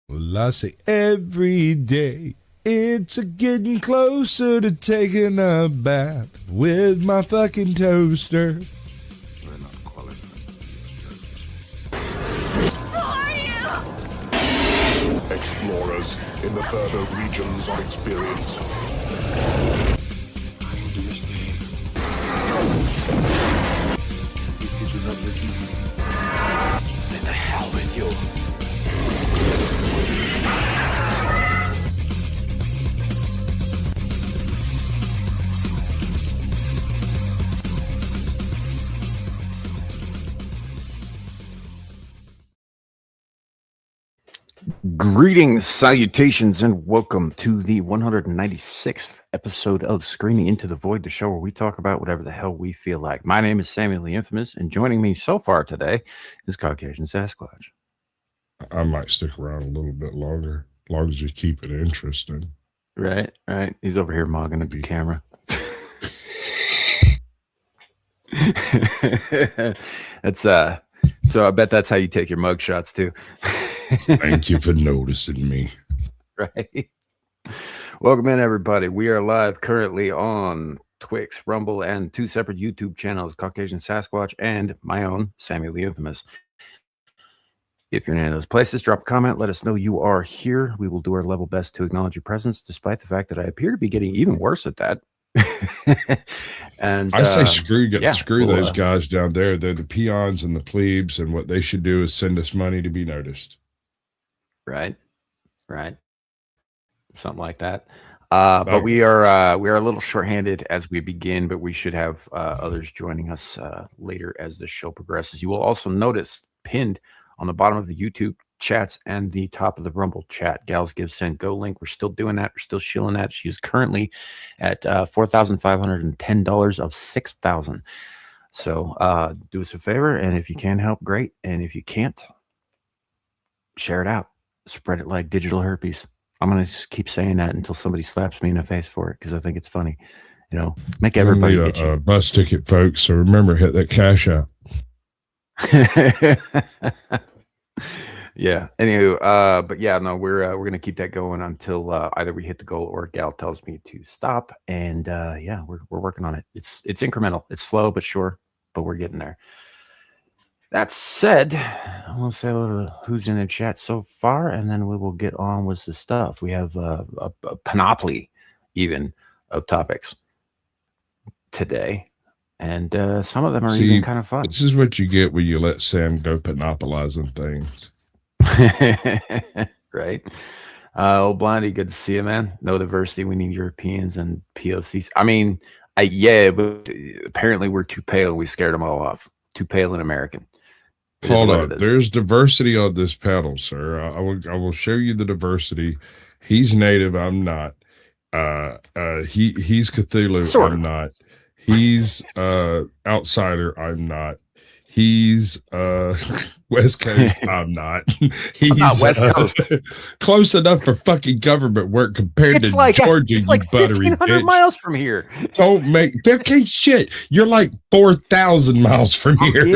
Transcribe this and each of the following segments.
Well, I say every day it's a getting closer to taking a bath with my fucking toaster. We're not qualified. Who are you? Explorers in the further regions of experience. I understand. If you do not listen to me, then the hell with you. Greetings, salutations, and welcome to the 196th episode of Screaming Into the Void, the show where we talk about whatever the hell we feel like. My name is Samuel the Infamous, and joining me so far today is Caucasian Sasquatch. I might stick around a little bit longer, as long as you keep it interesting. Right. He's over here mogging at the camera. So I bet that's how you take your mug shots too. Thank you for noticing me. Right. Welcome in, everybody. We are live currently on Twix, Rumble, and two separate YouTube channels, Caucasian Sasquatch and my own, Samuel the Infamous. If you're in any of those places, drop a comment. Let us know you are here. We will do our level best to acknowledge your presence, despite the fact that I appear to be getting even worse at that. And I say screw those we'll, guys down there. They're the peons and the plebes, and what they should do is send us money to be noticed. Right. Something like that. But we are a little shorthanded as we begin, but we should have others joining us later as the show progresses. You will also notice pinned on the bottom of the YouTube chats and the top of the Rumble chat, Gals Give Send Go link. We're still doing that. We're still shilling that. She is currently at $4,510 of 6,000. So do us a favor, and if you can help, great. And if you can't, share it out. Spread it like digital herpes. I'm going to just keep saying that until somebody slaps me in the face for it, because I think it's funny. You know, make everybody get you. Bus ticket, folks. So remember, hit that cash out. Yeah. Anywho, but yeah, no, we're gonna keep that going until either we hit the goal or Gal tells me to stop. And yeah, we're working on it. It's incremental. It's slow but sure, but we're getting there. That said, I want to say a little who's in the chat so far, and then we will get on with the stuff. We have a panoply even of topics today. And some of them are even kind of fun. This is what you get when you let Sam go monopolizing things. Right. Old Blondie, good to see you, man. No diversity. We need Europeans and POCs. I mean, yeah, but apparently we're too pale. We scared them all off. Too pale and American. Hold on. There's diversity on this panel, sir. I will show you the diversity. He's native. I'm not. He's Cthulhu. Sort I'm of. not. He's outsider. I'm not. He's West Coast. I'm not. He's not West Coast. Close enough for fucking government work compared to Georgia. It's like you buttery 1,500 bitch. miles from here. Don't make okay shit. You're like 4,000 miles from here.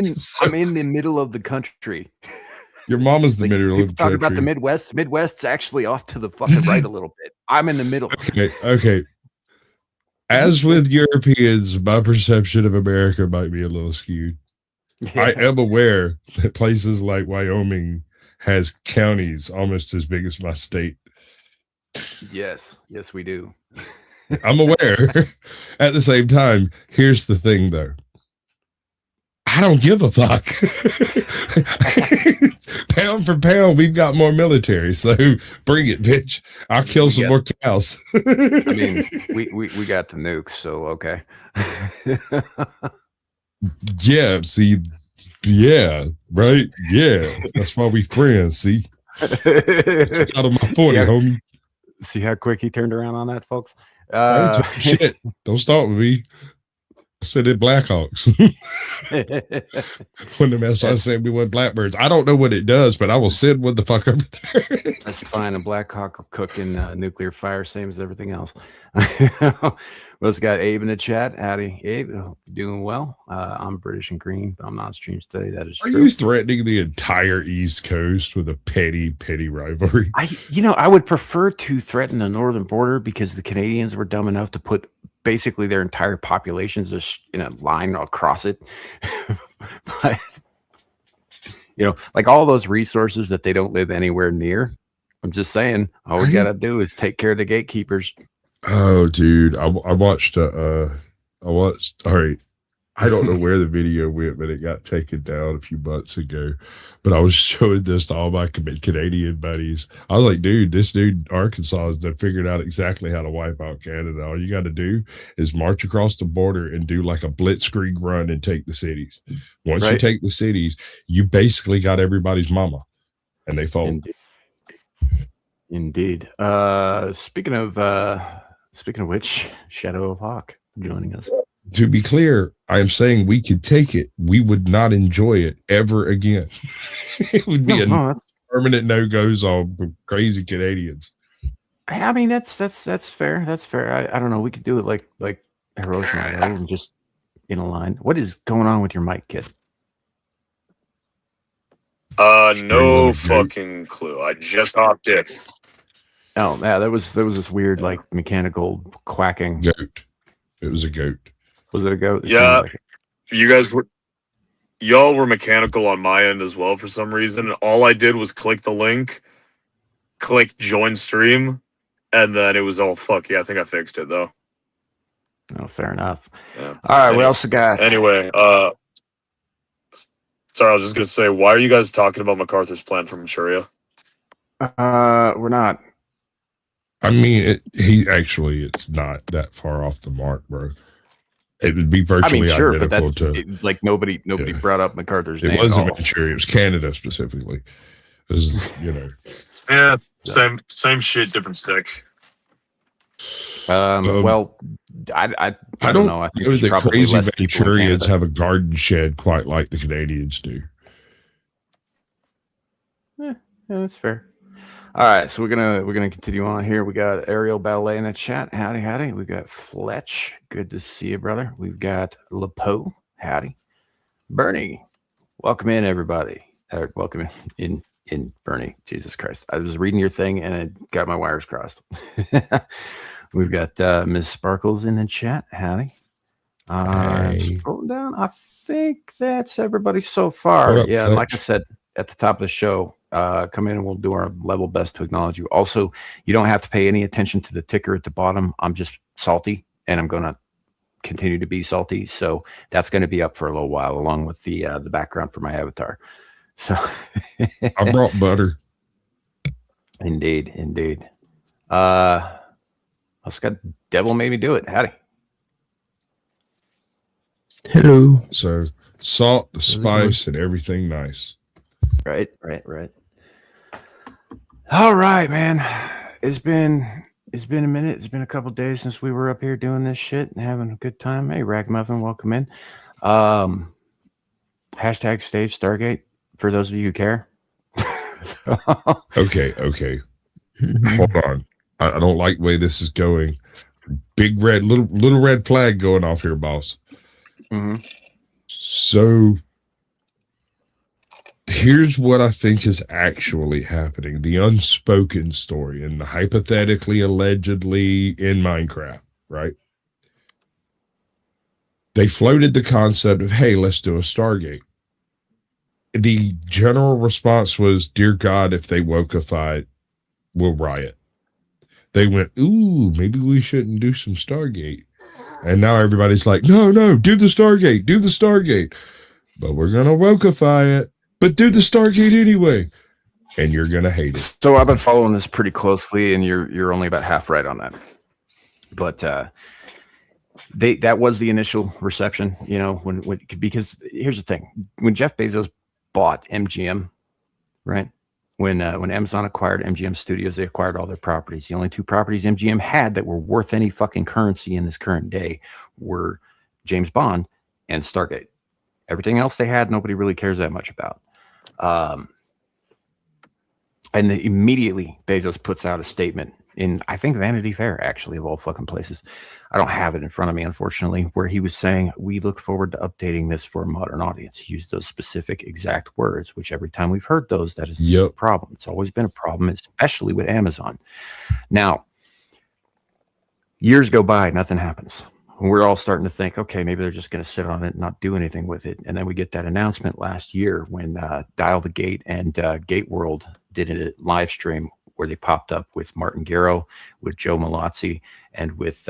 I'm in the middle of the country. Your mama's the middle of the country. Talk about the Midwest. Midwest's actually off to the fucking right a little bit. I'm in the middle. Okay. As with Europeans, my perception of America might be a little skewed. Yeah. I am aware that places like Wyoming has counties almost as big as my state. Yes, we do. I'm aware. At the same time, here's the thing, though. I don't give a fuck. Pound for pound, we've got more military, so bring it, bitch. I'll kill some more cows. I mean, we got the nukes, so okay. Yeah, see, yeah, right, yeah. That's why we friends. See, out of my 40, homie. See how quick he turned around on that, folks. Shit, don't start with me. I said it Blackhawks. When the mess I said we want Blackbirds. I don't know what it does, but I will send one the fuck over there. That's fine. A Black Hawk will cook in nuclear fire, same as everything else. We also got Abe in the chat. Howdy, Abe. Hope you're doing well. I'm British and green, but I'm not on stream today. That is Are true. you threatening the entire East Coast with a petty rivalry? I would prefer to threaten the northern border because the Canadians were dumb enough to put basically their entire populations just in a line across it. But like all those resources that they don't live anywhere near. I'm just saying, all we gotta do is take care of the gatekeepers. Oh, dude, I watched. All right, I don't know where the video went, but it got taken down a few months ago. But I was showing this to all my Canadian buddies. I was like, dude, this dude in Arkansas has figured out exactly how to wipe out Canada. All you got to do is march across the border and do like a blitzkrieg run and take the cities. Once you take the cities, you basically got everybody's mama, and they fold. Indeed. Speaking of which, Shadow of Hawk joining us. To be clear, I am saying we could take it. We would not enjoy it ever again. It would be a permanent no-go zone for crazy Canadians. I mean, that's fair. That's fair. I don't know. We could do it like Hiroshima and just in a line. What is going on with your mic, kid? No fucking clue. I just hopped in. Oh, yeah, there was this weird like mechanical quacking. Goat. It was a goat. Was it a goat? Yeah, like y'all were mechanical on my end as well for some reason. All I did was click the link, click join stream, and then it was all fuck. Yeah, I think I fixed it though. Oh, fair enough. Yeah. All right, we also got. Anyway, sorry, I was just gonna say, why are you guys talking about MacArthur's plan for Manchuria? We're not. I mean, it's not that far off the mark, bro. It would be virtually sure, identical but that's to like nobody brought up MacArthur's name. It wasn't Manchuria. It was Canada specifically. It was, Yeah, same shit, different stick. Well, I don't know. I think know that crazy less people in Manchurians Canada. have a garden shed quite like the Canadians do. Yeah, that's fair. All right, so we're gonna continue on here. We got Ariel Ballet in the chat. Howdy. We got Fletch. Good to see you, brother. We've got Lepo. Howdy. Bernie. Welcome in, everybody. Welcome in Bernie. Jesus Christ. I was reading your thing and I got my wires crossed. We've got Ms. Sparkles in the chat. Howdy. Scrolling down. I think that's everybody so far. Yeah, Fletch? like I said at the top of the show, come in and we'll do our level best to acknowledge you. Also, you don't have to pay any attention to the ticker at the bottom. I'm just salty and I'm going to continue to be salty. So that's going to be up for a little while along with the background for my avatar. So I brought butter. Indeed. Let's got Devil Made Me Do It. Howdy. Hello. So salt, the spice, and everything nice. Right. All right, man. It's been a minute. It's been a couple days since we were up here doing this shit and having a good time. Hey, Ragmuffin, welcome in. Hashtag Stage Stargate for those of you who care. Okay. Hold on. I don't like the way this is going. Big red, little red flag going off here, boss. Mm-hmm. So here's what I think is actually happening. The unspoken story and the hypothetically, allegedly in Minecraft, right? They floated the concept of, hey, let's do a Stargate. The general response was, dear God, if they wokeify it, we'll riot. They went, ooh, maybe we shouldn't do some Stargate. And now everybody's like, no, do the Stargate. But we're going to wokeify it. But do the Stargate anyway. And you're going to hate it. So I've been following this pretty closely, and you're only about half right on that. But that was the initial reception, because here's the thing. When Jeff Bezos bought MGM, right? When Amazon acquired MGM Studios, they acquired all their properties. The only two properties MGM had that were worth any fucking currency in this current day were James Bond, and Stargate. Everything else they had, nobody really cares that much about. And immediately Bezos puts out a statement in, I think, Vanity Fair, actually, of all fucking places. I don't have it in front of me, unfortunately, where he was saying, we look forward to updating this for a modern audience. He used those specific exact words, which every time we've heard those, that is a problem. It's always been a problem, especially with Amazon. Now, years go by, nothing happens. We're all starting to think, okay, maybe they're just going to sit on it and not do anything with it. And then we get that announcement last year when Dial the Gate and Gate World did a live stream where they popped up with Martin Garrow, with Joe Malazzi, and with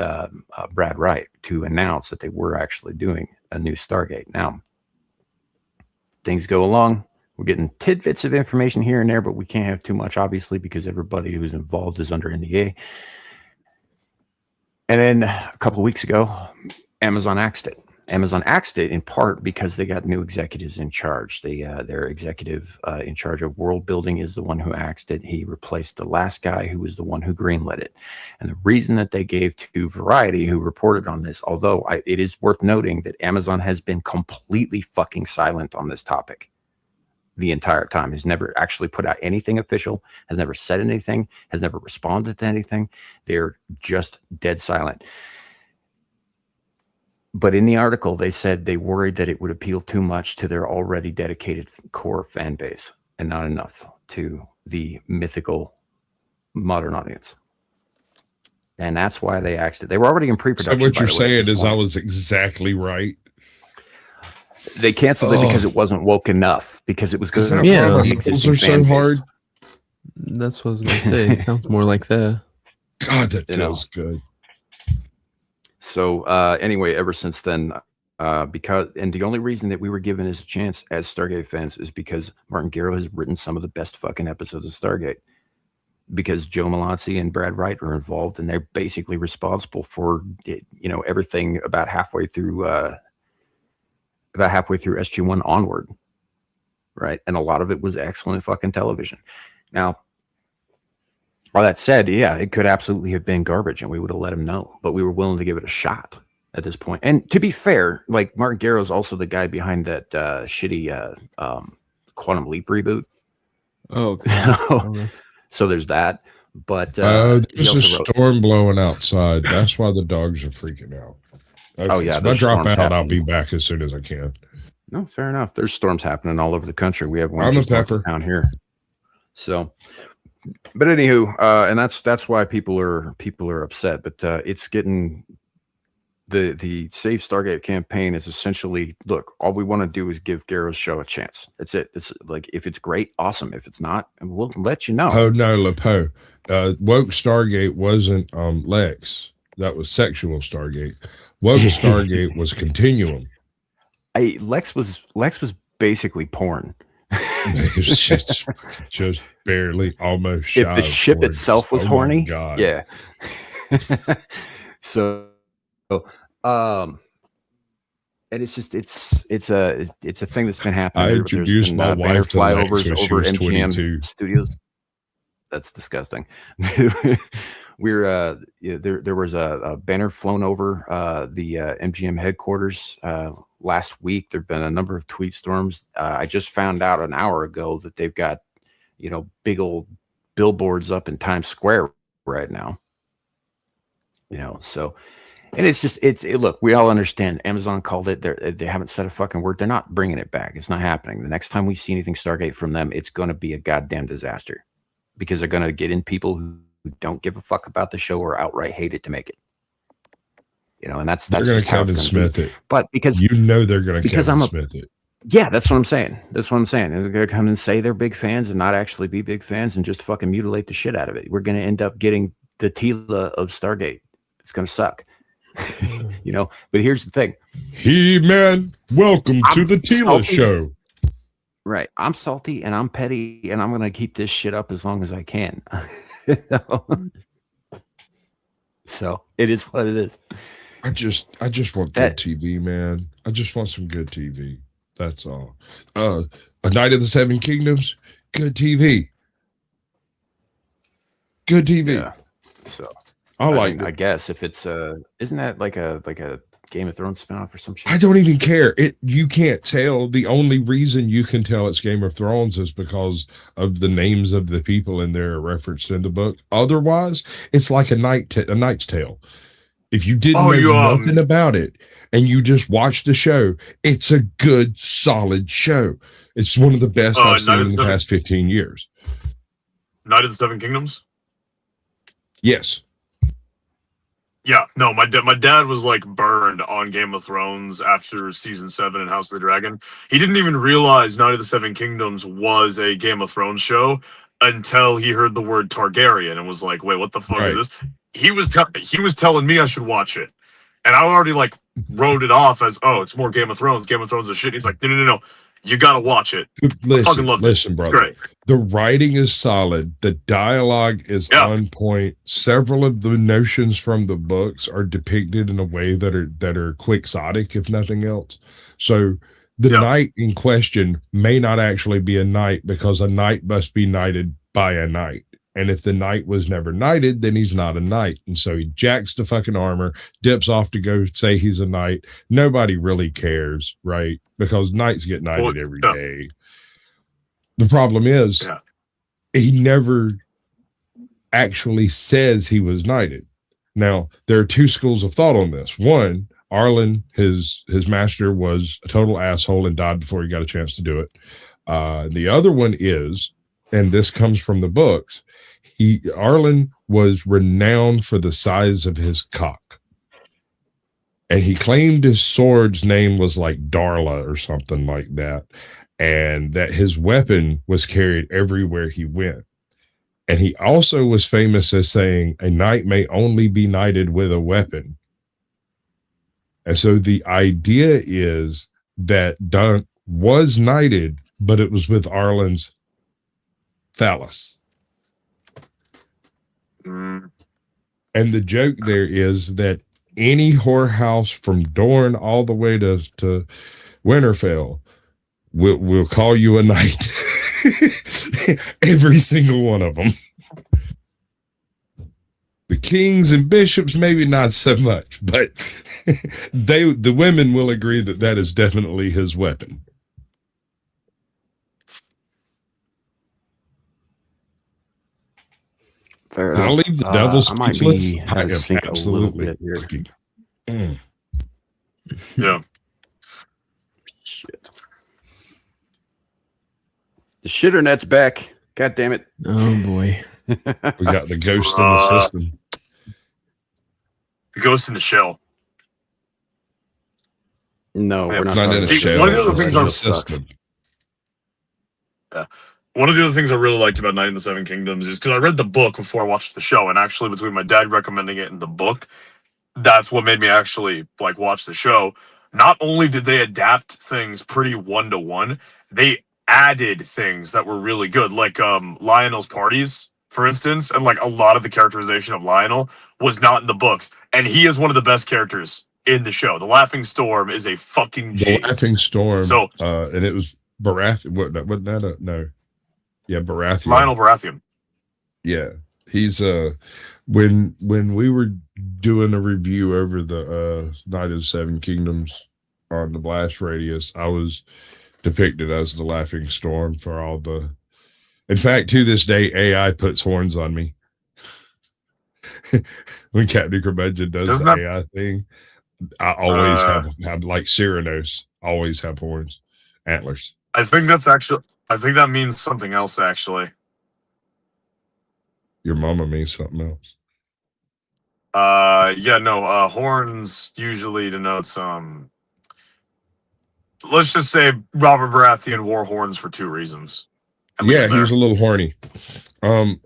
Brad Wright to announce that they were actually doing a new Stargate. Now, things go along. We're getting tidbits of information here and there, but we can't have too much, obviously, because everybody who's involved is under NDA. And then a couple of weeks ago, Amazon axed it. Amazon axed it in part because they got new executives in charge. Their executive in charge of world building is the one who axed it. He replaced the last guy who was the one who greenlit it. And the reason that they gave to Variety, who reported on this, although it is worth noting that Amazon has been completely fucking silent on this topic the entire time, has never actually put out anything official, has never said anything, has never responded to anything. They're just dead silent. But in the article, they said they worried that it would appeal too much to their already dedicated core fan base and not enough to the mythical modern audience. And that's why they axed it. They were already in pre-production. So what you're saying is I was exactly right. They canceled it because it wasn't woke enough, because it was because the existing fan base. That's what I was going to say. It sounds more like that. God, that feels good. So anyway, ever since then, and the only reason that we were given as a chance as Stargate fans is because Martin Garrow has written some of the best fucking episodes of Stargate, because Joe Malazzi and Brad Wright are involved, and they're basically responsible for it, everything about halfway through SG-1 onward, right? And a lot of it was excellent fucking television. Now, all that said, yeah, it could absolutely have been garbage, and we would have let him know, but we were willing to give it a shot at this point. And to be fair, like, Martin Garrow is also the guy behind that shitty Quantum Leap reboot. Oh, God. So there's that. But there's a storm blowing outside. That's why the dogs are freaking out. Okay, oh yeah, so if I drop out, I'll be back as soon as I can. No, fair enough. There's storms happening all over the country. We have one down here. So, but anywho, and that's why people are upset. But it's getting the Save Stargate campaign is essentially, look, all we want to do is give Garrow's show a chance. That's it. It's like, if it's great, awesome. If it's not, we'll let you know. Oh no, Lepo. Woke Stargate wasn't Lex. That was sexual Stargate. Woke Stargate was Continuum. Lex was basically porn. It was just barely, almost shy. If the ship porn. Itself was horny, God. Yeah. So, and it's just it's a thing that's been happening. I introduced my wife to flyovers over MGM 22. Studios. That's disgusting. We're there was a banner flown over the MGM headquarters last week. There've been a number of tweet storms. I just found out an hour ago that they've got big old billboards up in Times Square right now. So, and it's just look, we all understand. Amazon called it. They haven't said a fucking word. They're not bringing it back. It's not happening. The next time we see anything Stargate from them, it's going to be a goddamn disaster, because they're going to get in people who don't give a fuck about the show or outright hate it to make it. And that's they're going to Kevin Smith it. But because they're going to Kevin Smith it. Yeah, that's what I'm saying. They're going to come and say they're big fans and not actually be big fans and just fucking mutilate the shit out of it. We're going to end up getting the Tila of Stargate. It's going to suck. But here's the thing. He-Man, welcome to the Tila show. Right. I'm salty and I'm petty, and I'm going to keep this shit up as long as I can. So it is what it is. I just want good TV, man. I just want some good TV. That's all. A Night of the Seven Kingdoms, good TV. Good TV. Yeah. So liked I it. guess if it's isn't that like a Game of Thrones spinoff or some shit? I don't even care. You can't tell. The only reason you can tell it's Game of Thrones is because of the names of the people in there referenced in the book. Otherwise, it's like a Knight's Tale. If you didn't know nothing about it and you just watched the show, it's a good, solid show. It's one of the best I've seen in the past 15 years. Knight of the Seven Kingdoms? Yes. Yeah, no, my dad was like burned on Game of Thrones after season 7 and House of the Dragon. He didn't even realize Knight of the Seven Kingdoms was a Game of Thrones show until he heard the word Targaryen and was like, "Wait, what the fuck is this?" He was telling me I should watch it, and I already like wrote it off as, "Oh, it's more Game of Thrones. Game of Thrones is shit." He's like, "No. You gotta watch it." Listen, brother. Great. The writing is solid. The dialogue is on point. Several of the notions from the books are depicted in a way that are quixotic, if nothing else. So the knight in question may not actually be a knight because a knight must be knighted by a knight. And if the knight was never knighted, then he's not a knight. And so he jacks the fucking armor, dips off to go say he's a knight. Nobody really cares, right? Because knights get knighted every day. The problem is he never actually says he was knighted. Now, there are two schools of thought on this. One, Arlen, his master, was a total asshole and died before he got a chance to do it. The other one is, and this comes from the books, Arlen was renowned for the size of his cock. And he claimed his sword's name was like Darla or something like that. And that his weapon was carried everywhere he went. And he also was famous as saying, a knight may only be knighted with a weapon. And so the idea is that Dunk was knighted, but it was with Arlen's phallus. And the joke there is that any whorehouse from Dorne all the way to Winterfell will call you a knight. Every single one of them. The kings and bishops, maybe not so much, but the women will agree that is definitely his weapon. Fair Did I leave the devil speechless? I am absolutely. Yeah. Shit. The shitternet's back. God damn it. Oh boy. We got the ghost in the system. The ghost in the shell. No, we're not. In a shell. One of the other things one of the other things I really liked about Knight in the Seven Kingdoms is because I read the book before I watched the show, and actually between my dad recommending it and the book, that's what made me actually like watch the show. Not only did they adapt things pretty one-to-one, they added things that were really good, like Lionel's parties, for instance, and like a lot of the characterization of Lionel was not in the books, and he is one of the best characters in the show. The Laughing Storm is a fucking G. The Laughing Storm. So, and it was Baratheon. Wasn't that no? Yeah, Baratheon. Lionel Baratheon. Yeah, he's when we were doing a review over the Knight of the Seven Kingdoms on the Blast Radius, I was depicted as the Laughing Storm for all the. In fact, to this day, AI puts horns on me. When Captain Curmudgeon does the AI thing, I always have like Cyrano's, always have horns, antlers. I think that means something else, actually. Your mama means something else. Horns usually denotes let's just say Robert Baratheon wore horns for 2 reasons. Yeah, he was a little horny.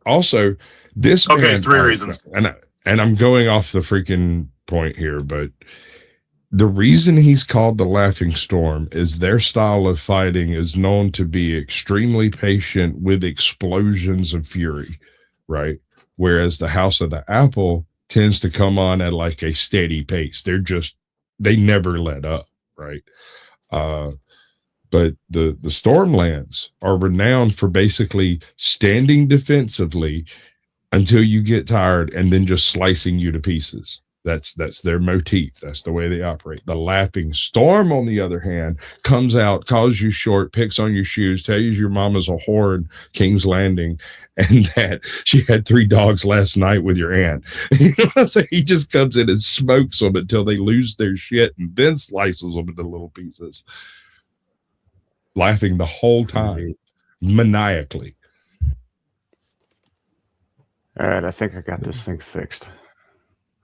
Also, this man, 3 reasons. And I'm going off the freaking point here, but the reason he's called the Laughing Storm is their style of fighting is known to be extremely patient with explosions of fury, right? Whereas the House of the Apple tends to come on at like a steady pace. They never let up, right? But the Stormlands are renowned for basically standing defensively until you get tired and then just slicing you to pieces. That's their motif. That's the way they operate. The laughing storm, on the other hand, comes out, calls you short, picks on your shoes, tells you your mama's a whore in King's Landing, and that she had 3 dogs last night with your aunt. You know what I'm saying? He just comes in and smokes them until they lose their shit and then slices them into little pieces. Laughing the whole time, maniacally. All right, I think I got this thing fixed.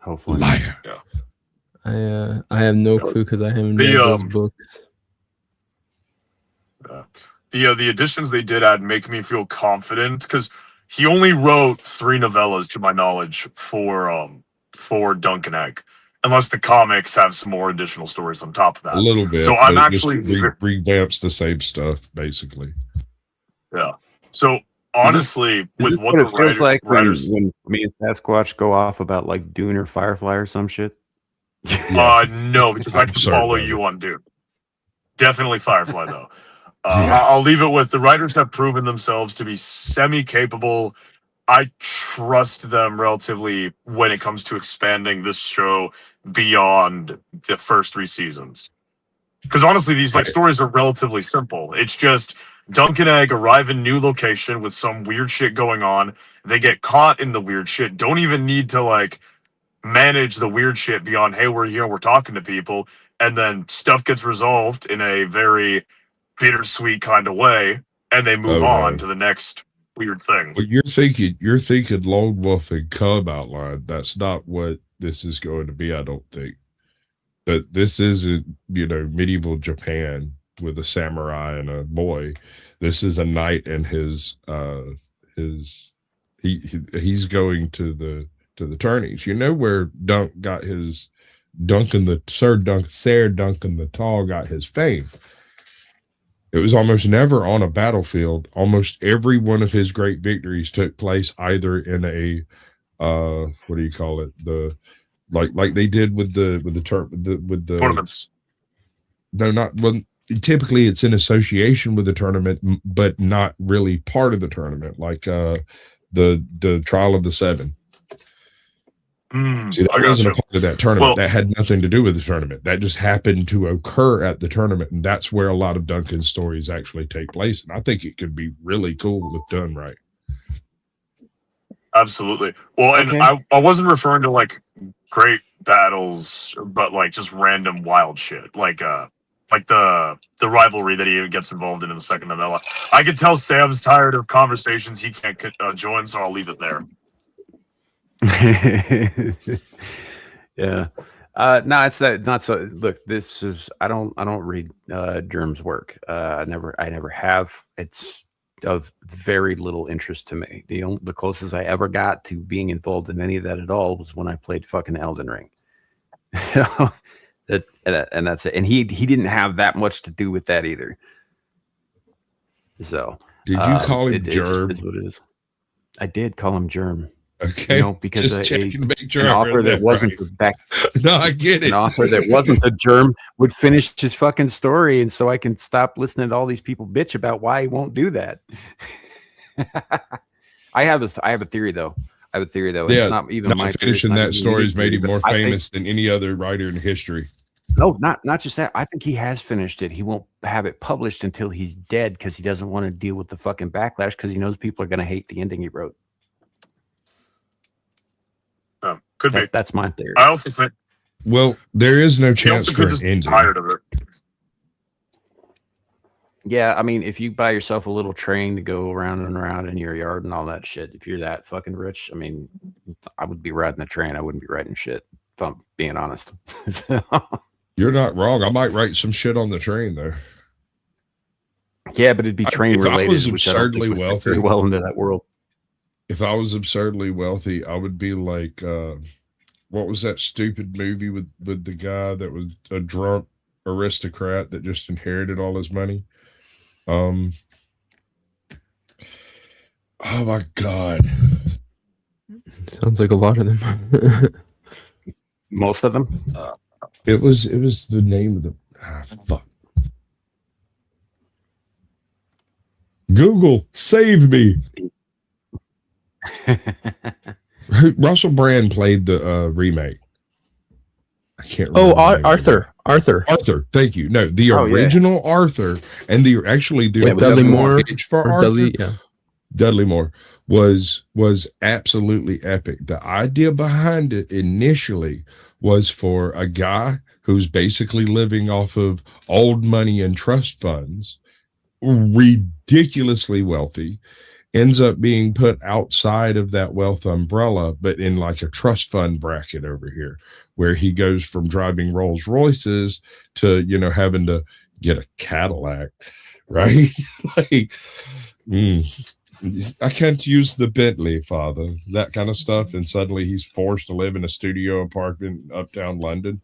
Hopefully. Liar. Yeah. I have no clue because I haven't read those books. The additions they did add make me feel confident because he only wrote 3 novellas, to my knowledge, for Duncan Egg, unless the comics have some more additional stories on top of that. A little bit. So I'm actually revamps the same stuff, basically. Yeah. So honestly, with what the feels like writers, when me and Sasquatch go off about like Dune or Firefly or some shit. no, because I can follow you on Dune. Definitely Firefly though. I'll leave it with the writers have proven themselves to be semi-capable. I trust them relatively when it comes to expanding this show beyond the first 3 seasons. Because honestly, these stories are relatively simple. It's just Dunk and Egg arrive in new location with some weird shit going on. They get caught in the weird shit. Don't even need to manage the weird shit beyond, hey, we're here, we're talking to people, and then stuff gets resolved in a very bittersweet kind of way, and they move on to the next weird thing. But you're thinking Lone Wolf and Cub outline. That's not what this is going to be, I don't think. But this isn't, medieval Japan with a samurai and a boy. This is a knight and he's going to the tourneys. You know where Dunk got his Sir Duncan the Tall got his fame. It was almost never on a battlefield. Almost every one of his great victories took place either in a what do you call it? The like they did with the tournaments. No, not when typically it's in association with the tournament, but not really part of the tournament, like the Trial of the Seven. See, that wasn't a part of that tournament. That had nothing to do with the tournament. That just happened to occur at the tournament, and that's where a lot of Duncan's stories actually take place. And I think it could be really cool if done right. Absolutely. Well, and I wasn't referring to great battles, but just random wild shit, like the rivalry that he gets involved in the second novella. I could tell Sam's tired of conversations he can't join, so I'll leave it there. Yeah. No, it's not so. Look, this is I don't read Germ's work. I never have. It's of very little interest to me. The closest I ever got to being involved in any of that at all was when I played fucking Elden Ring. And that's it. And he didn't have that much to do with that either. So did you call him Germ? Is what it is. I did call him Germ. Okay, because an author that wasn't back. No, I get it. An author that wasn't a Germ would finish his fucking story, and so I can stop listening to all these people bitch about why he won't do that. I have a theory though. Yeah, it's not even my finishing that story has made him more famous than any other writer in history. No, not just that. I think he has finished it. He won't have it published until he's dead because he doesn't want to deal with the fucking backlash because he knows people are going to hate the ending he wrote. Could be. That's my theory. I also think. Well, there is no chance for an ending. Tired of it. Yeah, I mean, if you buy yourself a little train to go around and around in your yard and all that shit, if you're that fucking rich, I mean, I would be riding the train. I wouldn't be writing shit, if I'm being honest. You're not wrong. I might write some shit on the train, though. Yeah, but it'd be train related. I was absurdly wealthy. Very well into that world. If I was absurdly wealthy, I would be like, what was that stupid movie with the guy that was a drunk aristocrat that just inherited all his money? Oh my God. Sounds like a lot of them. Most of them? It was the name of the fuck. Google, save me. Russell Brand played the remake. I can't Oh, remember. Arthur. Arthur, thank you. No, the Oh, yeah. original Arthur and the With Dudley original Moore pitch for or Arthur. Dudley Moore was absolutely epic. The idea behind it initially was for a guy who's basically living off of old money and trust funds, ridiculously wealthy, ends up being put outside of that wealth umbrella, but in like a trust fund bracket over here, where he goes from driving Rolls Royces to, you know, having to get a Cadillac, right? Like, I can't use the Bentley, father, that kind of stuff. And suddenly he's forced to live in a studio apartment uptown London.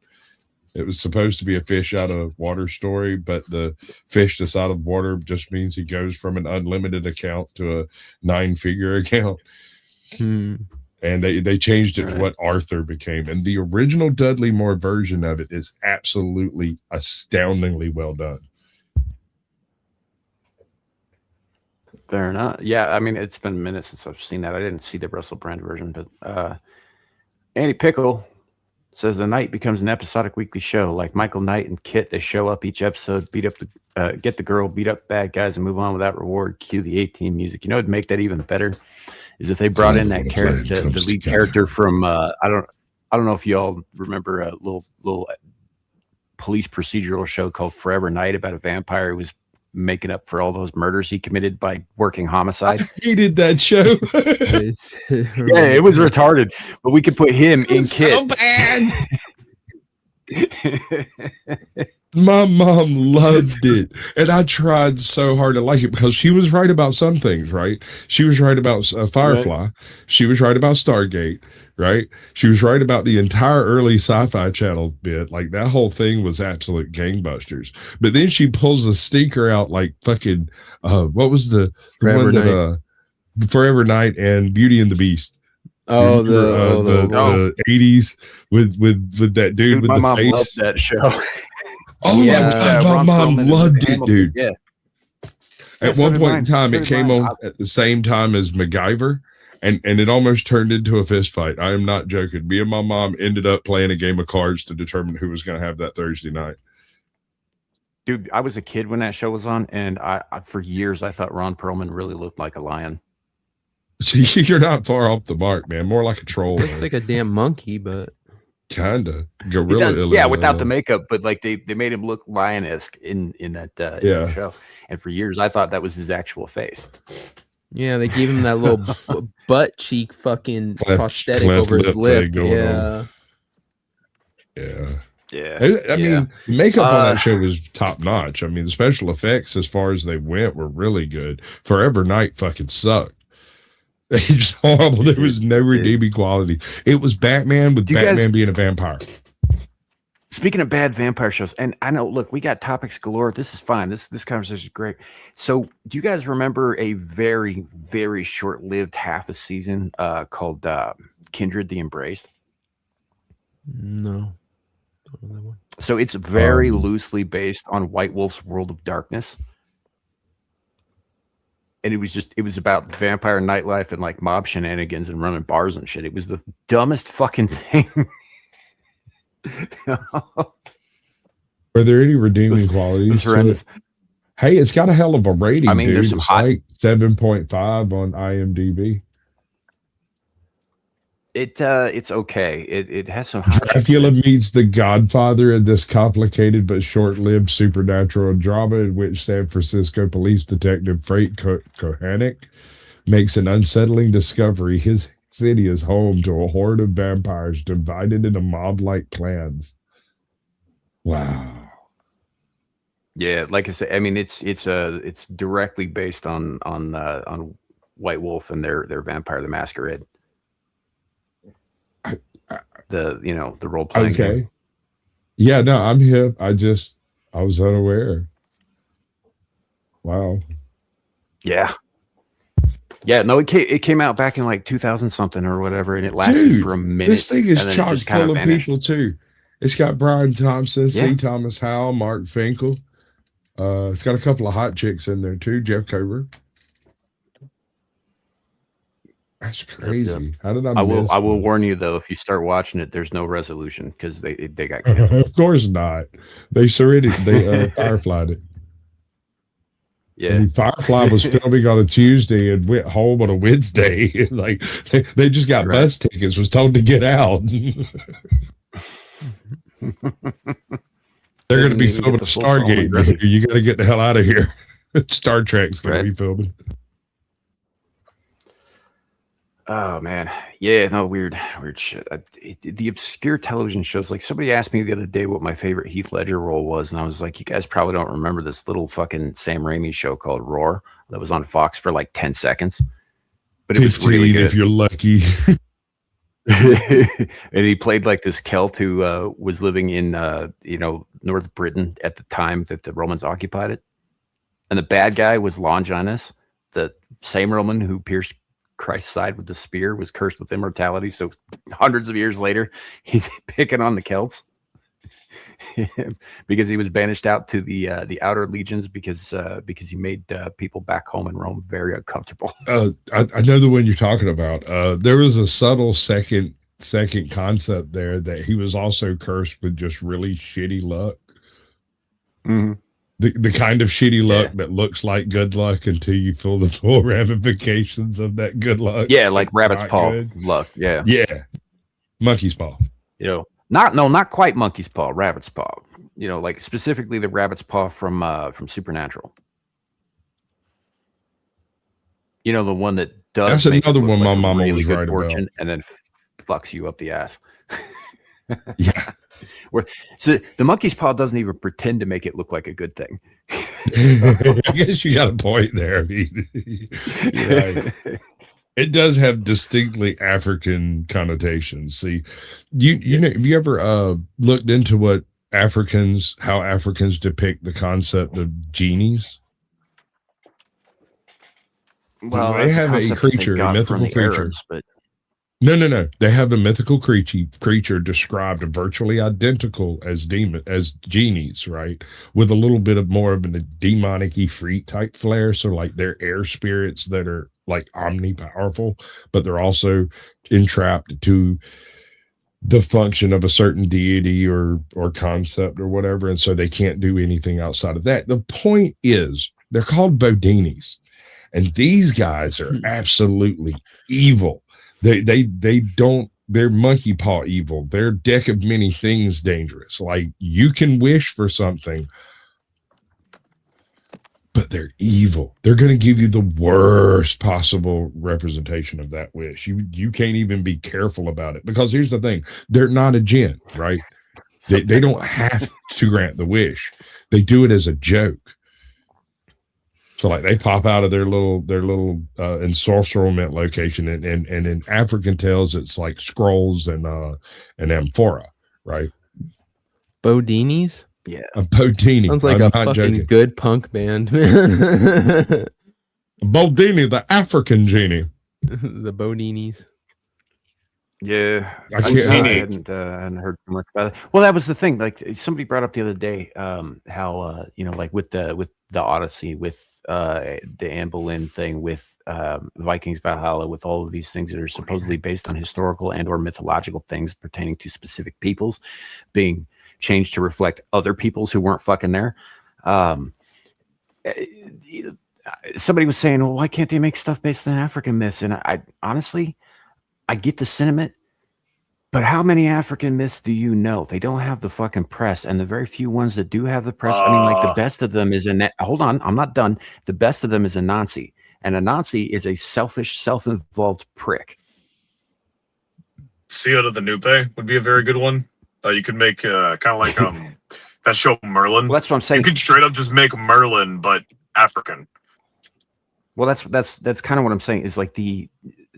It was supposed to be a fish out of water story, but the fish that's out of water just means he goes from an unlimited account to a 9-figure account. And they changed it to what Arthur became. And the original Dudley Moore version of it is absolutely astoundingly well done. Fair enough. Yeah, I mean, it's been minutes since I've seen that. I didn't see the Russell Brand version, but Andy Pickle says the Night becomes an episodic weekly show. Like Michael Knight and Kit, they show up each episode, beat up the get the girl, beat up bad guys, and move on without reward. Cue the A-Team music. You know what'd make that even better is if they brought in that character, the lead character from I don't know if y'all remember a little police procedural show called Forever Night about a vampire who was making up for all those murders he committed by working homicide. I hated that show. Yeah, it was retarded, but we could put him in Kit. So bad. My mom loved it, and I tried so hard to like it because she was right about some things, right? She was right about Firefly. Right. She was right about Stargate, right? She was right about the entire early Sci-Fi Channel bit. Like, that whole thing was absolute gangbusters. But then she pulls the stinker out like fucking, what was the one that, Forever Night and Beauty and the Beast. Oh, the 80s with that dude with my the mom face. Loved that show. Oh yeah, my God, my mom loved it, dude. Yeah. At one point in time, it came on at the same time as MacGyver, and it almost turned into a fist fight. I am not joking. Me and my mom ended up playing a game of cards to determine who was going to have that Thursday night. Dude, I was a kid when that show was on, and I for years I thought Ron Perlman really looked like a lion. You're not far off the mark, man. More like a troll. Looks like a damn monkey, but kinda gorilla. Yeah, without the makeup, but like they made him look lion-esque in that show. And for years, I thought that was his actual face. Yeah, they gave him that little butt cheek fucking prosthetic over his lip. Yeah. I mean, makeup on that show was top notch. I mean, the special effects, as far as they went, were really good. Forever Night fucking sucked. It's just horrible. There was no redeeming quality. It was Batman with Batman being a vampire. Speaking of bad vampire shows, and I know, look, we got topics galore. This is fine. This conversation is great. So, do you guys remember a very, very short-lived half a season called Kindred the Embraced? No. So it's very loosely based on White Wolf's World of Darkness. And it was about vampire nightlife and like mob shenanigans and running bars and shit. It was the dumbest fucking thing. Are there any redeeming qualities? Hey, it's got a hell of a rating. I mean, dude. It's like 7.5 on IMDb. It's okay. It has some. Dracula meets the Godfather in this complicated but short-lived supernatural drama in which San Francisco police detective Frank Kohanic makes an unsettling discovery. His city is home to a horde of vampires divided into mob-like clans. Wow. Yeah, like I said, I mean, it's directly based on White Wolf and their Vampire the Masquerade. The role playing game. Yeah, no, I'm hip. I was unaware. Wow. Yeah, no, it came out back in like 2000 something or whatever, and it lasted for a minute. This thing is chock full of people too. It's got Brian Thompson, C. Thomas Howell, Mark Finkel. It's got a couple of hot chicks in there too. Jeff Kober. That's crazy. How did I will warn you though, if you start watching it, there's no resolution because they got canceled. Of course not. They Fireflied it. Yeah, I mean, Firefly was filming on a Tuesday and went home on a Wednesday. Like they just got bus tickets. Was told to get out. They're going to be filming a Stargate. You got to get the hell out of here. Star Trek's going to be filming. Oh man, yeah, no, weird shit. The obscure television shows. Like somebody asked me the other day what my favorite Heath Ledger role was, and I was like, you guys probably don't remember this little fucking Sam Raimi show called Roar that was on Fox for like 10 seconds, but it was really good if you're lucky. And he played like this Celt who was living in North Britain at the time that the Romans occupied it, and the bad guy was Longinus, the same Roman who pierced Christ's side with the spear, was cursed with immortality. So hundreds of years later, he's picking on the Celts because he was banished out to the outer legions because he made people back home in Rome very uncomfortable. I know the one you're talking about. There was a subtle second concept there that he was also cursed with just really shitty luck. Mm-hmm. The kind of shitty luck that looks like good luck until you feel the full ramifications of that good luck. Yeah, like rabbit's paw luck. Yeah. Yeah. Monkey's paw. Not quite monkey's paw, rabbit's paw. Like specifically the rabbit's paw from Supernatural. The one that does. That's another one like my mama really was good right fortune about. and then fucks you up the ass. Yeah. So the monkey's paw doesn't even pretend to make it look like a good thing. I guess you got a point there. I mean, right. It does have distinctly African connotations. See, have you ever looked into how Africans depict the concept of genies? Well, they have a creature, a mythical creature. Arabs, but No. They have a mythical creature described virtually identical as genies, right? With a little bit of more of a demonic-y freak type flair. So like they're air spirits that are like omnipowerful, but they're also entrapped to the function of a certain deity or concept or whatever. And so they can't do anything outside of that. The point is they're called Bodinis. And these guys are absolutely evil. They're monkey paw evil. They're deck of many things dangerous. Like you can wish for something, but they're evil. They're going to give you the worst possible representation of that wish. You can't even be careful about it because here's the thing. They're not a jinn, right? They don't have to grant the wish. They do it as a joke. So like they pop out of their little ensorcelment location and in African tales it's like scrolls and amphora, right? Bodinis? Yeah. A Bodini. Sounds like a fucking good punk band. Bodini, the African genie. The Bodinis. Yeah, I hadn't heard too much about it. Well, that was the thing. Like somebody brought up the other day, how like with the Odyssey, with the Anne Boleyn thing, with Vikings Valhalla, with all of these things that are supposedly based on historical and or mythological things pertaining to specific peoples, being changed to reflect other peoples who weren't fucking there. Somebody was saying, well, why can't they make stuff based on African myths? And I honestly, I get the sentiment, but how many African myths do you know? They don't have the fucking press, and the very few ones that do have the press, I mean, like the best of them is hold on, I'm not done. The best of them is Anansi, and Anansi is a selfish, self-involved prick. Siota the Nupe would be a very good one. You could make kind of like that show Merlin. Well, that's what I'm saying. You could straight up just make Merlin, but African. Well, that's kind of what I'm saying. Is like the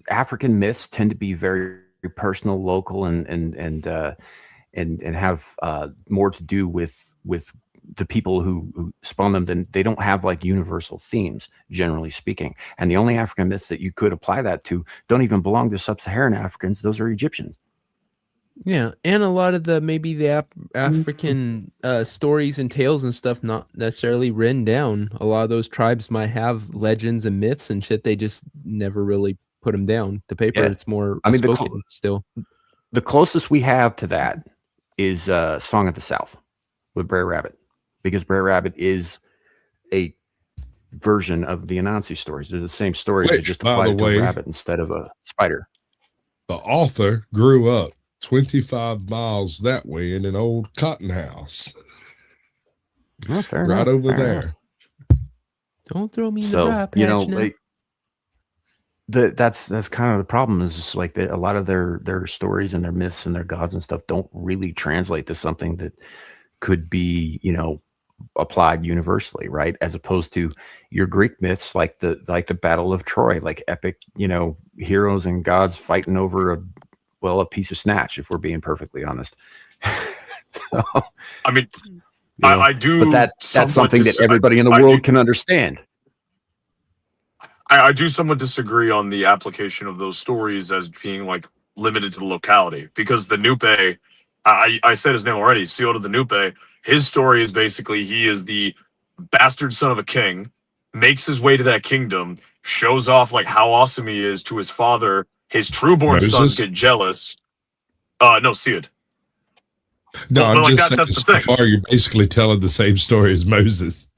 African myths tend to be very personal, local, and have more to do with the people who spawn them than they don't have like universal themes, generally speaking. And the only African myths that you could apply that to don't even belong to sub-Saharan Africans. Those are Egyptians. Yeah, and a lot of the African stories and tales and stuff not necessarily written down. A lot of those tribes might have legends and myths and shit they just never really put them down. The paper, it's more spoken still. The closest we have to that is Song of the South with Brer Rabbit, because Brer Rabbit is a version of the Anansi stories. They're the same stories. They just applied to a rabbit instead of a spider. The author grew up 25 miles that way in an old cotton house. Oh, right over there. Don't throw me in the dry patch now. Like that's kind of the problem, is just like a lot of their stories and their myths and their gods and stuff don't really translate to something that could be, applied universally, right? As opposed to your Greek myths, like the Battle of Troy, like epic, heroes and gods fighting over a piece of snatch, if we're being perfectly honest. So, I mean, I do, but that's something that everybody in the world can understand. I do somewhat disagree on the application of those stories as being like limited to the locality, because the Nupe, I said his name already, Siota the Nupe, his story is basically he is the bastard son of a king, makes his way to that kingdom, shows off like how awesome he is to his father. His trueborn sons get jealous. No, Sid. No, I'm just saying, so far you're basically telling the same story as Moses.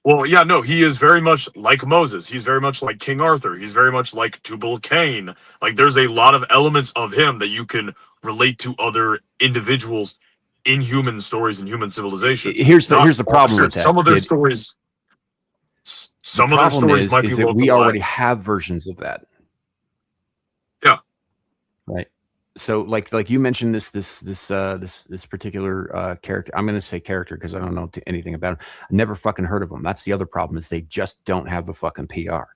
Well, yeah, no, he is very much like Moses. He's very much like King Arthur. He's very much like Tubal-Cain. Like, there's a lot of elements of him that you can relate to other individuals in human stories and human civilizations. Here's the problem with that. Some of their stories, might be that we already have versions of that. Yeah. Right. So like you mentioned this particular character. I'm going to say character because I don't know anything about him. I never fucking heard of him. That's the other problem, is they just don't have the fucking PR.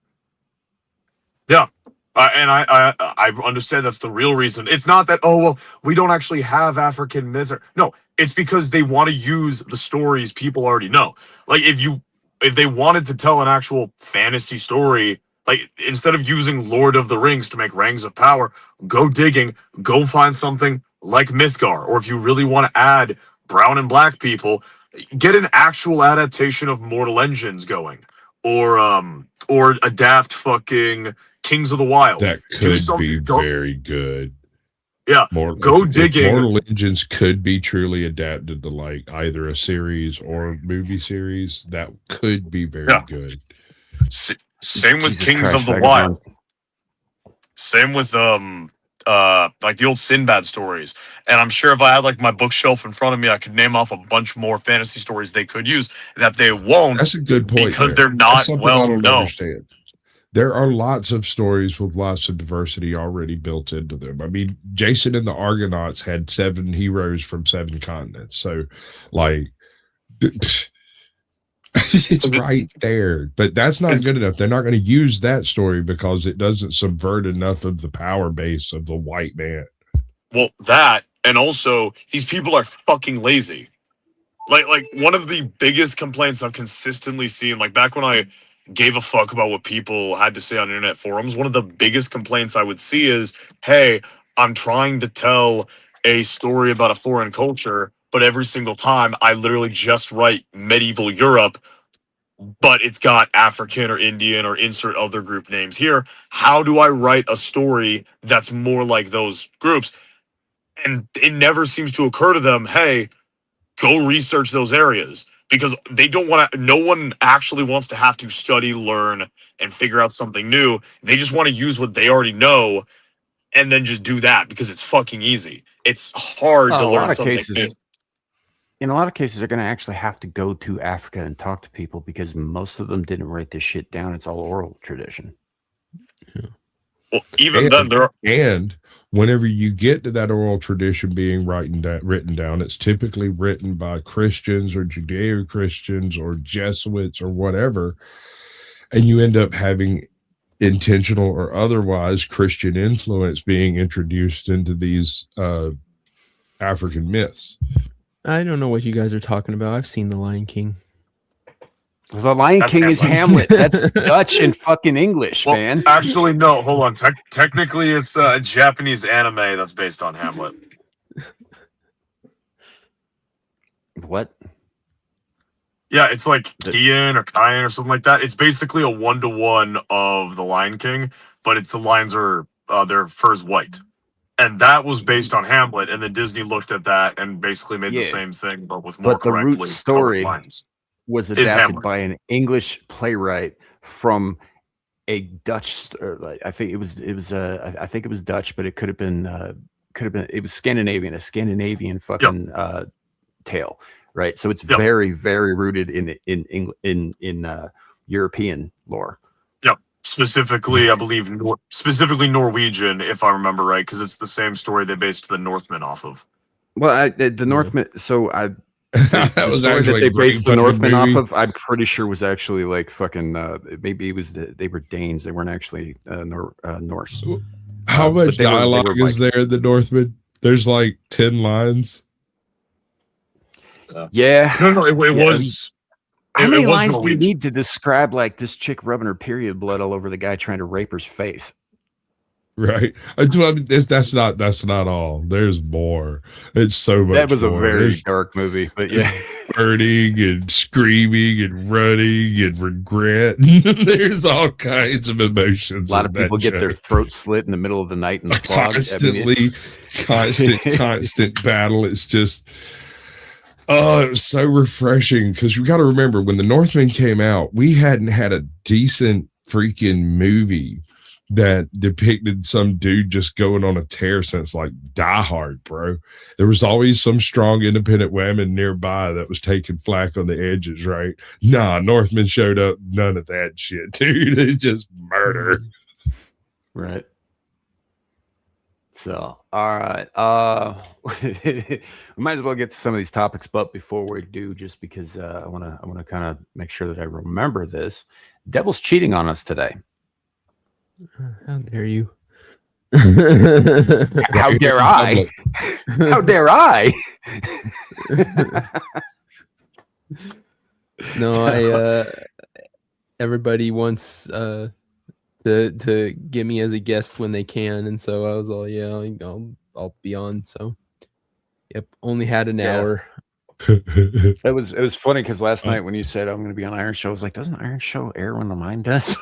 Yeah. And I understand that's the real reason. It's not that, we don't actually have African myths. No, it's because they want to use the stories people already know. Like, if they wanted to tell an actual fantasy story, like, instead of using Lord of the Rings to make Rings of Power, go digging, go find something like Mythgar. Or if you really want to add brown and black people, get an actual adaptation of Mortal Engines going. Or adapt fucking Kings of the Wild. That could be very good. Yeah, go digging. Mortal Engines could be truly adapted to like either a series or movie series. That could be very good. Same with Kings of the Wild. Same with like the old Sinbad stories. And I'm sure if I had like my bookshelf in front of me, I could name off a bunch more fantasy stories they could use that they won't. That's a good point, because they're not well known. Understand. There are lots of stories with lots of diversity already built into them. I mean, Jason and the Argonauts had 7 heroes from 7 continents. So, like, it's right there. But that's not good enough. They're not going to use that story because it doesn't subvert enough of the power base of the white man. Well, that, and also, these people are fucking lazy. Like one of the biggest complaints I've consistently seen, like back when I gave a fuck about what people had to say on internet forums, one of the biggest complaints I would see is, hey, I'm trying to tell a story about a foreign culture, but every single time I literally just write medieval Europe, but it's got African or Indian or insert other group names here. How do I write a story that's more like those groups? And it never seems to occur to them, hey, go research those areas. Because they don't want to, no one actually wants to have to study, learn, and figure out something new. They just want to use what they already know and then just do that because it's fucking easy. It's hard to learn something new. In a lot of cases, they're going to actually have to go to Africa and talk to people because most of them didn't write this shit down. It's all oral tradition. Yeah. Well, even then, there are... And whenever you get to that oral tradition being written down, it's typically written by Christians or Judeo-Christians or Jesuits or whatever, and you end up having intentional or otherwise Christian influence being introduced into these African myths. I don't know what you guys are talking about. I've seen The Lion King. The Lion King is Hamlet. That's Dutch and fucking English, man. Actually, no. Hold on. Technically, it's a Japanese anime that's based on Hamlet. What? Yeah, it's like Kian or Kian or something like that. It's basically a 1-to-1 of the Lion King, but it's the lions are their fur's white. And that was based on Hamlet, and then Disney looked at that and basically made the same thing, but with more but the root correctly story colored lines. Was Is adapted Hamlet. by an English playwright from a Dutch. I think it was Dutch, but it could have been it was Scandinavian, a Scandinavian fucking tale, right? So it's very, very rooted in European lore. Yep. Specifically, I believe specifically Norwegian, if I remember right, because it's the same story they based the Northmen off of. Well, the Northmen. So that was actually that they based the Northmen movie. off of. I'm pretty sure was actually like fucking. Maybe it was they were Danes. They weren't actually Norse. How much dialogue is there in the Northman? There's like 10 lines. Yeah. No, it was. How many lines do you need to describe like this chick rubbing her period blood all over the guy trying to rape her face? Right. That's not all. There's more. It's so much. That was more. a very dark movie, but yeah. Burning and screaming and running and regret. There's all kinds of emotions. A lot of people get their throat slit in the middle of the night in the fog. Constant battle. It's just it was so refreshing because you got to remember when the Northman came out, we hadn't had a decent freaking movie that depicted some dude just going on a tear since like Die Hard, bro. There was always some strong independent woman nearby that was taking flack on the edges, right? Nah, Northman showed up, none of that shit, dude. It's just murder. Right. So, all right. We might as well get to some of these topics, but before we do, just because I want to kind of make sure that I remember this, Devil's cheating on us today. How dare you? How dare I? How dare I? No, everybody wants to get me as a guest when they can, and so I was all, yeah, I'll be on. So, yep, only had an hour. It was funny because last night when you said I'm going to be on Iron Show, I was like, doesn't Iron Show air when the mine does?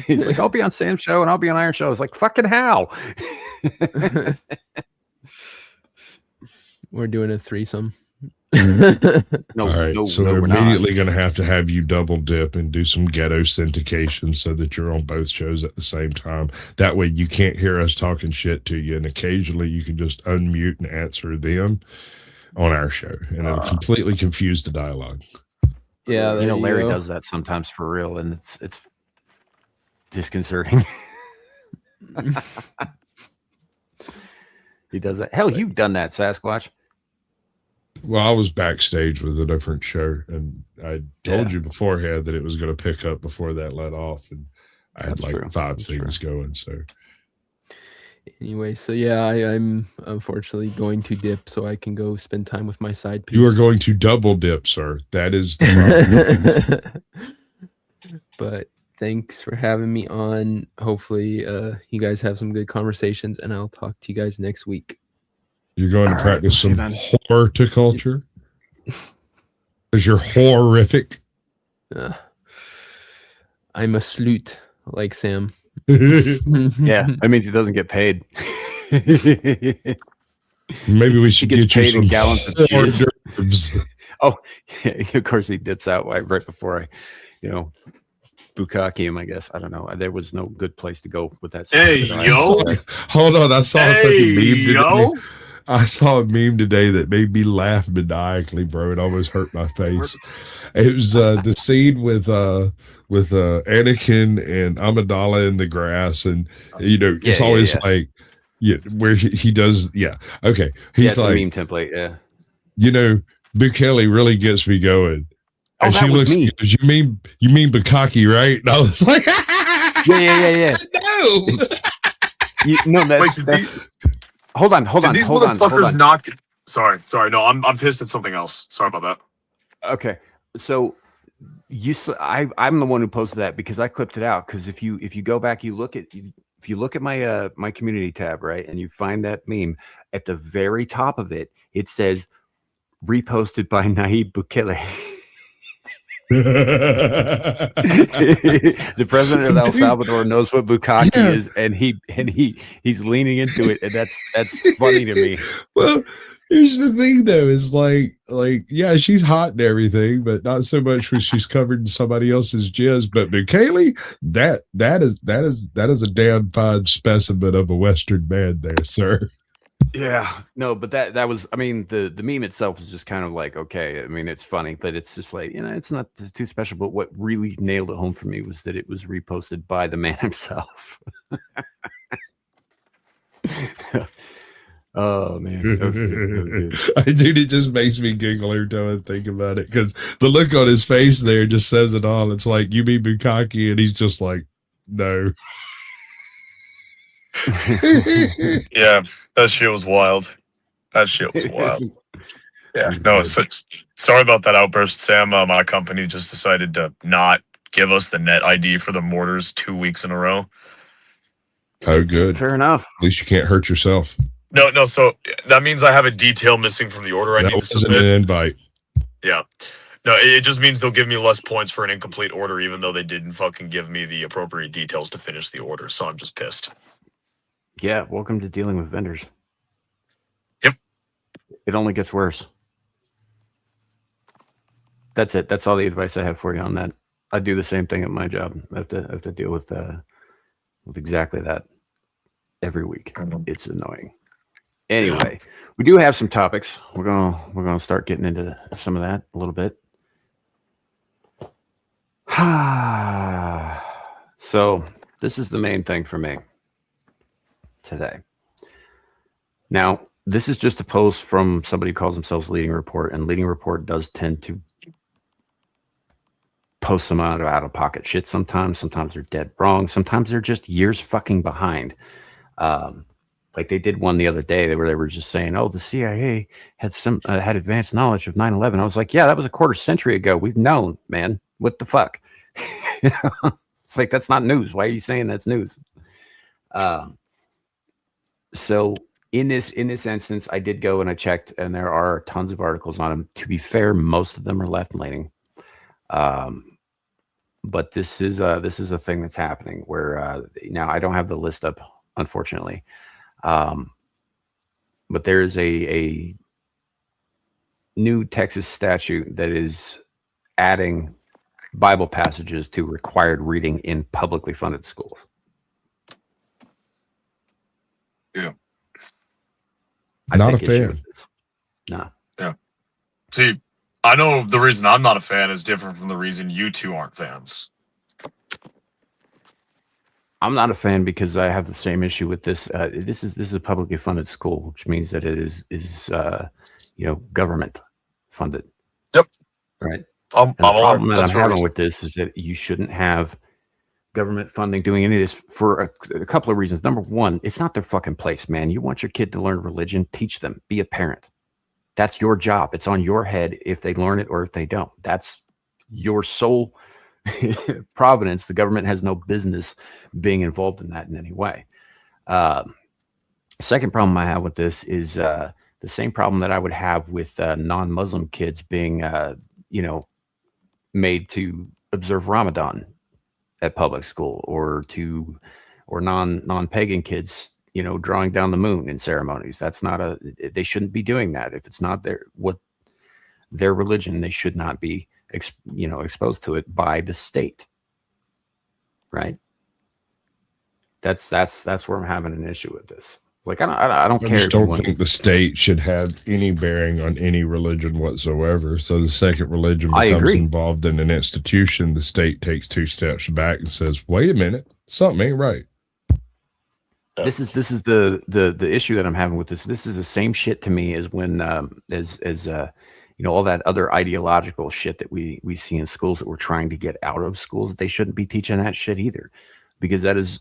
He's like, I'll be on Sam's show and I'll be on Iron Show. I was like, fucking how? We're doing a threesome. All right, so we're immediately going to have you double dip and do some ghetto syndication so that you're on both shows at the same time. That way you can't hear us talking shit to you, and occasionally you can just unmute and answer them on our show, and it'll completely confuse the dialogue. Yeah, Larry does that sometimes for real, and it's disconcerting. He does that. Hell, you've done that, Sasquatch. Well, I was backstage with a different show, and I told you beforehand that it was going to pick up before that let off, and I had five things going. So anyway, so yeah, I'm unfortunately going to dip so I can go spend time with my side piece. You are going to double dip, sir. That is the problem. But thanks for having me on. Hopefully you guys have some good conversations, and I'll talk to you guys next week. You're going to practice some horticulture? Because you're horrific. I'm a sleuth, like Sam. Yeah, that means he doesn't get paid. Maybe we should get you some gallons of cheese. Oh, yeah, of course he dips out right before I, bukkake him, I guess. I don't know. There was no good place to go with that. Hey, yo. Hold on. I saw a fucking meme today. I saw a meme today that made me laugh maniacally, bro. It almost hurt my face. It was the scene with Anakin and Amidala in the grass, and it's always like where he does okay. He's like a meme template, Big Kelly really gets me going. And she looks, me. Goes, you mean bukkake, right? And I was like, yeah. No, that's Hold on. These motherfuckers not. Sorry. No, I'm pissed at something else. Sorry about that. Okay, so I'm the one who posted that because I clipped it out. Because if you go back, if you look at my my community tab, right, and you find that meme at the very top of it, it says reposted by Nayib Bukele. The president of El Salvador knows what bukkake Yeah. is, and he's leaning into it, and that's funny to me. Well, here's the thing, though, is like, yeah, she's hot and everything, but not so much when she's covered in somebody else's jizz. But Kaylee, that is a damn fine specimen of a Western man, there, sir. Yeah, no, but that was, I mean, the meme itself is just kind of like, okay, I mean, it's funny, but it's just like, it's not too special. But what really nailed it home for me was that it was reposted by the man himself. Oh man, that was good. That was good. Dude, it just makes me giggle every time I think about it, because the look on his face there just says it all. It's like, you mean bukkake, and he's just like, no. Yeah, that shit was wild. That shit was wild. Yeah, no, sorry about that outburst, Sam. My company just decided to not give us the net ID for the mortars 2 weeks in a row. Oh, good. Fair enough. At least you can't hurt yourself. No, so that means I have a detail missing from the order I That need to wasn't submit. an invite. Yeah. No, it just means they'll give me less points for an incomplete order, even though they didn't fucking give me the appropriate details to finish the order, so I'm just pissed. Yeah, welcome to dealing with vendors. Yep. It only gets worse. That's it. That's all the advice I have for you on that. I do the same thing at my job. I have to deal with exactly that every week. It's annoying. Anyway, we do have some topics. We're gonna start getting into some of that a little bit. So this is the main thing for me today. Now, this is just a post from somebody who calls themselves Leading Report, and Leading Report does tend to post some out of pocket shit sometimes. Sometimes they're dead wrong. Sometimes they're just years fucking behind. Like they did one the other day where they were just saying, "Oh, the CIA had had advanced knowledge of 9/11." I was like, "Yeah, that was a quarter century ago. We've known, man. What the fuck?" It's like, that's not news. Why are you saying that's news? So in this instance, I did go and I checked, and there are tons of articles on them. To be fair, most of them are left leaning. But this is a thing that's happening where now I don't have the list up, unfortunately. But there is a new Texas statute that is adding Bible passages to required reading in publicly funded schools. Yeah. Not a fan. No. Yeah. See, I know the reason I'm not a fan is different from the reason you two aren't fans. I'm not a fan because I have the same issue with this. This is a publicly funded school, which means that it is government funded. Yep. Right. The problem that I'm having with this is that you shouldn't have government funding doing any of this for a couple of reasons. Number one, it's not their fucking place, man. You want your kid to learn religion, teach them, be a parent. That's your job. It's on your head if they learn it or if they don't. That's your sole providence. The government has no business being involved in that in any way. Second problem I have with this is the same problem that I would have with non-Muslim kids being, made to observe Ramadan at public school, or non-pagan kids, drawing down the moon in ceremonies. That's not they shouldn't be doing that. If it's not their religion, they should not be exposed to it by the state. Right. That's where I'm having an issue with this. Like, I don't care. I just don't think the state should have any bearing on any religion whatsoever. So the second religion becomes involved in an institution, the state takes 2 steps back and says, "Wait a minute, something ain't right." This is the issue that I'm having with this. This is the same shit to me as when all that other ideological shit that we see in schools that we're trying to get out of schools. They shouldn't be teaching that shit either, because that is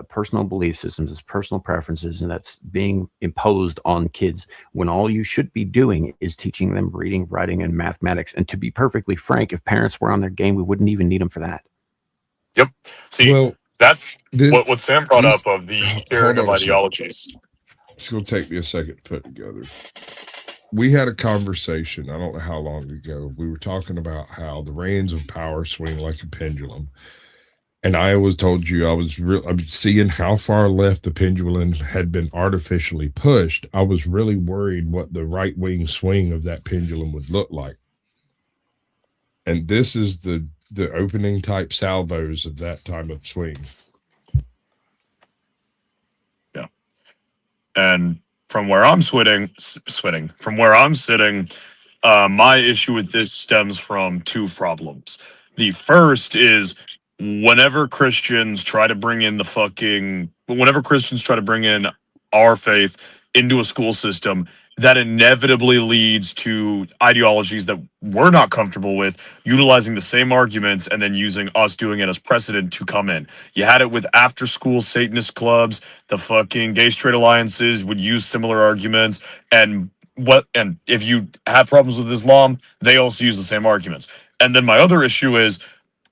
personal belief systems, it's personal preferences, and that's being imposed on kids when all you should be doing is teaching them reading, writing, and mathematics. And to be perfectly frank, if parents were on their game, we wouldn't even need them for that. Yep. See, that's what Sam brought up of the sharing of ideologies. It's going to take me a second to put together. we had a conversation, I don't know how long ago. We were talking about how the reins of power swing like a pendulum. And I always told you I'm seeing how far left the pendulum had been artificially pushed. I was really worried what the right wing swing of that pendulum would look like. And this is the opening type salvos of that time of swing. Yeah. And from where I'm sitting, my issue with this stems from two problems. The first is whenever Christians try to bring in our faith into a school system, that inevitably leads to ideologies that we're not comfortable with, utilizing the same arguments and then using us doing it as precedent to come in. You had it with after school Satanist clubs, the fucking gay straight alliances would use similar arguments, and if you have problems with Islam, they also use the same arguments. And then my other issue is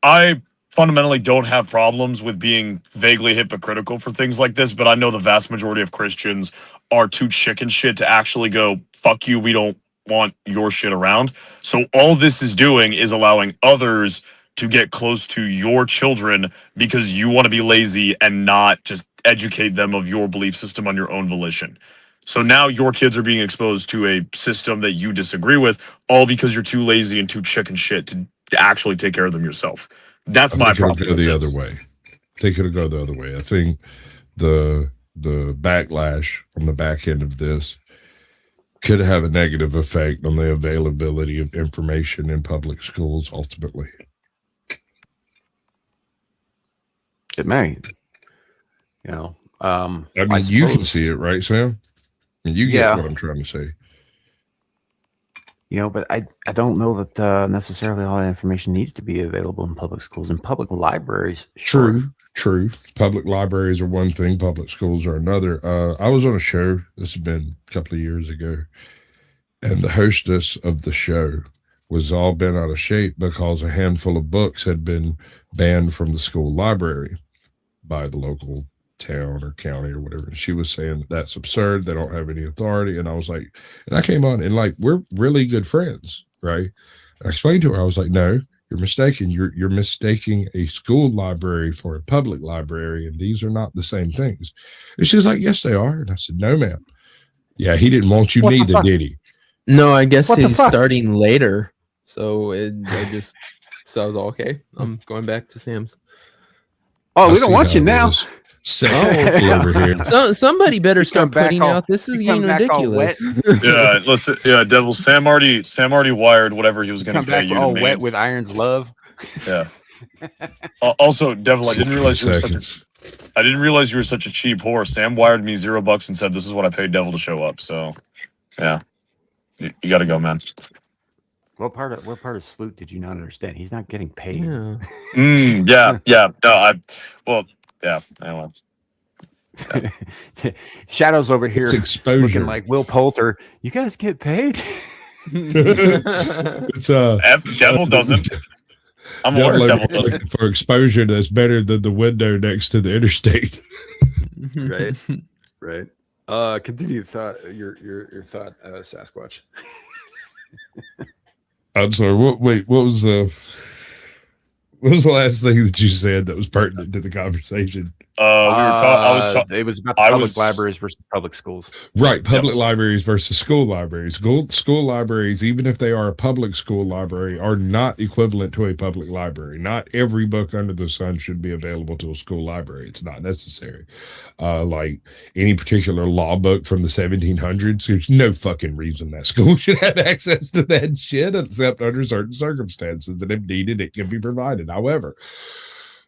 I fundamentally don't have problems with being vaguely hypocritical for things like this, but I know the vast majority of Christians are too chicken shit to actually go, fuck you, we don't want your shit around. So all this is doing is allowing others to get close to your children because you want to be lazy and not just educate them of your belief system on your own volition. So now your kids are being exposed to a system that you disagree with, all because you're too lazy and too chicken shit to actually take care of them yourself. That's my problem. Go the other way. I think it'll go the other way. I think the backlash on the back end of this could have a negative effect on the availability of information in public schools ultimately. It may. You know, I mean, you can see it, right, Sam? I mean, you get what I'm trying to say. You know, but I don't know that necessarily all that information needs to be available in public schools and public libraries. Sure. True. Public libraries are one thing, public schools are another. I was on a show, this has been a couple of years ago, and the hostess of the show was all bent out of shape because a handful of books had been banned from the school library by the local town or county or whatever. She was saying that's absurd. They don't have any authority. And I was like, and I came on and like, we're really good friends, right? I explained to her, I was like, no, you're mistaken. You're mistaking a school library for a public library, and these are not the same things. And she was like, yes, they are. And I said, no, ma'am. Yeah, he didn't want you neither, did he? No, I guess he's starting later. So I was all okay. I'm going back to Sam's. Oh, we don't want you now. Over here. So somebody better start putting out. This is getting ridiculous. Yeah, listen. Yeah, Devil. Sam already wired whatever he was going to pay you. All wet with Iron's love. Yeah. Also, Devil, I didn't realize you were such a cheap whore. Sam wired me $0 and said this is what I paid Devil to show up. So, yeah, you got to go, man. What part of Sloot did you not understand? He's not getting paid. Yeah. No, yeah, I want. Yeah. Shadow's over here looking like Will Poulter. You guys get paid? It's Devil doesn't. I'm Devil doesn't for exposure that's better than the window next to the interstate. Right. Continue thought. Your thought, Sasquatch. I'm sorry. What was the last thing that you said that was pertinent to the conversation? It was about public libraries versus public schools. Right, public libraries versus school libraries. School libraries, even if they are a public school library, are not equivalent to a public library. Not every book under the sun should be available to a school library. It's not necessary. Like any particular law book from the 1700s, there's no fucking reason that school should have access to that shit except under certain circumstances, and if needed, it can be provided. However,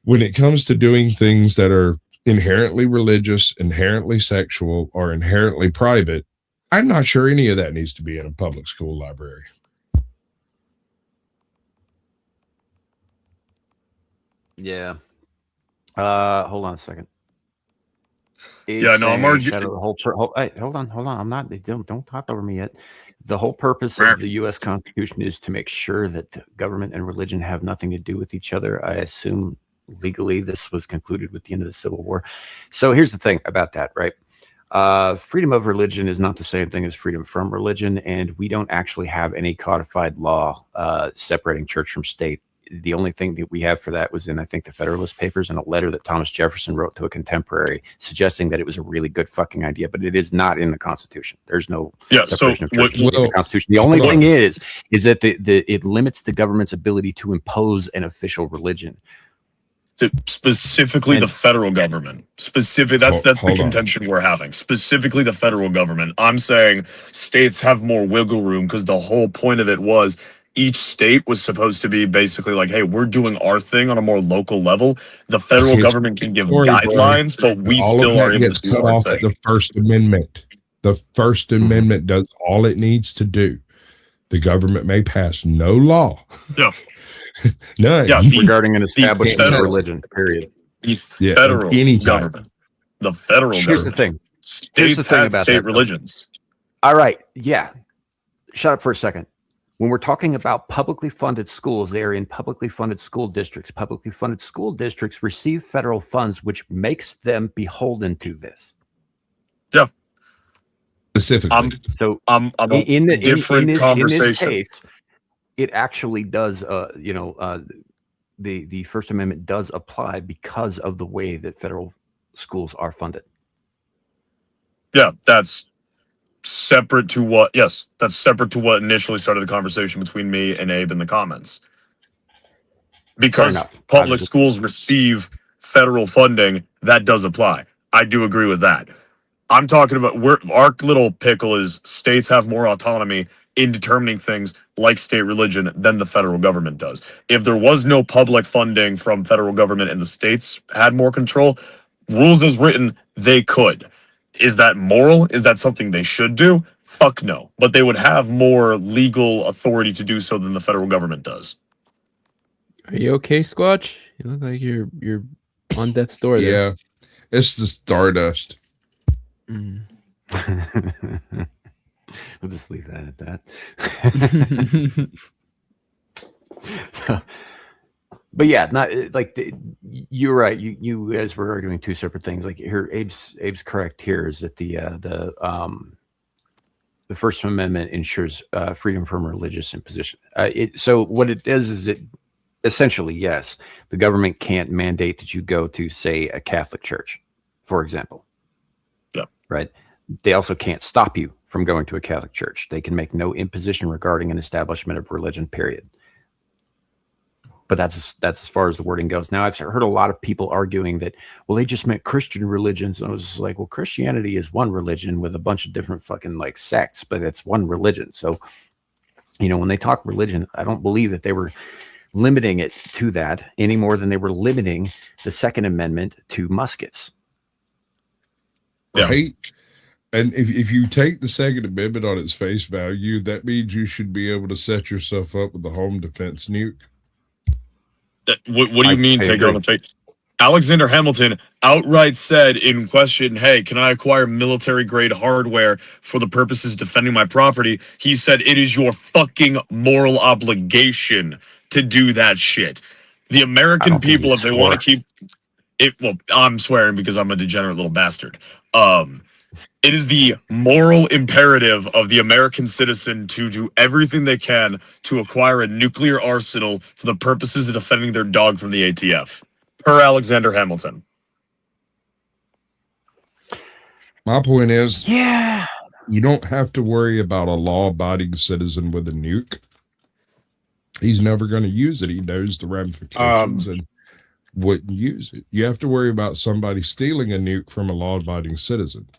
when it comes to doing things that are inherently religious, inherently sexual, or inherently private, I'm not sure any of that needs to be in a public school library. Yeah. Hold on a second. I'm arguing. Hold on. I'm not. Don't talk over me yet. The whole purpose of the U.S. Constitution is to make sure that government and religion have nothing to do with each other. I assume legally this was concluded with the end of the Civil War. So here's the thing about that, right? Freedom of religion is not the same thing as freedom from religion, and we don't actually have any codified law separating church from state. The only thing that we have for that was in, I think, the Federalist Papers and a letter that Thomas Jefferson wrote to a contemporary suggesting that it was a really good fucking idea, but it is not in the Constitution. There's no separation of church in the Constitution. The only thing is that it limits the government's ability to impose an official religion. Specifically the federal government. That's the contention we're having. Specifically the federal government. I'm saying states have more wiggle room because the whole point of it was each state was supposed to be basically like, hey, we're doing our thing on a more local level. The federal government can give guidelines, but we still are able to do our thing. The First Amendment. The First Amendment does all it needs to do. The government may pass no law. Yeah. None. Yeah, regarding an establishment of religion, period. The federal government. The federal government. Here's the thing. States have state religions. All right. Yeah. Shut up for a second. When we're talking about publicly funded schools, they are in publicly funded school districts. Publicly funded school districts receive federal funds, which makes them beholden to this. Yeah. Specifically. In this case, it actually does, the First Amendment does apply because of the way that federal schools are funded. Yeah, that's separate to what initially started the conversation between me and Abe in the comments. Because public schools receive federal funding, that does apply. I do agree with that. I'm talking about our little pickle is states have more autonomy in determining things like state religion than the federal government does. If there was no public funding from federal government and the states had more control, rules as written, they could. Is that moral? Is that something they should do? Fuck no. But they would have more legal authority to do so than the federal government does. Are you okay, Squatch? You look like you're on death's door there. Yeah. It's the stardust. We'll just leave that at that. But yeah, not like you're right. You guys were arguing two separate things. Like here, Abe's correct. Here is that the First Amendment ensures freedom from religious imposition. So what it does is it essentially, yes, the government can't mandate that you go to, say, a Catholic church, for example. Yeah. Right. They also can't stop you from going to a Catholic church. They can make no imposition regarding an establishment of religion, period. But that's as far as the wording goes. Now, I've heard a lot of people arguing that, well, they just meant Christian religions. And I was like, well, Christianity is one religion with a bunch of different fucking like sects, but it's one religion. So, when they talk religion, I don't believe that they were limiting it to that any more than they were limiting the Second Amendment to muskets. Yeah. Right. And if you take the Second Amendment on its face value, that means you should be able to set yourself up with a home defense nuke. What do you mean take it on the face? Alexander Hamilton outright said in question, hey, can I acquire military grade hardware for the purposes of defending my property? He said it is your fucking moral obligation to do that shit. The American people, if they want to keep it, well, I'm swearing because I'm a degenerate little bastard. It is the moral imperative of the American citizen to do everything they can to acquire a nuclear arsenal for the purposes of defending their dog from the ATF. Per Alexander Hamilton. My point is, yeah, you don't have to worry about a law-abiding citizen with a nuke. He's never going to use it. He knows the ramifications and wouldn't use it. You have to worry about somebody stealing a nuke from a law-abiding citizen.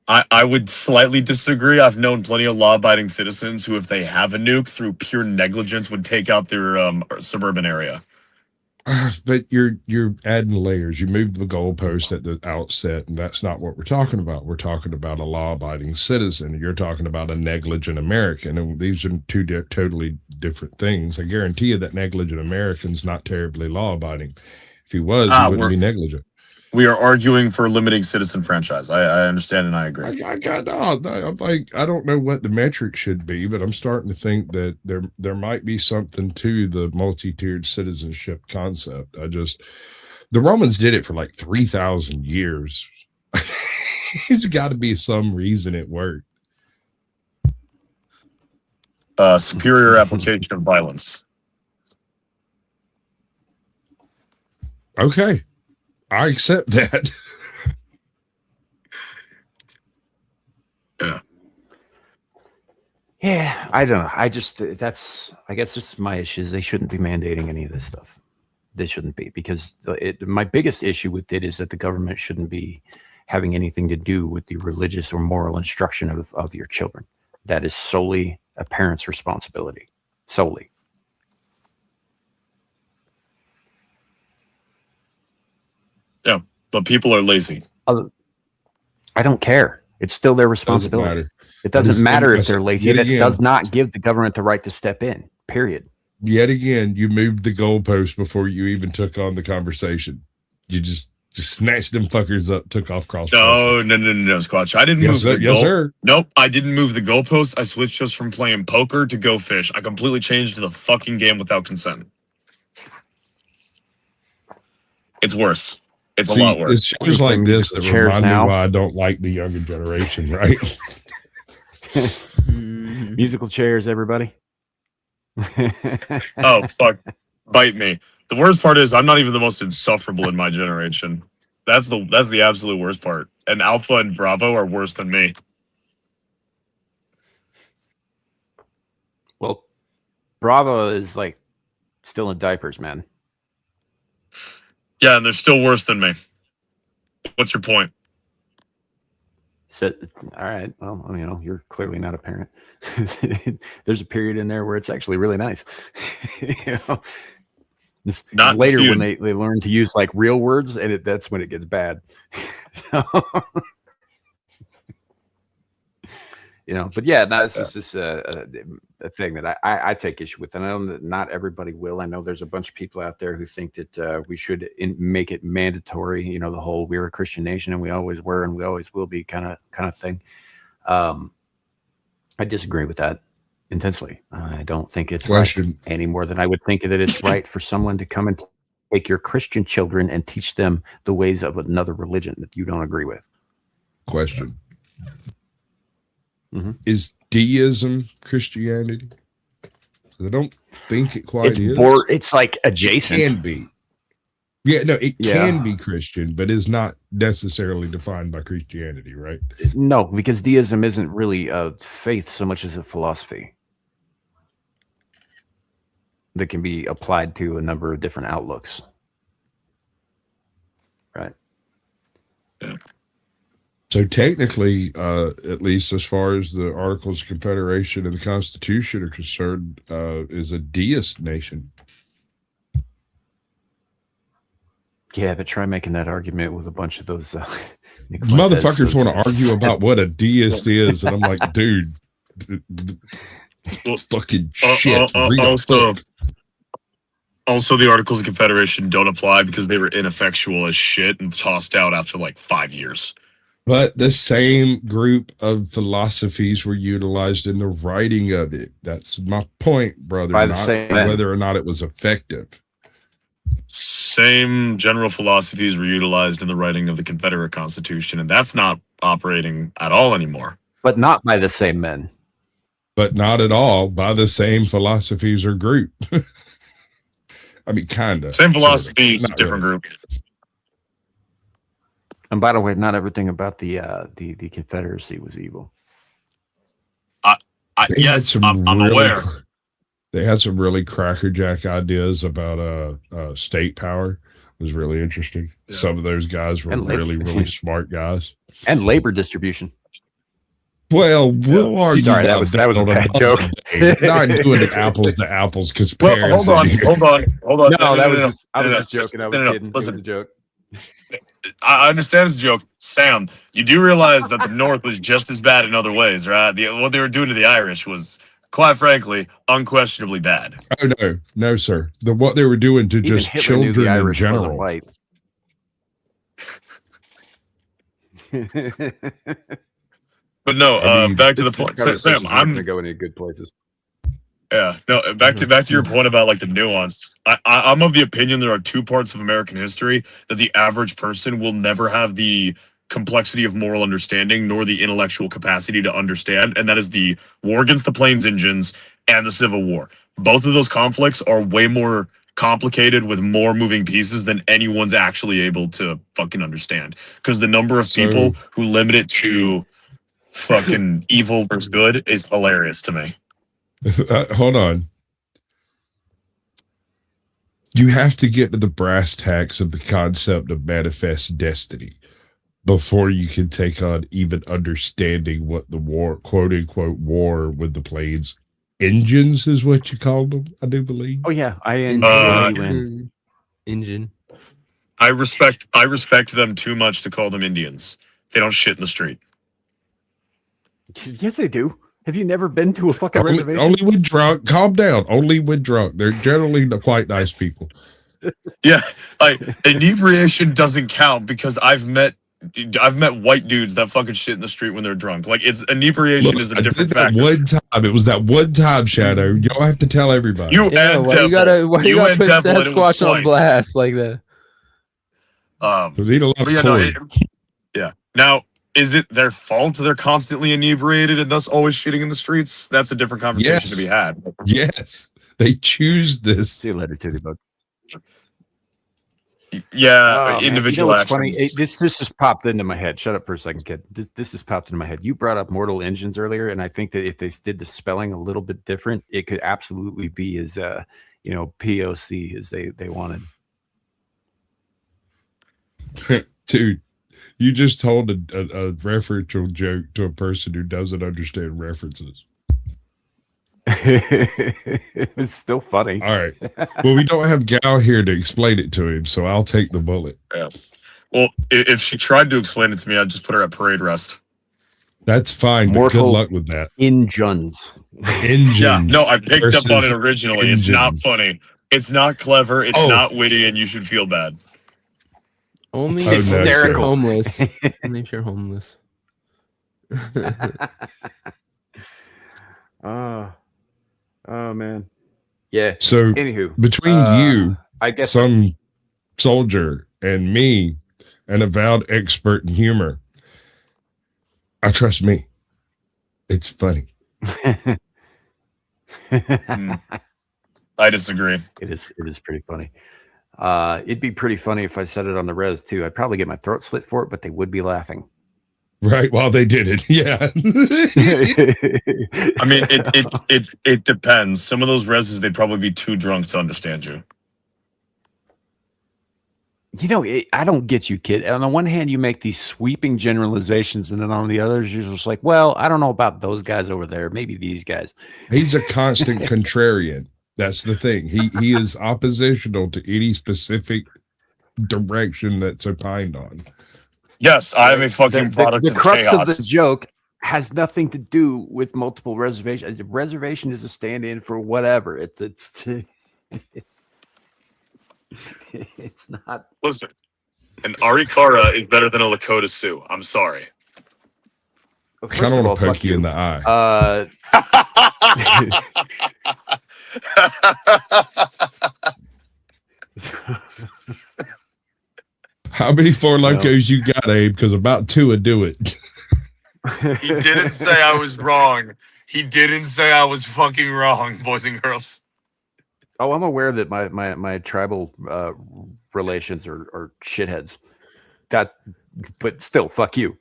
I would slightly disagree. I've known plenty of law-abiding citizens who, if they have a nuke, through pure negligence, would take out their suburban area. But you're adding layers. You moved the goalpost at the outset, and that's not what we're talking about. We're talking about a law-abiding citizen. You're talking about a negligent American, and these are two totally different things. I guarantee you that negligent American's not terribly law-abiding. If he was, he wouldn't be negligent. We are arguing for limiting citizen franchise. I understand and I agree. I'm like, I don't know what the metric should be, but I'm starting to think that there might be something to the multi-tiered citizenship concept. The Romans did it for like 3,000 years. There's got to be some reason it worked. Superior application of violence. Okay, I accept that. Yeah. Yeah, I don't know. I guess it's my issue is they shouldn't be mandating any of this stuff. They shouldn't be, because my biggest issue with it is that the government shouldn't be having anything to do with the religious or moral instruction of your children. That is solely a parent's responsibility. Solely. Yeah, but people are lazy. I don't care. It's still their responsibility. It doesn't matter if they're lazy. That does not give the government the right to step in, period. Yet again, you moved the goalpost before you even took on the conversation. You just snatched them fuckers up, took off cross. No, Squatch. I didn't move the yes, sir. Nope, I didn't move the goalpost. I switched just from playing poker to go fish. I completely changed the fucking game without consent. It's worse. It's a lot worse. It's shows like this that remind me why I don't like the younger generation, right? Musical chairs, everybody. Oh, fuck. Bite me. The worst part is I'm not even the most insufferable in my generation. That's the absolute worst part. And Alpha and Bravo are worse than me. Well, Bravo is like still in diapers, man. Yeah, and they're still worse than me. What's your point? So, all right. Well, you know, you're clearly not a parent. There's a period in there where it's actually really nice. You know, this later when they learn to use like real words, and that's when it gets bad. So, you know, but yeah, no, this is just a thing that I take issue with, and I know that not everybody will. I know there's a bunch of people out there who think that we should make it mandatory. You know, the whole "we're a Christian nation and we always were and we always will be" kind of thing. I disagree with that intensely. I don't think it's right any more than I would think that it's right for someone to come and take your Christian children and teach them the ways of another religion that you don't agree with. Question. Mm-hmm. Is deism Christianity? I don't think it quite is. It's like adjacent. It can be. Yeah, no, it can be Christian, but is not necessarily defined by Christianity, right? No, because deism isn't really a faith so much as a philosophy that can be applied to a number of different outlooks. Right. Yeah. So technically, at least as far as the Articles of Confederation and the Constitution are concerned, is a deist nation. Yeah, but try making that argument with a bunch of those motherfuckers want to argue about what a deist is, and I'm like, dude, fucking shit. Also, the Articles of Confederation don't apply because they were ineffectual as shit and tossed out after like 5 years. But the same group of philosophies were utilized in the writing of it. That's my point, brother. By the not same whether or not it was effective. Same general philosophies were utilized in the writing of the Confederate Constitution, and that's not operating at all anymore. But not by the same men. But not at all by the same philosophies or group. I mean, kind of. Same philosophies, different group. And by the way, not everything about the Confederacy was evil. Yes, I'm aware. They had some really crackerjack ideas about state power. It was really interesting. Yeah. Some of those guys were really smart guys. And labor distribution. Well, we'll argue. Sorry, that was a bad joke. Not doing it apples to apples because hold on. No, I was just joking. I was kidding. It was a joke. I understand it's a joke. Sam, you do realize that the North was just as bad in other ways, right? What they were doing to the Irish was, quite frankly, unquestionably bad. Oh, no, sir. What they were doing to just children in general. But no, back to the point. Sam, I'm going to go into good places. Yeah, no, back to your point about like the nuance. I'm of the opinion there are two parts of American history that the average person will never have the complexity of moral understanding nor the intellectual capacity to understand, and that is the war against the Plains Indians and the Civil War. Both of those conflicts are way more complicated with more moving pieces than anyone's actually able to fucking understand. Because the number of people who limit it to fucking evil versus good is hilarious to me. Hold on. You have to get to the brass tacks of the concept of manifest destiny before you can take on even understanding what the war, quote unquote, war with the Plains Indians is what you called them, I do believe. Oh yeah, Engine. I respect them too much to call them Indians. They don't shit in the street. Yes, they do. Have you never been to a fucking reservation? Only when drunk. Calm down. Only when drunk. They're generally quite nice people. Yeah, like inebriation doesn't count because I've met white dudes that fucking shit in the street when they're drunk. Like it's inebriation is a different factor. One time, it was that one time, Shadow. You don't have to tell everybody. Why you gotta put Sasquatch on blast like that? They need a lot of yeah. Now, is it their fault they're constantly inebriated and thus always shitting in the streets? That's a different conversation to be had. Yes, they choose this. See you later, Titty Bug. Yeah, individual what's actions. funny? This just popped into my head. Shut up for a second, kid. This just popped into my head. You brought up Mortal Engines earlier, and I think that if they did the spelling a little bit different, it could absolutely be as POC as they wanted. Dude, you just told a referential joke to a person who doesn't understand references. It's still funny. All right. Well, we don't have Gal here to explain it to him, so I'll take the bullet. Yeah. Well, if she tried to explain it to me, I'd just put her at parade rest. That's fine, but good luck with that. Engines. Yeah, no, I picked up on it originally. It's not funny. It's not clever. It's not witty, and you should feel bad. Only hysterical. Homeless. Only if you're homeless. Oh man. Yeah. So anywho, between you, I guess some soldier, and me, an avowed expert in humor, I trust me. It's funny. I disagree. It is pretty funny. It'd be pretty funny if I said it on the res too. I'd probably get my throat slit for it, but they would be laughing. Right, while they did it. Yeah. I mean, it depends. Some of those reses, they'd probably be too drunk to understand you. I don't get you, kid. On the one hand, you make these sweeping generalizations, and then on the others, you're just like, well, I don't know about those guys over there. Maybe these guys. He's a constant contrarian. That's the thing. He is oppositional to any specific direction that's opined on. Yes, I am a fucking product of crux chaos. of the joke has nothing to do with multiple reservations. A reservation is a stand-in for whatever. It's it's not. Listen, an Arikara is better than a Lakota Sioux. I'm sorry. Well, I kind of want to poke you in the eye. How many Four Locos you got, Abe? Because about 2 would do it. He didn't say I was wrong. He didn't say I was fucking wrong, boys and girls. Oh, I'm aware that my tribal relations are shitheads. But still, fuck you.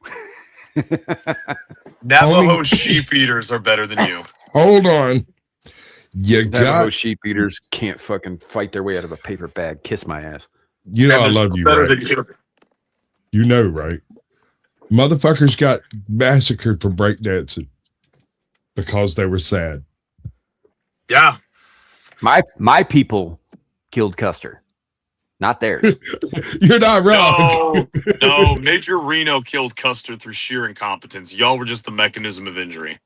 Navajo sheep eaters are better than you. Hold on. Navajo sheep eaters can't fucking fight their way out of a paper bag. Kiss my ass. You know I love you, right? You know, right? Motherfuckers got massacred for breakdancing because they were sad. Yeah. My people killed Custer, not theirs. You're not wrong. No, Major Reno killed Custer through sheer incompetence. Y'all were just the mechanism of injury.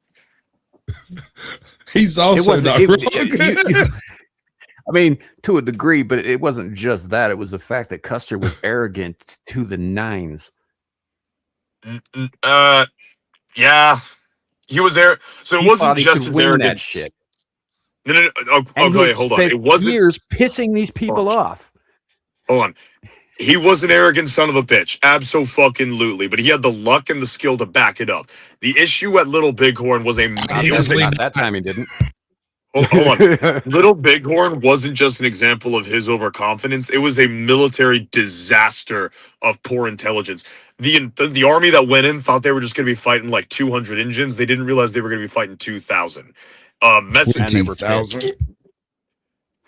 He's also not wrong. I mean, to a degree, but it wasn't just that. It was the fact that Custer was arrogant to the nines. Yeah. He was there. So it wasn't just his arrogance. Shit. No. Okay, hold on. It wasn't years pissing these people off. Hold on. He was an arrogant son of a bitch, abso-fucking-lutely, but he had the luck and the skill to back it up. The issue at Little Bighorn was Not that time he didn't. Hold on. Little Bighorn wasn't just an example of his overconfidence. It was a military disaster of poor intelligence. The army that went in thought they were just going to be fighting like 200 Indians. They didn't realize they were going to be fighting 2,000.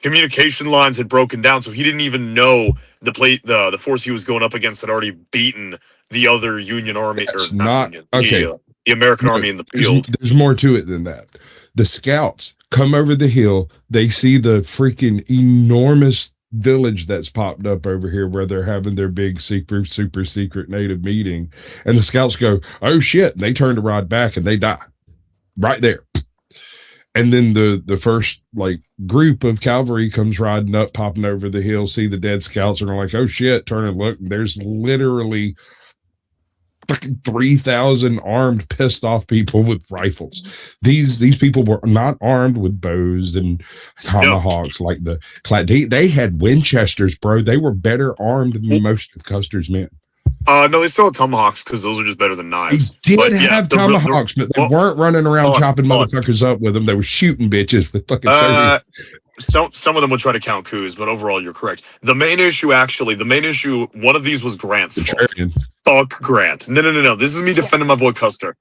Communication lines had broken down, so he didn't even know the force he was going up against had already beaten the other Union army. That's or not Union, okay. The American army in the field. There's more to it than that. The scouts come over the hill. They see the freaking enormous village that's popped up over here where they're having their big super secret native meeting. And the scouts go, oh shit. And they turn to ride back and they die right there. And then the first like group of cavalry comes riding up, popping over the hill, see the dead scouts, and are like, oh shit, turn and look. And there's literally fucking 3,000 armed, pissed off people with rifles. These people were not armed with bows and tomahawks like they had Winchesters, bro. They were better armed than most of Custer's men. No, they still had tomahawks because those are just better than knives. They did have tomahawks, but they weren't running around chopping motherfuckers up with them. They were shooting bitches with fucking 30. Some of them would try to count coups, but overall, you're correct. The main issue, one of these was Grant's fault. Fuck Grant. No. This is me defending my boy Custer.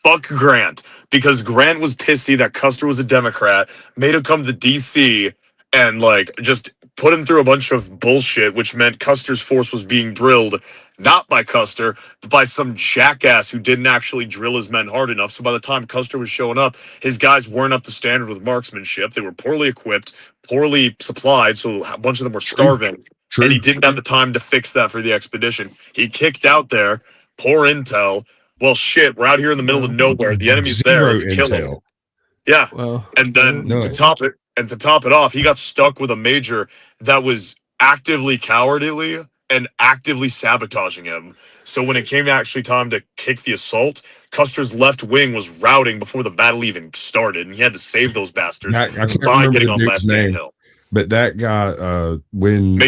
Fuck Grant. Because Grant was pissy that Custer was a Democrat, made him come to D.C., and, like, just put him through a bunch of bullshit, which meant Custer's force was being drilled not by Custer, but by some jackass who didn't actually drill his men hard enough. So by the time Custer was showing up, his guys weren't up to standard with marksmanship. They were poorly equipped, poorly supplied, so a bunch of them were starving. True. And he didn't have the time to fix that for the expedition. He kicked out there, poor intel. Well, shit, we're out here in the middle of nowhere. The enemy's there. Let's kill him. Yeah. Well, and then to top it off, he got stuck with a major that was actively cowardly and actively sabotaging him. So when it came actually time to kick the assault, Custer's left wing was routing before the battle even started, and he had to save those bastards I can't remember the dude's name, but that guy, when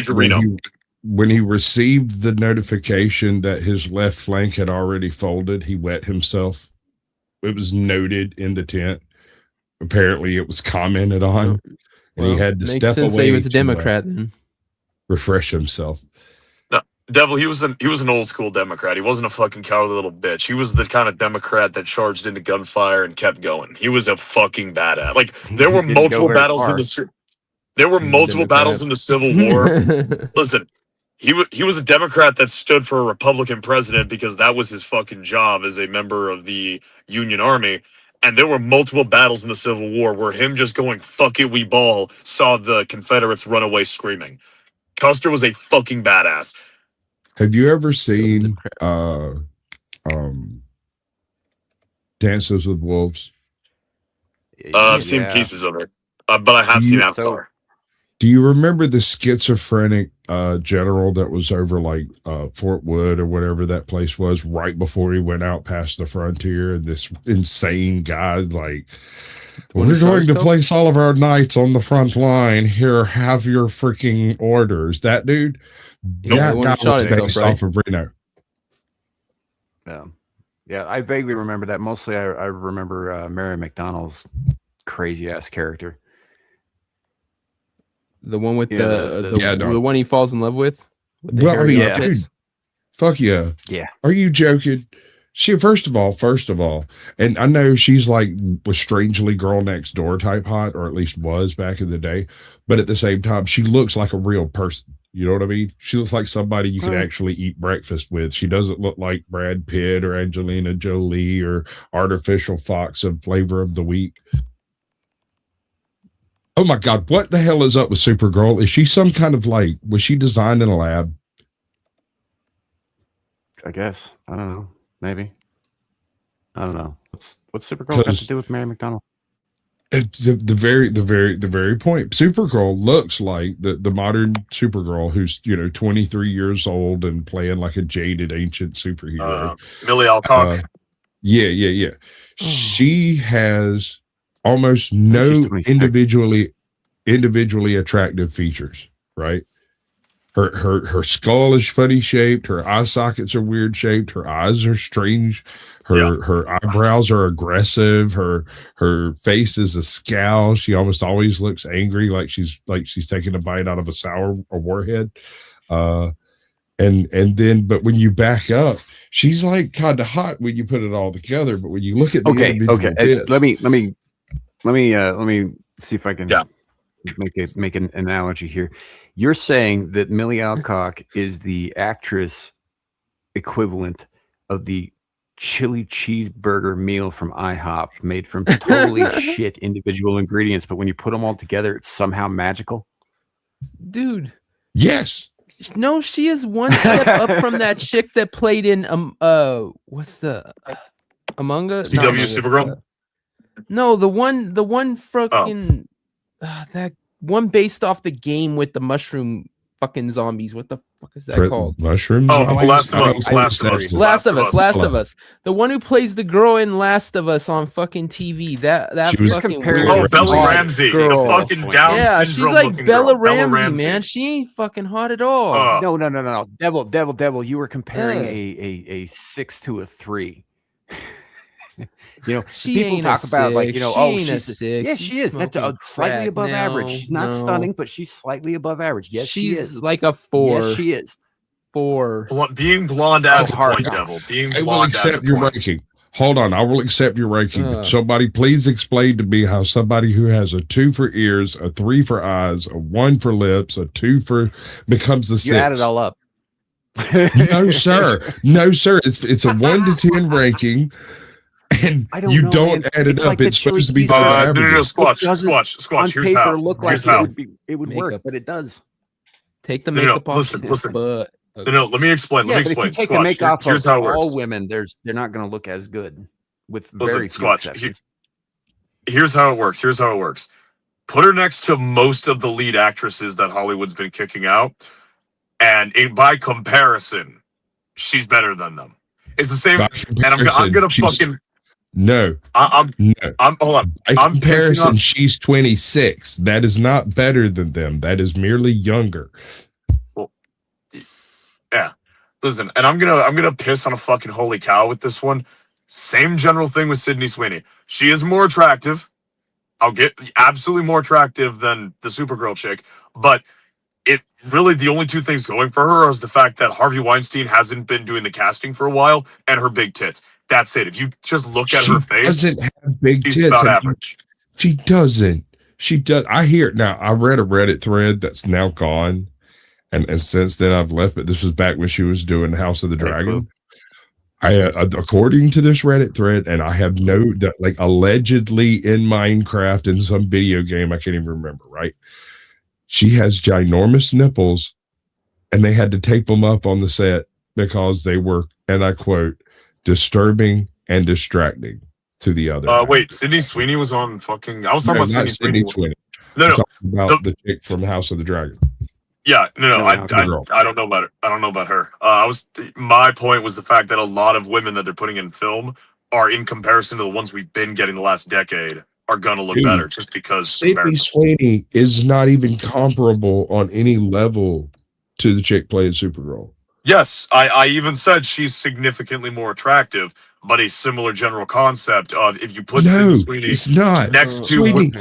he received the notification that his left flank had already folded, he wet himself. It was noted in the tent. Apparently, it was commented on, and he had to step away. That he was a Democrat, then refresh himself. No, Devil. He was an old school Democrat. He wasn't a fucking cowardly little bitch. He was the kind of Democrat that charged into gunfire and kept going. He was a fucking badass. Like there were multiple battles in the Civil War. Listen. He was a Democrat that stood for a Republican president because that was his fucking job as a member of the Union Army. And there were multiple battles in the Civil War where him just going, fuck it, we ball, saw the Confederates run away screaming. Custer was a fucking badass. Have you ever seen Dances with Wolves? I've seen pieces of it, but I have seen Avatar. Do you remember the schizophrenic general that was over like Fort Wood or whatever that place was right before he went out past the frontier? And this insane guy, like, we're going to place all of our knights on the front line. Here, have your freaking orders. That dude, that guy was based off of Reno. Yeah, I vaguely remember that. Mostly, I remember Mary McDonnell's crazy ass character. The one with the one he falls in love with? Well, I mean, dude, fuck yeah. Yeah. Are you joking? She, first of all, and I know she's like was strangely girl next door type hot, or at least was back in the day. But at the same time, she looks like a real person. You know what I mean? She looks like somebody you could actually eat breakfast with. She doesn't look like Brad Pitt or Angelina Jolie or Artificial Fox of Flavor of the Week. Oh my God, what the hell is up with Supergirl? Is she some kind of like, was she designed in a lab? I guess. I don't know. Maybe. I don't know. What's Supergirl got to do with Mary McDonnell? It's the very point. Supergirl looks like the modern Supergirl who's, 23 years old and playing like a jaded ancient superhero. Millie Alcock. Yeah. She has almost no individually attractive features, right? Her skull is funny shaped. Her eye sockets are weird shaped. Her eyes are strange. Her eyebrows are aggressive. Her face is a scowl. She almost always looks angry, like she's taking a bite out of a warhead. And then, but when you back up, she's like kind of hot when you put it all together. But when you look at the individual bits, let me see if I can make an analogy here. You're saying that Millie Alcock is the actress equivalent of the chili cheeseburger meal from IHOP, made from totally shit individual ingredients, but when you put them all together, it's somehow magical. Dude. yes. No, she is one step up from that chick that played in what's the Among Us? CW Supergirl? No, the one fucking that one based off the game with the mushroom fucking zombies. What the fuck is that called? Mushrooms. Oh, Last of Us. The one who plays the girl in Last of Us on fucking TV. That She was fucking comparing- weird Oh, Bella hot Ramsey, girl. the fucking Down Yeah, she's syndrome like looking Bella girl. Ramsey, man. She ain't fucking hot at all. No. Devil. You were comparing a 6 to a 3. She people ain't talk a about like, six. oh, She ain't a she's six. yeah, She's she is that's smoking slightly crack above average. now. She's not No. stunning, but she's slightly above average. Yes, she She's is. like a 4. Yes, she is. 4. Being blonde adds a hard. point, Devil. Being I will blonde adds a accept your point. ranking. Hold on, I will accept your ranking. Somebody please explain to me how somebody who has a 2 for ears, a 3 for eyes, a 1 for lips, a 2 for becomes the 6. You add it all up. No, sir. No, sir. It's a 1 to 10 ranking, and I don't you know, don't man. add it It's up. like the It's supposed to be chili fair cheese. to No, averages. Squatch. On Here's paper, how. look like Here's how. it would work, Makeup. but it does. Take the No, makeup off. listen. But No, let me explain. Yeah, Let but me if you explain. take the Squatch, makeup here's off how it works. all women, they're not going to look as good, with Listen, very few Squatch, exceptions. Here's how it works. Put her next to most of the lead actresses that Hollywood's been kicking out, and by comparison, she's better than them. It's the same. By And I'm comparison, gonna she's- fucking. No. I'm hold on. By I'm pissing comparison, on. she's 26. That is not better than them. That is merely younger. Yeah. Listen, and I'm gonna piss on a fucking holy cow with this one. Same general thing with Sydney Sweeney. She is more attractive. I'll get absolutely more attractive than the Supergirl chick, but it really the only two things going for her is the fact that Harvey Weinstein hasn't been doing the casting for a while and her big tits. That's it. If you just look at her face, doesn't have big she's tits. about I mean, average. She doesn't. She does. I hear it now. I read a Reddit thread that's now gone. And since then I've left, but this was back when she was doing House of the Dragon. According to this Reddit thread, and I have like allegedly in Minecraft in some video game, I can't even remember, right? She has ginormous nipples, and they had to tape them up on the set because they were, and I quote, disturbing and distracting to the other. Wait, Sydney Sweeney was on fucking. I was talking about not Sydney Sweeney. No, No, I'm talking about the chick from House of the Dragon. Yeah, no, I girl. don't know about it. I don't know about her. My point was the fact that a lot of women that they're putting in film are, in comparison to the ones we've been getting the last decade, are gonna look Dude, better just because. Sydney Sweeney is not even comparable on any level to the chick playing Supergirl. Yes, I even said she's significantly more attractive, but a similar general concept of if you put No, Sydney Sweeney it's not. next to Sweeney,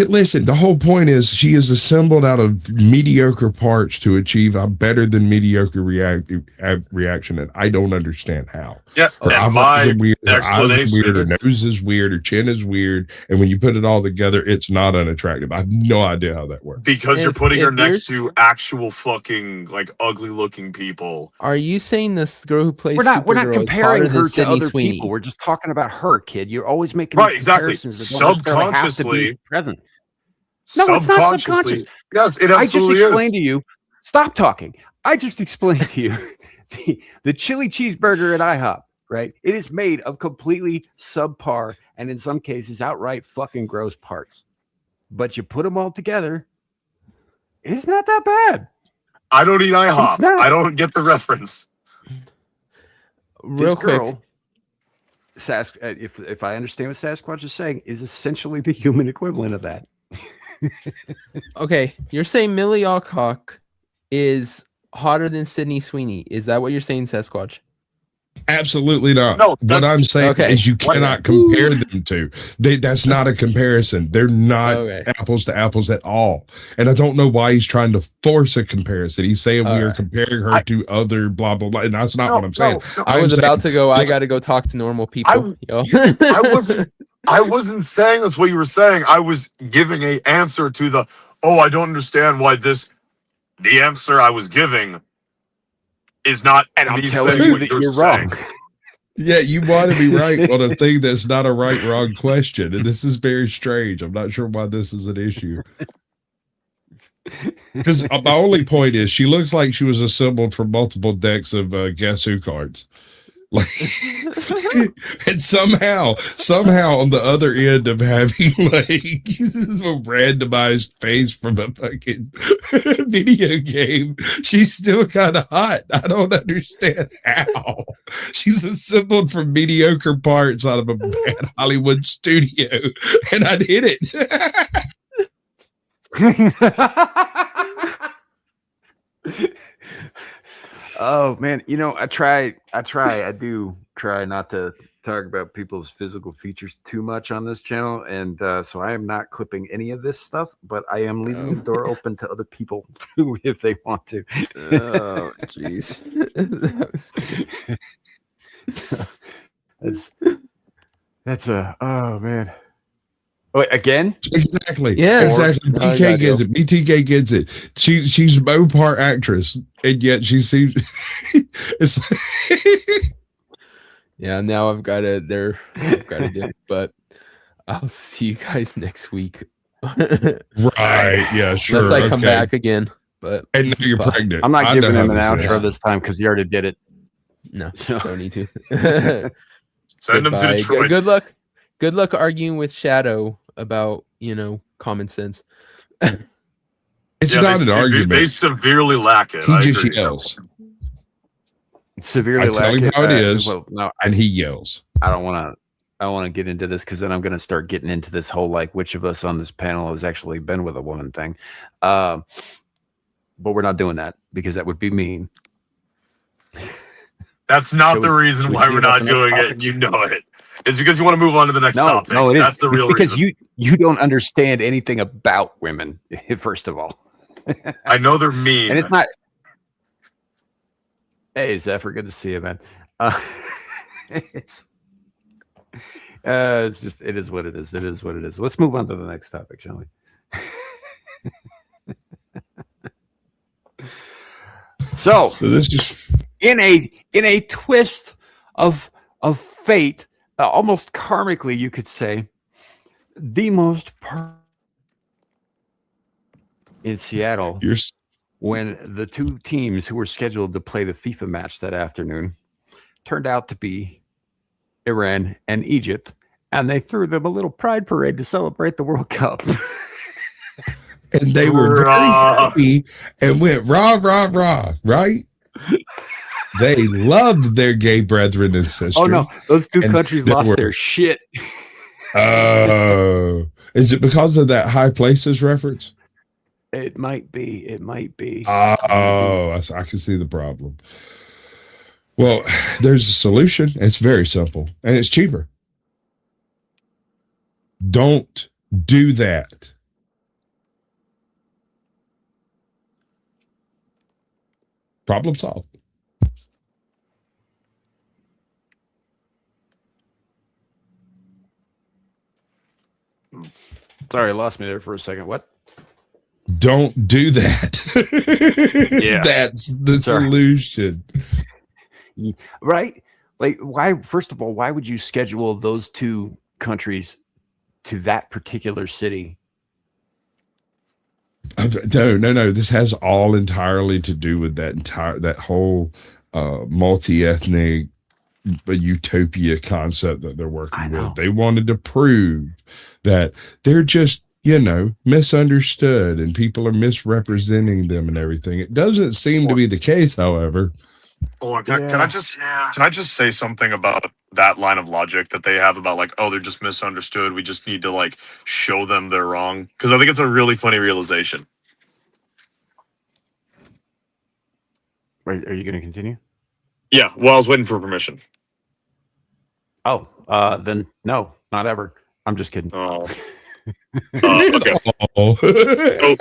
listen, the whole point is she is assembled out of mediocre parts to achieve a better than mediocre reaction, and I don't understand how. Yeah, Her and eyebrows my are weird, her eyes are explanation weird, her nose is weird, her chin is weird, and when you put it all together, it's not unattractive. I have no idea how that works. because you're If- putting her if next you're- to actual fucking like ugly looking people. Are you saying this girl who plays We're not Supergirl is comparing hotter than her to Sydney other Sweeney? people. We're just talking about her, kid. You're always making Right, these exactly. comparisons that don't necessarily have to be Subconsciously- present. No, it's not subconscious. Yes, it I just absolutely explained is. to you. Stop talking. I just explained to you the chili cheeseburger at IHOP, right? It is made of completely subpar and in some cases outright fucking gross parts. But you put them all together, it's not that bad. I don't eat It's IHOP. not. I don't get the reference. Real This quick, girl, if I understand what Sasquatch is saying, is essentially the human equivalent of that. okay, you're saying Millie Alcock is hotter than Sydney Sweeney. Is that what you're saying, Sasquatch? Absolutely not. No, what that's- I'm saying okay. is you cannot compare them to. That's not a comparison. They're not Okay. apples to apples at all. And I don't know why he's trying to force a comparison. He's saying All we are right. comparing her to other blah blah blah. And that's not what I'm saying. I was I'm about saying- to go. I got to go talk to normal people. Yo. I wasn't saying that's what you were saying. I was giving a answer to the, I don't understand why this. The answer I was giving is not, And I'm me telling saying you what that you're you're saying. wrong. Yeah, you want to be right on a thing that's not a right wrong question. And this is very strange. I'm not sure why this is an issue. Because my only point is she looks like she was assembled from multiple decks of Guess Who cards. Like, and somehow on the other end of having like a randomized face from a fucking video game, she's still kind of hot. I don't understand how. She's assembled from mediocre parts out of a bad Hollywood studio, and I did it. Oh man, I do try not to talk about people's physical features too much on this channel, and so I am not clipping any of this stuff, but I am leaving the door open to other people too if they want to. Oh, jeez. That's oh man. Wait, again? Exactly. Yeah. Exactly. No, I BK got gets you. it. BTK gets it. She's Mopar actress, and yet she seems it's Yeah, now I've got to do it, but I'll see you guys next week. right. Yeah, sure. Unless I come okay. back again. But And now you're Bye. pregnant. I'm not I giving know him an how this outro is. this time because he already did it. no, So- don't need to. Send them to Goodbye. Detroit. Good luck. Good luck arguing with Shadow about, common sense. It's Yeah, not they, an They argument. severely lack it. He I just agree. yells, Severely I tell him lack how it is. Well, no, and he yells. I don't want to get into this because then I'm going to start getting into this whole like which of us on this panel has actually been with a woman thing. But we're not doing that because that would be mean. That's not Should the we- reason should we why see we're about not the next doing it. topic? And you know it. It's because you want to move on to the next topic. No, it is. That's the It's real because reason. you don't understand anything about women, first of all. I know they're mean. And it's not. Hey, Zephyr, good to see you, man. It's just it is what it is. It is what it is. Let's move on to the next topic, shall we? So this is in a twist of fate, almost karmically, you could say, the most in Seattle. you're When the two teams who were scheduled to play the FIFA match that afternoon turned out to be Iran and Egypt, and they threw them a little pride parade to celebrate the World Cup. and they were very Rah. happy and went rah rah rah. Right? They loved their gay brethren and sisters. Oh no, those two And countries they lost were- their shit. Oh, is it because of that high places reference? It might be. It might be. Oh, I can see the problem. Well, there's a solution. It's very simple and it's cheaper. Don't do that. Problem solved. Sorry, lost me there for a second. What? Don't do that. Yeah. That's the Sorry. solution. Right? Like, why? First of all, why would you schedule those two countries to that particular city? No. This has all entirely to do with that whole multi-ethnic utopia concept that they're I working know. with. They wanted to prove that they're just, misunderstood and people are misrepresenting them and everything. It doesn't seem to be the case, however. Hold on, can I just say something about that line of logic that they have about like, oh, they're just misunderstood. We just need to like show them they're wrong. Because I think it's a really funny realization. Are you going to continue? Yeah. Well, I was waiting for permission. Oh, then no, not ever. I'm just kidding. Oh. Okay. Oh. So,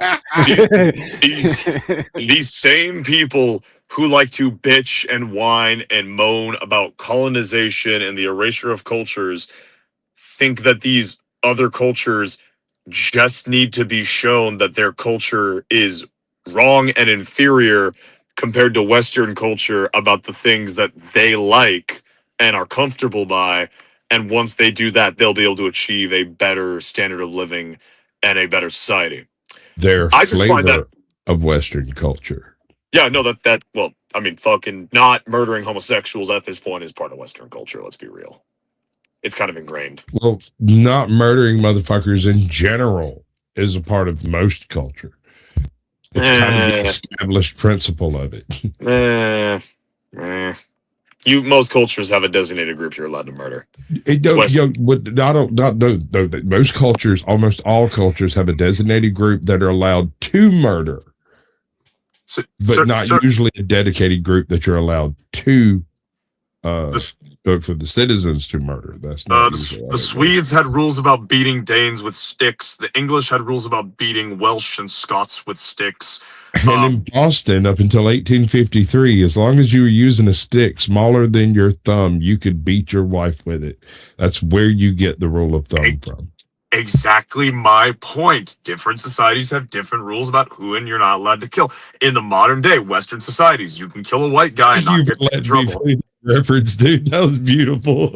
these same people who like to bitch and whine and moan about colonization and the erasure of cultures think that these other cultures just need to be shown that their culture is wrong and inferior compared to Western culture about the things that they like and are comfortable by. And once they do that, they'll be able to achieve a better standard of living and a better society. Their I just find flavor that, of Western culture. yeah, no, well, I mean, fucking not murdering homosexuals at this point is part of Western culture. Let's be real. It's kind of ingrained. Well, not murdering motherfuckers in general is a part of most culture. It's kind of the established principle of it. Most cultures have a designated group you're allowed to murder. I don't know that most cultures, almost all cultures, have a designated group that are allowed to murder, but not usually a dedicated group that you're allowed to vote for the citizens to murder. That's not the Swedes had rules about beating Danes with sticks. The English had rules about beating Welsh and Scots with sticks. And in Boston, up until 1853, as long as you were using a stick smaller than your thumb, you could beat your wife with it. That's where you get the rule of thumb from. Exactly my point. Different societies have different rules about who and you're not allowed to kill. In the modern day, Western societies, you can kill a white guy and not get in trouble. Reference, dude, that was beautiful.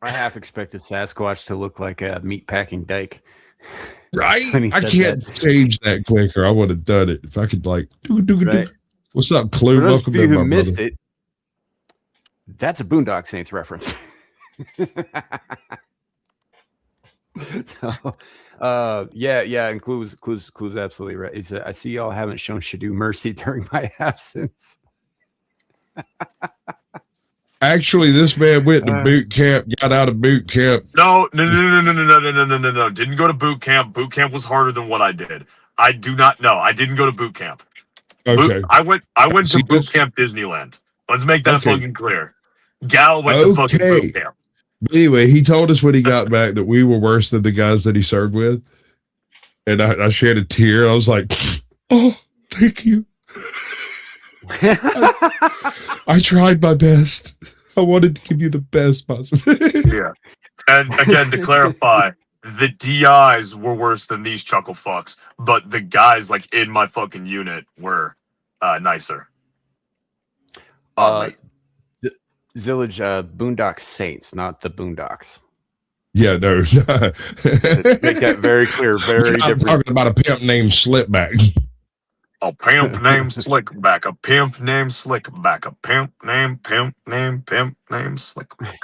I half expected Sasquatch to look like a meatpacking dyke. Right? I can't change that quicker. I would have done it if I could, like, right. What's up, Cluu? For those Welcome of you to who my missed brother. it, that's a Boondock Saints reference. So, yeah, and Clue's absolutely right. He said, "I see y'all haven't shown Shadu mercy during my absence." Actually, this man went to boot camp, got out of boot camp. No. Didn't go to boot camp. Boot camp was harder than what I did. I do not know. I didn't go to boot camp. Okay. I went to boot camp Disneyland. Let's make that fucking clear. GHAL went to fucking boot camp. But anyway, he told us when he got back that we were worse than the guys that he served with. And I shed a tear. I was like, oh, thank you. I tried my best. I wanted to give you the best possible. Yeah. And again, to clarify, the DIs were worse than these chuckle fucks, but the guys like in my fucking unit were nicer. Zilege, Boondock Saints, not the Boondocks. Yeah, no. Make that very clear. Very different. I'm talking about a pimp named Slipback. A pimp named Slickback. A pimp named Slickback. A pimp named Slickback.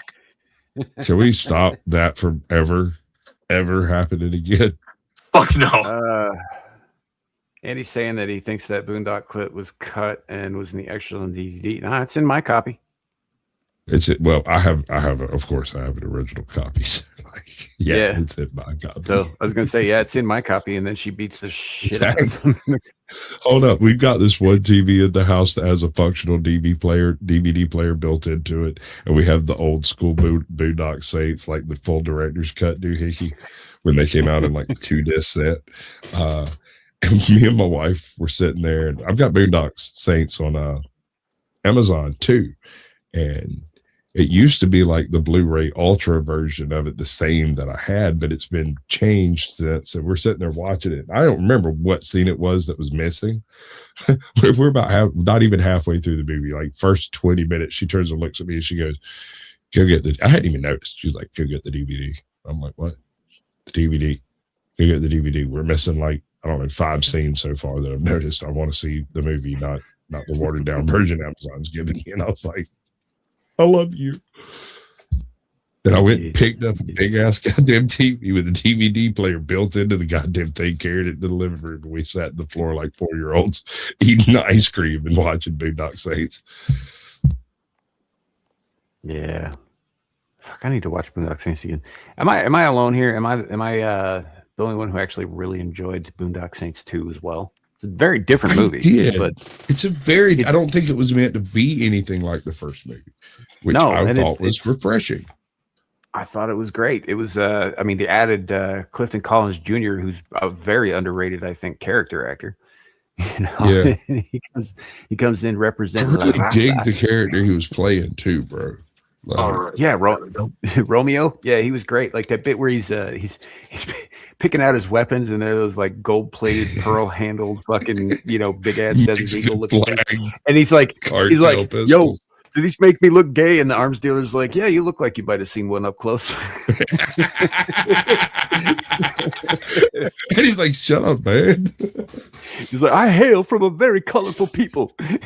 Can we stop that from ever happening again? Fuck no. Andy's saying that he thinks that Boondock clip was cut and was in the extra on DVD. Nah, it's in my copy. Well, I have of course I have an original copy. Yeah, it's in my copy. So I was gonna say, yeah, it's in my copy, and then she beats the shit out of him. Hold up, we've got this one TV in the house that has a functional DVD player built into it, and we have the old school Boondock Saints, like the full director's cut doohickey when they came out in like the 2-disc set. And me and my wife were sitting there, and I've got Boondock Saints on Amazon too, and it used to be like the Blu-ray Ultra version of it, the same that I had, but it's been changed since. And we're sitting there watching it. I don't remember what scene it was that was missing. We're about not even halfway through the movie, like first 20 minutes. She turns and looks at me and she goes, "Go get I hadn't even noticed. She's like, "Go get the DVD." I'm like, "What? The DVD? Go get the DVD. We're missing like, I don't know, 5 scenes so far that I've noticed. I want to see the movie, not the watered down version Amazon's giving me." And I was like, "I love you." Then I went and picked up a big ass goddamn TV with a DVD player built into the goddamn thing, carried it to the living room, and we sat on the floor like 4-year-olds eating ice cream and watching Boondock Saints. Yeah. Fuck, I need to watch Boondock Saints again. Am I alone here? Am I the only one who actually really enjoyed Boondock Saints 2 as well. It's a very different I movie. did. But It's a very. I don't think it was meant to be anything like the first movie, which No, I and thought was it's refreshing. I thought it was great. It was, I mean, they added Clifton Collins Jr., who's a very underrated, I think, character actor. You know, Yeah. he comes in I representing really La Raza. dig the character he was playing too, bro. Like, Yeah, Romeo. Yeah, he was great. Like that bit where he's picking out his weapons, and they're those like gold-plated, pearl-handled, fucking big ass Desert Mexican Eagle looking flag thing. And he's like, cartel yo, pistols. do these make me look gay? And the arms dealer's like, yeah, you look like you might have seen one up close. And he's like, shut up, man. He's like, I hail from a very colorful people. Right?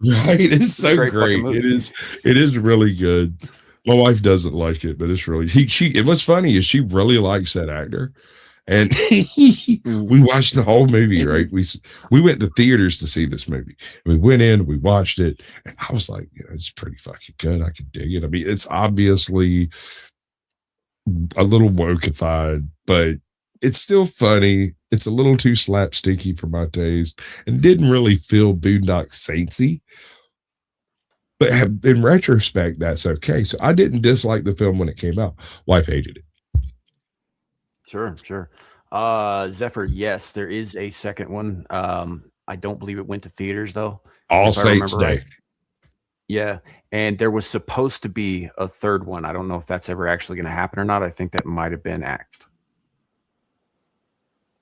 It's so Great great. fucking movie. It is really good. My wife doesn't like it, but it's really and what's funny is she really likes that actor. And we watched the whole movie, right? We went to theaters to see this movie. We went in, we watched it, and I was like, it's pretty fucking good. I can dig it. I mean, it's obviously a little wokeified, but it's still funny. It's a little too slapsticky for my taste, and didn't really feel Boondock Saintsy. But in retrospect, that's okay. So I didn't dislike the film when it came out. Wife hated it. Sure. Zephyr, yes, there is a second one. I don't believe it went to theaters though. All Saints Day. Right. Yeah, and there was supposed to be a third one. I don't know if that's ever actually going to happen or not. I think that might have been axed.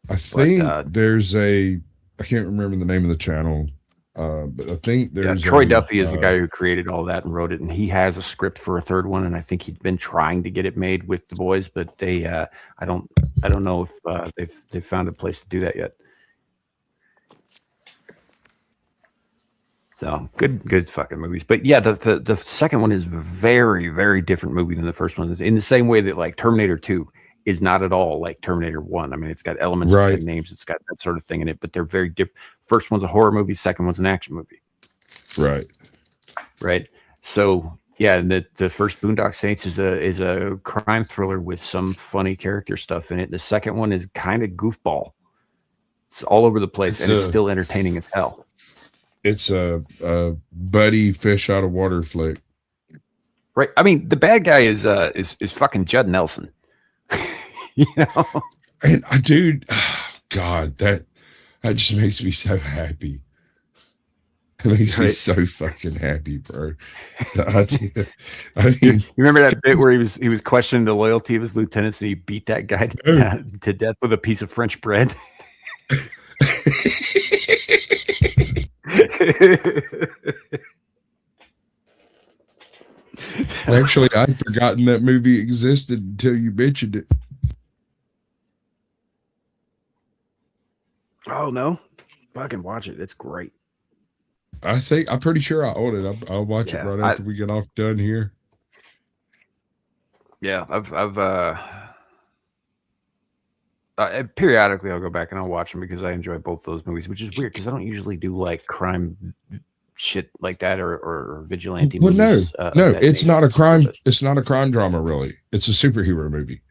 I think there's I can't remember the name of the channel, but I think there's Troy Duffy is the guy who created all that and wrote it, and he has a script for a third one, and I think he'd been trying to get it made with the boys, but they I don't know if they've found a place to do that yet. So good fucking movies. But yeah, the second one is a very, very different movie than the first one. In the same way that like Terminator 2 is not at all like Terminator 1. I mean, it's got elements, right. It's got names, it's got that sort of thing in it, but they're very different. First one's a horror movie, second one's an action movie. Right. So yeah, the first Boondock Saints is a crime thriller with some funny character stuff in it. The second one is kind of goofball. It's all over the place, and it's still entertaining as hell. It's a buddy fish out of water flick. Right. I mean, the bad guy is fucking Judd Nelson. You know? And dude, God, that just makes me so happy. It makes me so fucking happy, bro. I mean, you remember that bit where he was questioning the loyalty of his lieutenants, and he beat that guy to death with a piece of French bread? Actually, I'd forgotten that movie existed until you mentioned it. Oh no, fucking watch it. It's great. I'm pretty sure I own it. I'll watch it right after we get off done here. Yeah, periodically I'll go back and I'll watch them because I enjoy both those movies, which is weird because I don't usually do like crime shit like that or vigilante movies. No, it's not a crime. It's not a crime drama, really. It's a superhero movie.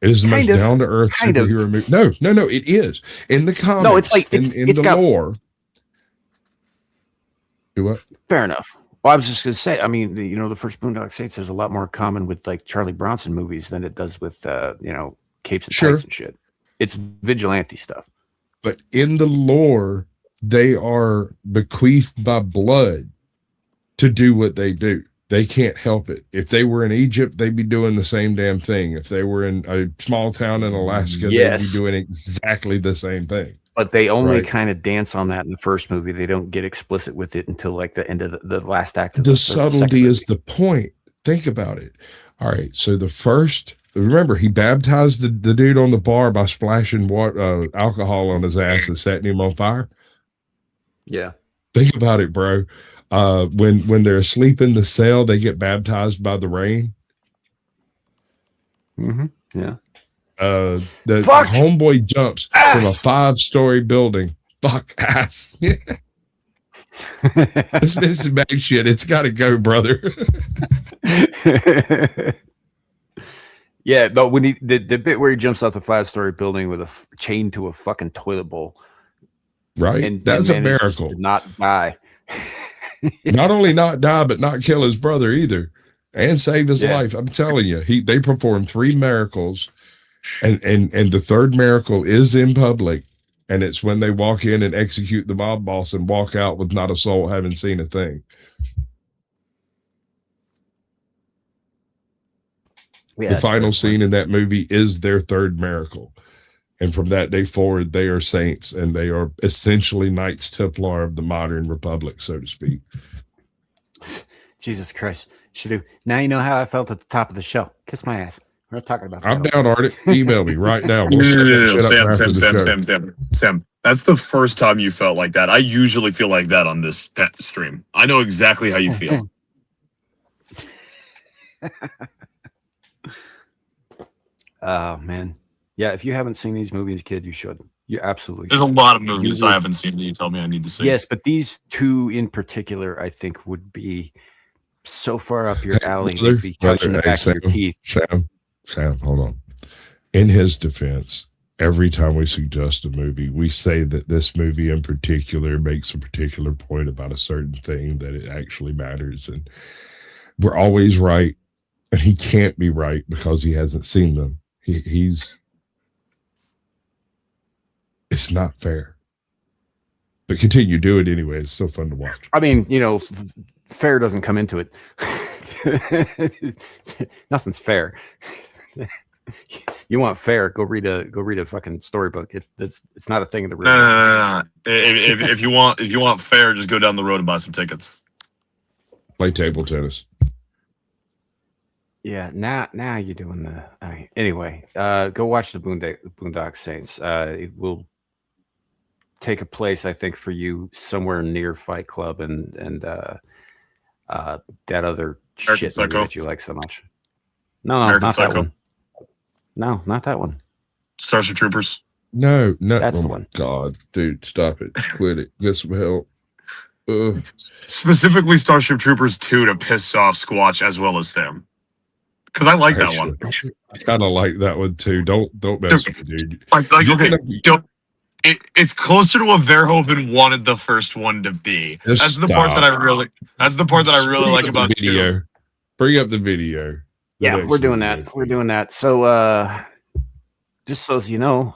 It is the most down to earth superhero movie. No, it is in the comics. No, it's like in the lore. Do what? Fair enough. Well, I was just going to say, I mean, the first Boondock Saints has a lot more in common with like Charlie Bronson movies than it does with Capes and Tights and shit. It's vigilante stuff. But in the lore, they are bequeathed by blood to do what they do. They can't help it. If they were in Egypt, they'd be doing the same damn thing. If they were in a small town in Alaska, they'd be doing exactly the same thing. But they only kind of dance on that in the first movie. They don't get explicit with it until like the end of the last act. Of the subtlety is the point. Think about it. All right. So remember, he baptized the dude on the bar by splashing alcohol on his ass and setting him on fire. Yeah. Think about it, bro. When they're asleep in the cell, they get baptized by the rain. Mm-hmm. Yeah. The homeboy jumps from a 5-story building. Fuck ass. This is some bad shit. It's got to go, brother. Yeah, but when the bit where he jumps off the 5-story building with a chain to a fucking toilet bowl, right? and That's a manages miracle. to not die. Not only not die, but not kill his brother either, and save his Yeah. life. I'm telling you, they performed 3 miracles, and the third miracle is in public, and it's when they walk in and execute the mob boss and walk out with not a soul having seen a thing. Yeah, The final scene in that movie is their third miracle. And from that day forward, they are saints, and they are essentially Knights Templar of the modern republic, so to speak. Jesus Christ. Shadoo. Now you know how I felt at the top of the show. Kiss my ass. We're not talking about that. I'm down, Arctic. Email me right now. We'll set that shit up after the show. Sam. That's the first time you felt like that. I usually feel like that on this stream. I know exactly how you feel. Oh, man. Yeah, if you haven't seen these movies, kid, you should. You absolutely There's should. a lot of movies I haven't seen that you tell me I need to see. Yes, but these 2 in particular, I think, would be so far up your alley. They'd be touching the back of your teeth. Sam, hold on. In his defense, every time we suggest a movie, we say that this movie in particular makes a particular point about a certain thing, that it actually matters. And we're always right. And he can't be right because he hasn't seen them. It's not fair. But continue, do it anyway. It's still fun to watch. I mean, fair doesn't come into it. Nothing's fair. You want fair? Go read a fucking storybook. It's not a thing in the real world. No. If you want fair, just go down the road and buy some tickets. Play table tennis. Yeah, now you're doing the. Anyway, go watch the Boondock Saints. It will take a place, I think, for you somewhere near Fight Club and that other shit movie that you like so much. No, American not Psycho. that one. No, not that one. Starship Troopers. No, That's oh the my one. God, dude, stop it. Quit it. Get some help. Specifically Starship Troopers 2 to piss off Squatch as well as Sam. Because I like that one. I kind of like that one too. Don't mess with me, dude. It's closer to what Verhoeven wanted the first one to be. That's the part that I really like about the video. 2. Bring up the video. Yeah, we're doing that. We're doing that. So just so as you know,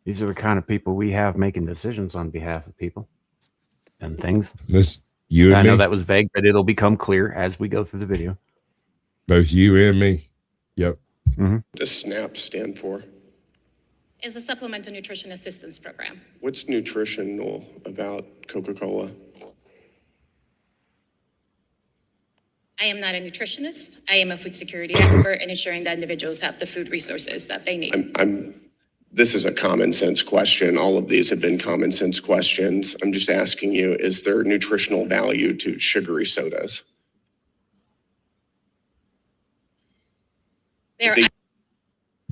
these are the kind of people we have making decisions on behalf of people and things. This you and I me. know that was vague, but it'll become clear as we go through the video. Both you and me. Yep. What does SNAP stand for? Is a supplemental nutrition assistance program. What's nutritional about Coca-Cola? I am not a nutritionist. I am a food security expert in ensuring that individuals have the food resources that they need. This is a common sense question. All of these have been common sense questions. I'm just asking you, is there nutritional value to sugary sodas?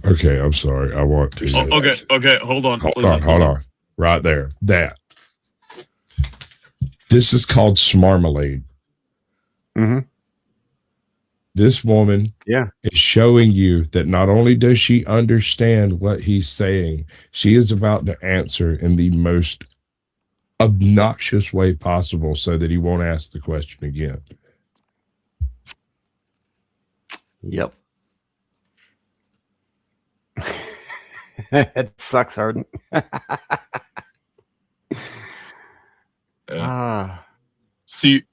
Okay, I'm sorry. I want to. Okay, hold on. Hold on. Right there. That. This is called Smarmalade. Mm-hmm. This woman is showing you that not only does she understand what he's saying, she is about to answer in the most obnoxious way possible so that he won't ask the question again. Yep. It sucks, Harden. See,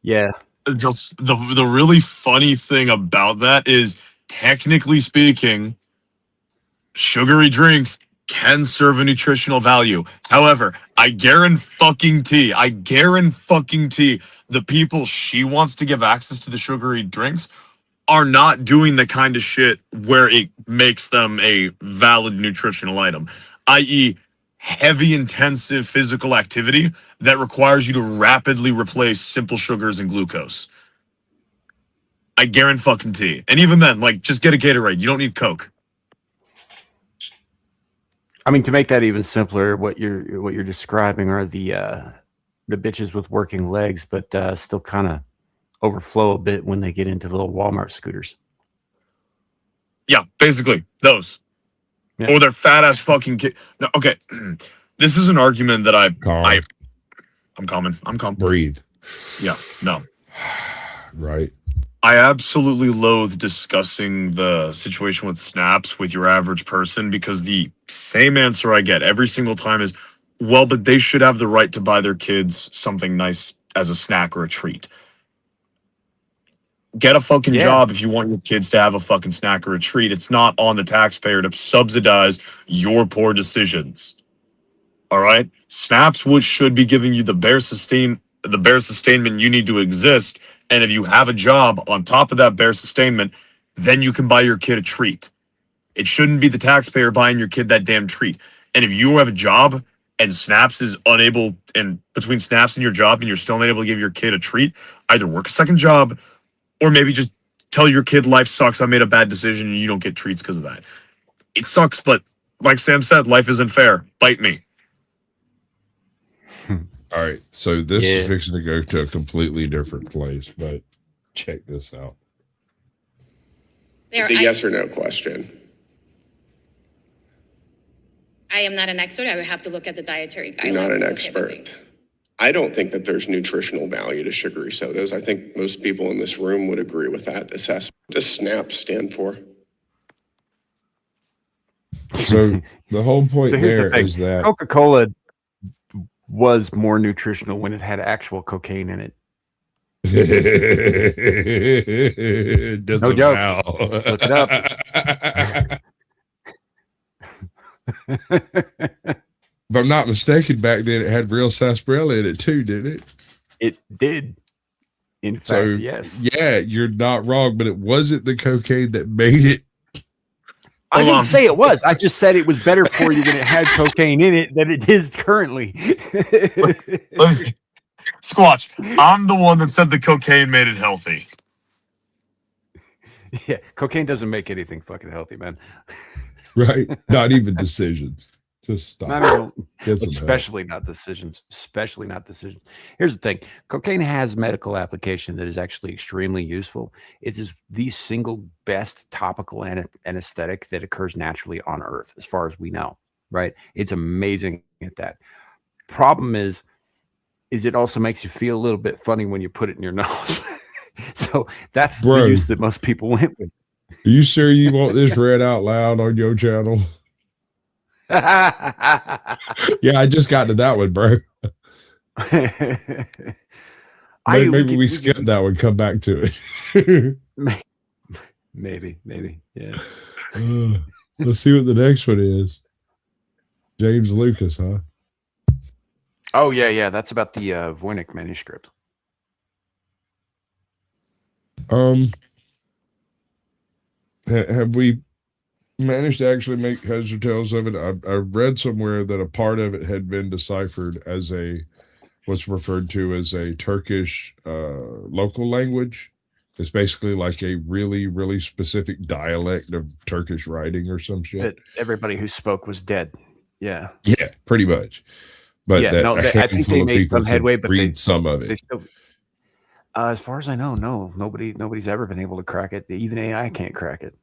yeah. The really funny thing about that is, technically speaking, sugary drinks can serve a nutritional value. However, I guarantee the people she wants to give access to the sugary drinks are not doing the kind of shit where it makes them a valid nutritional item, i.e., heavy, intensive physical activity that requires you to rapidly replace simple sugars and glucose. I guarantee. And even then, like, just get a Gatorade. You don't need Coke. I mean, to make that even simpler, what you're describing are the bitches with working legs, but still kind of overflow a bit when they get into little Walmart scooters. Yeah, basically those. Yeah. Or their fat ass fucking kid. No, okay, this is an argument that I'm calm. Breathe. Yeah, no. Right. I absolutely loathe discussing the situation with snaps with your average person because the same answer I get every single time is, well, but they should have the right to buy their kids something nice as a snack or a treat. Get a fucking job if you want your kids to have a fucking snack or a treat. It's not on the taxpayer to subsidize your poor decisions. All right? Snaps should be giving you the bare sustainment you need to exist. And if you have a job on top of that bare sustainment, then you can buy your kid a treat. It shouldn't be the taxpayer buying your kid that damn treat. And if you have a job and Snaps is unable, and between Snaps and your job, and you're still unable to give your kid a treat, either work a second job or maybe just tell your kid life sucks, I made a bad decision, and you don't get treats because of that. It sucks, but like Sam said, life isn't fair. Bite me. All right, so this is fixing to go to a completely different place, but check this out. It's a yes or no question. I am not an expert. I would have to look at the dietary guidelines. You're not an and look at everything. expert. I don't think that there's nutritional value to sugary sodas. I think most people in this room would agree with that assessment. What does SNAP stand for? So the whole point there is that Coca-Cola was more nutritional when it had actual cocaine in it. No joke. Look it up. If I'm not mistaken, back then it had real sarsaparilla in it too, didn't it? It did. In fact, yes. Yeah, you're not wrong, but it wasn't the cocaine that made it. I didn't say it was. I just said it was better for you when it had cocaine in it than it is currently. Listen, Squatch, I'm the one that said the cocaine made it healthy. Yeah, cocaine doesn't make anything fucking healthy, man. Right? Not even decisions. Just stop. Especially not decisions. Especially not decisions. Here's the thing. Cocaine has medical application that is actually extremely useful. It is the single best topical anesthetic that occurs naturally on Earth, as far as we know. Right? It's amazing at that. Problem is it also makes you feel a little bit funny when you put it in your nose. So that's the use that most people went with. Are you sure you want this read out loud on your channel? Yeah, I just got to that one, bro. Maybe we skip that one, come back to it. maybe, yeah. Let's see what the next one is. James Lucas, huh? Oh, yeah. That's about the Voynich manuscript. Have we managed to actually make heads or tails of it? I read somewhere that a part of it had been deciphered as what's referred to as a Turkish local language. It's basically like a really, really specific dialect of Turkish writing or some shit. That everybody who spoke was dead. Yeah. Yeah, pretty much. But I think they made some headway, but read some of it. They still, as far as I know, no, nobody's ever been able to crack it. Even AI can't crack it.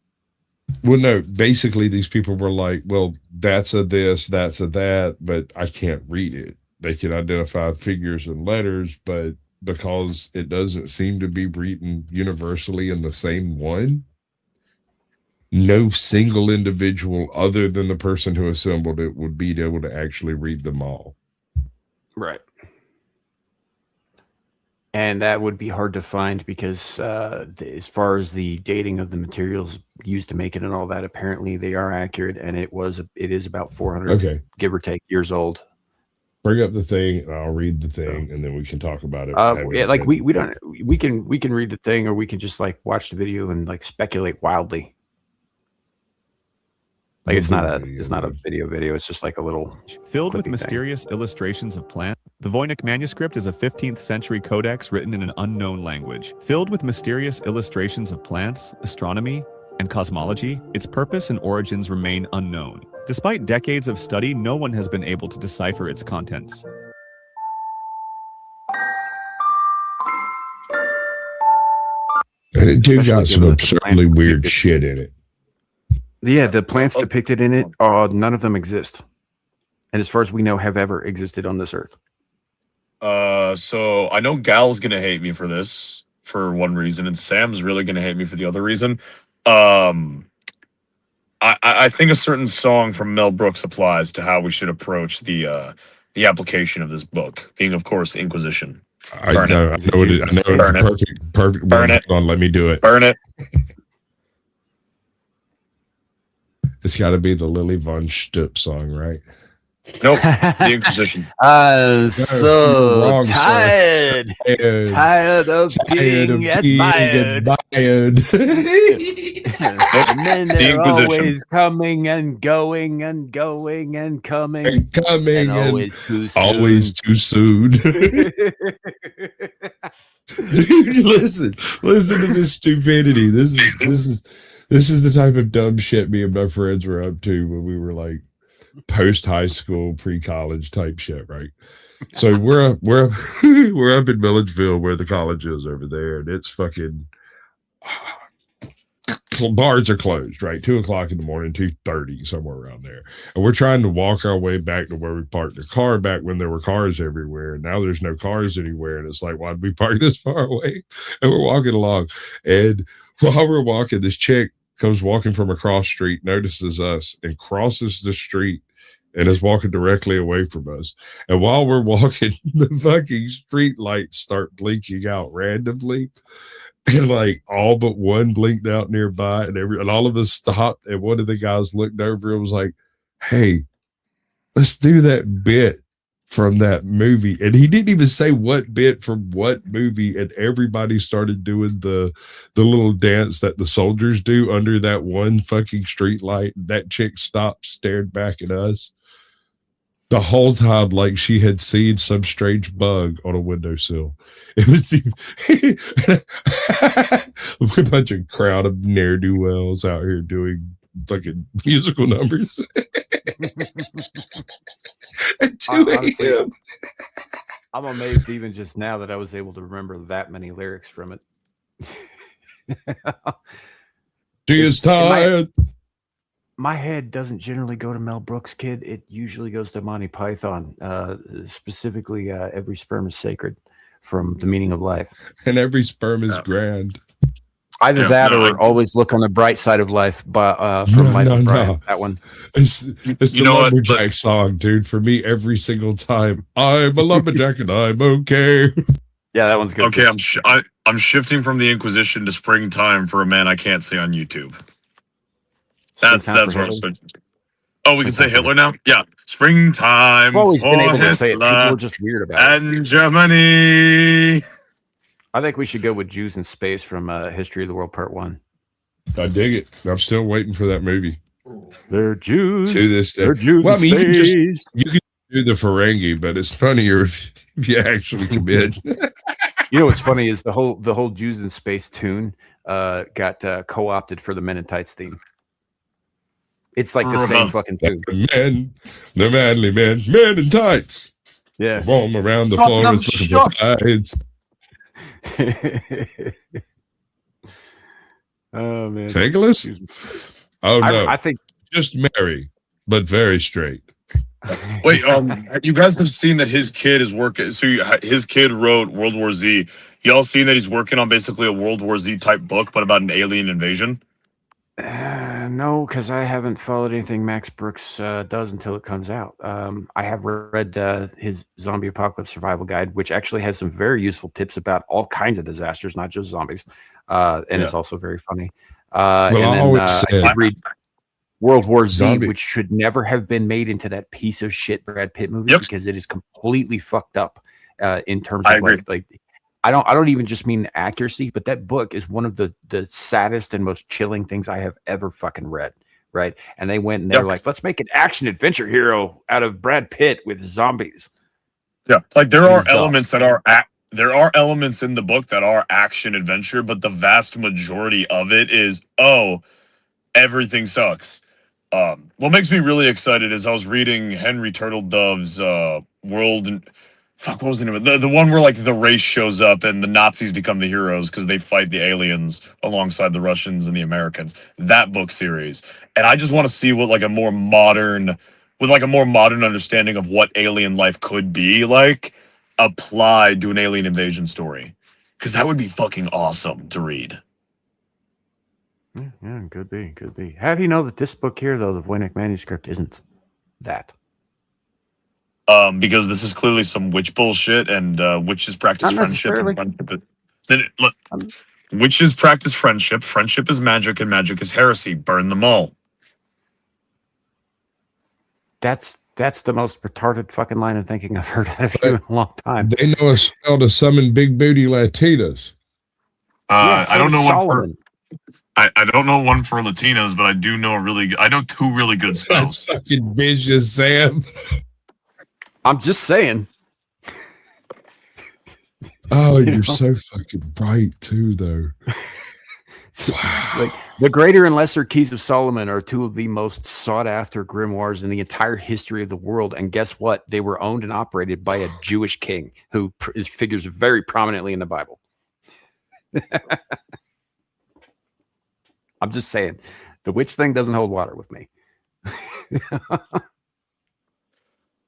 Well, no, basically these people were like, well, that's a this, that's a that, but I can't read it. They can identify figures and letters, but because it doesn't seem to be written universally in the same one, no single individual other than the person who assembled it would be able to actually read them all. Right. And that would be hard to find because as far as the dating of the materials used to make it and all that, apparently they are accurate, and it is about 400, give or take, years old. Bring up the thing, and I'll read the thing, and then we can talk about it. Yeah, like we can read the thing, or we can just like watch the video and like speculate wildly. Like it's not a video. It's just like a little filled with mysterious illustrations of plants. The Voynich manuscript is a 15th century codex written in an unknown language. Filled with mysterious illustrations of plants, astronomy, and cosmology, its purpose and origins remain unknown. Despite decades of study, no one has been able to decipher its contents. And it got some absurdly weird shit in it. Yeah, the plants depicted in it, none of them exist. And as far as we know, have ever existed on this earth. So I know Gal's gonna hate me for this for one reason, and Sam's really gonna hate me for the other reason. I think a certain song from Mel Brooks applies to how we should approach the application of this book, being of course Inquisition. I know it's perfect. Burn it. Hold on, let me do it. Burn it. It's got to be the Lily Von Stupp song, right? Nope. The Inquisition. So wrong, tired. Tired of being admired. Men are always coming and going and going and coming. And coming and always too soon. Always too soon. Dude, listen to this stupidity. This is the type of dumb shit me and my friends were up to when we were like post high school, pre college type shit, right? So we're up in Milledgeville where the college is over there, and it's fucking bars are closed, right? 2:00 in the morning, 2:30, somewhere around there. And we're trying to walk our way back to where we parked the car back when there were cars everywhere. And now there's no cars anywhere. And it's like, why did we park this far away? And we're walking along. And while we're walking, this chick comes walking from across the street, notices us, and crosses the street and is walking directly away from us. And while we're walking, the fucking street lights start blinking out randomly. And like all but one blinked out nearby, and all of us stopped. And one of the guys looked over and was like, "Hey, let's do that bit from that movie." And he didn't even say what bit from what movie. And everybody started doing the little dance that the soldiers do under that one fucking street light. That chick stopped, stared back at us the whole time like she had seen some strange bug on a windowsill. It was a bunch of crowd of ne'er-do-wells out here doing fucking musical numbers. Honestly, I'm amazed even just now that I was able to remember that many lyrics from it. She is tired. My head doesn't generally go to Mel Brooks, kid. It usually goes to Monty Python, specifically Every Sperm is Sacred from The Meaning of Life. And every sperm is grand. Either that or Always Look on the Bright Side of Life from Michael Bryant. That one. It's the lumberjack song, dude. For me, every single time. I'm a lumberjack and I'm okay. Yeah, that one's good. Okay, I'm shifting from the Inquisition to Springtime for a man I can't say on YouTube. That's what I'm saying. Oh, we can say Hitler now? Yeah. Springtime. I've always been able to say it. People are just weird about it. And Germany. I think we should go with Jews in Space from History of the World Part 1. I dig it. I'm still waiting for that movie. They're Jews. To this day. They're Jews in space. You can do the Ferengi, but it's funnier if you actually commit. You know what's funny is the whole Jews in Space tune got co-opted for the Men in Tights theme. It's like the same fucking tune. The manly men in tights. Yeah. Roam around the forest looking for tides. Oh man. Fageless? Oh no. I think just marry, but very straight. Wait, you guys have seen that his kid is working. So his kid wrote World War Z. Y'all seen that he's working on basically a World War Z type book, but about an alien invasion? No, because I haven't followed anything Max Brooks does until it comes out. I have read his Zombie Apocalypse Survival Guide, which actually has some very useful tips about all kinds of disasters, not just zombies. And it's also very funny. I read World War Z, which should never have been made into that piece of shit Brad Pitt movie because it is completely fucked up in terms of like I don't even just mean accuracy, but that book is one of the saddest and most chilling things I have ever fucking read. Right. And they went and they're like, let's make an action adventure hero out of Brad Pitt with zombies. Yeah. Like there are elements that are there are elements in the book that are action adventure, but the vast majority of it is, everything sucks. What makes me really excited is I was reading Henry Turtledove's fuck, what was the name of it? The one where like the race shows up and the Nazis become the heroes because they fight the aliens alongside the Russians and the Americans. That book series, and I just want to see what like a more modern, with like a more modern understanding of what alien life could be like, applied to an alien invasion story, because that would be fucking awesome to read. Yeah, could be, could be. How do you know that this book here, though, the Voynich manuscript, isn't that? Because this is clearly some witch bullshit, and witches practice Not friendship. And necessarily. friendship then look, witches practice friendship. Friendship is magic, and magic is heresy. Burn them all. That's the most retarded fucking line of thinking I've heard out of you in a long time. They know a spell to summon big booty Latinas. Yeah, so I don't know Solomon. I don't know one for Latinos, but I do know I know two really good spells. That's fucking vicious, Sam. I'm just saying. Oh, you're so fucking right too, though. Wow. Like the Greater and Lesser Keys of Solomon are two of the most sought after grimoires in the entire history of the world. And guess what? They were owned and operated by a Jewish king who figures very prominently in the Bible. I'm just saying, the witch thing doesn't hold water with me.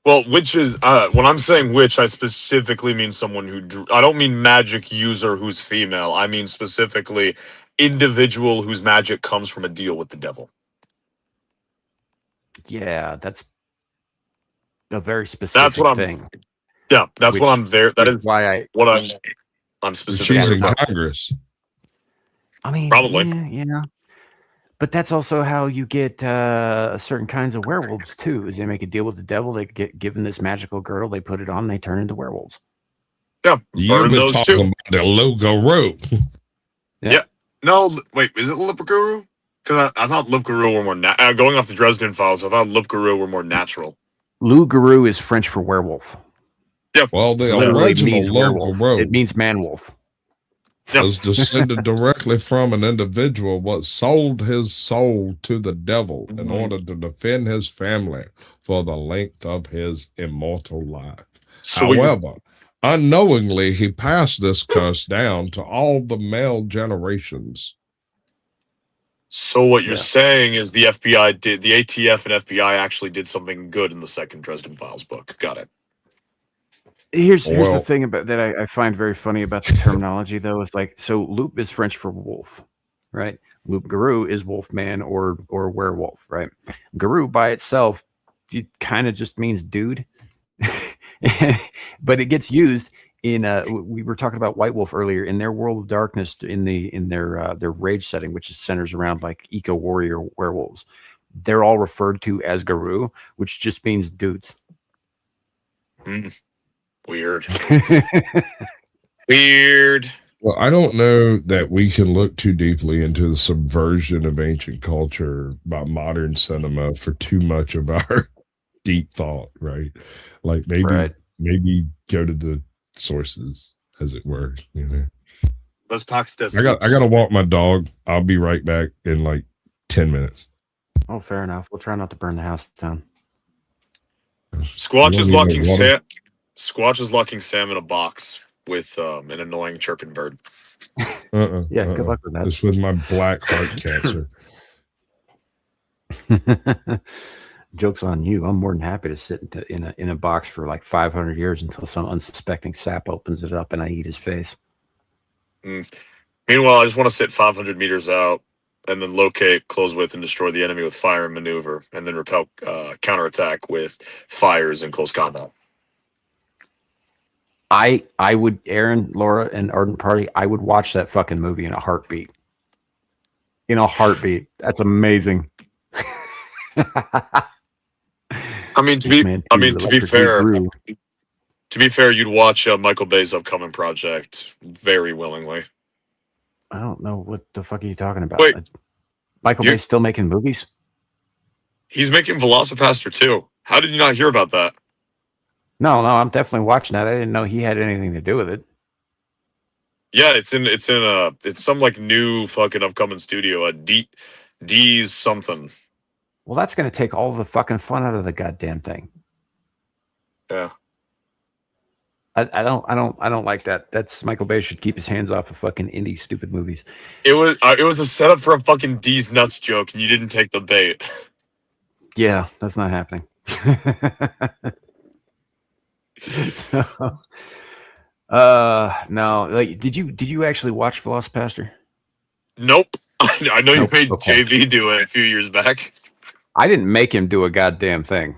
Well, witches, when I'm saying witch, I specifically mean someone who I don't mean magic user who's female. I mean specifically individual whose magic comes from a deal with the devil. Yeah, that's a very specific That's what thing. Yeah, that's what I'm there. That is why I'm specifically. She's in Congress. I mean, Probably. yeah. But that's also how you get certain kinds of werewolves too. Is they make a deal with the devil, they get given this magical girdle, they put it on, they turn into werewolves. Yeah, You've been talking about the logo rope. Yeah. No, wait, is it Lipguru? Because I thought Lipguru were more going off the Dresden Files. I thought Lipguru were more natural. Loup-garou is French for werewolf. Yeah. Well, the Literally original means logo werewolf. rope It means man-wolf. was descended directly from an individual what sold his soul to the devil in order to defend his family for the length of his immortal life. However, unknowingly, he passed this curse down to all the male generations. So what you're saying is the FBI did, the ATF and FBI actually did something good in the second Dresden Files book. Got it. Here's the thing about that I find very funny about the terminology, though. Is like, so loup is French for wolf, right? Loup-garou is wolfman or werewolf, right? Garou by itself, it kind of just means dude. But it gets used in we were talking about White Wolf earlier, in their World of Darkness, in their rage setting, which centers around like eco warrior werewolves. They're all referred to as Garou, which just means dudes. Weird. Weird. Well, I don't know that we can look too deeply into the subversion of ancient culture by modern cinema for too much of our deep thought, right? Like maybe go to the sources, as it were. You know. Let's pack this. I got to walk my dog. I'll be right back in like 10 minutes. Oh, fair enough. We'll try not to burn the house down. Squatch is locking Sam. Squatch is locking Sam in a box with an annoying chirping bird. Yeah, good luck with that. It's with my black heart cancer. Joke's on you. I'm more than happy to sit in a box for like 500 years until some unsuspecting sap opens it up and I eat his face. Meanwhile, I just want to sit 500 meters out and then locate, close with, and destroy the enemy with fire and maneuver, and then repel counterattack with fires in close combat. I would, Aaron, Laura, and Ardent Party, I would watch that fucking movie in a heartbeat. In a heartbeat. That's amazing. I mean, to be fair, you'd watch Michael Bay's upcoming project very willingly. I don't know what the fuck are you talking about. Wait, Michael Bay's still making movies? He's making Velocipaster too. How did you not hear about that? No, I'm definitely watching that. I didn't know he had anything to do with it. Yeah, it's some like new fucking upcoming studio, D's something. Well, that's going to take all the fucking fun out of the goddamn thing. Yeah. I don't like that. That's Michael Bay should keep his hands off of fucking indie stupid movies. It was a setup for a fucking D's nuts joke, and you didn't take the bait. Yeah, that's not happening. No. Like, did you actually watch Velocipaster? Nope. I know you Nope. made Okay. JV do it a few years back. I didn't make him do a goddamn thing.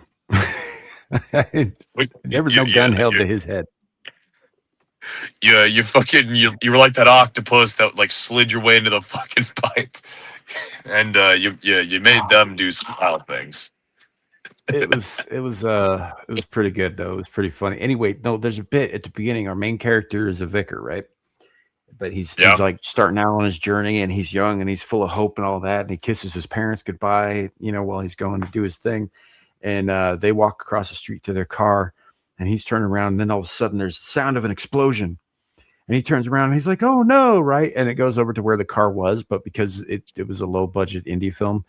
There was no gun held to his head. Yeah, you were like that octopus that like slid your way into the fucking pipe, and you made them do some wild things. It was pretty good though. It was pretty funny. Anyway, no, there's a bit at the beginning. Our main character is a vicar, right? But he's like starting out on his journey, and he's young and he's full of hope and all that. And he kisses his parents goodbye, while he's going to do his thing. And they walk across the street to their car, and he's turning around, and then all of a sudden there's the sound of an explosion. And he turns around and he's like, "Oh no!" Right? And it goes over to where the car was, but because it was a low budget indie film,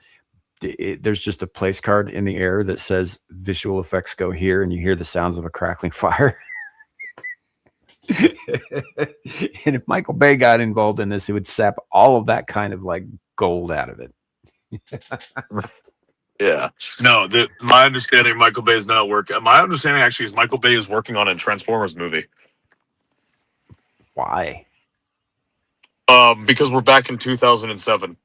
there's just a place card in the air that says visual effects go here, and you hear the sounds of a crackling fire. And if Michael Bay got involved in this, it would sap all of that kind of like gold out of it. Yeah. No, my understanding, Michael Bay is not working. My understanding actually is Michael Bay is working on a Transformers movie. Why? Because we're back in 2007.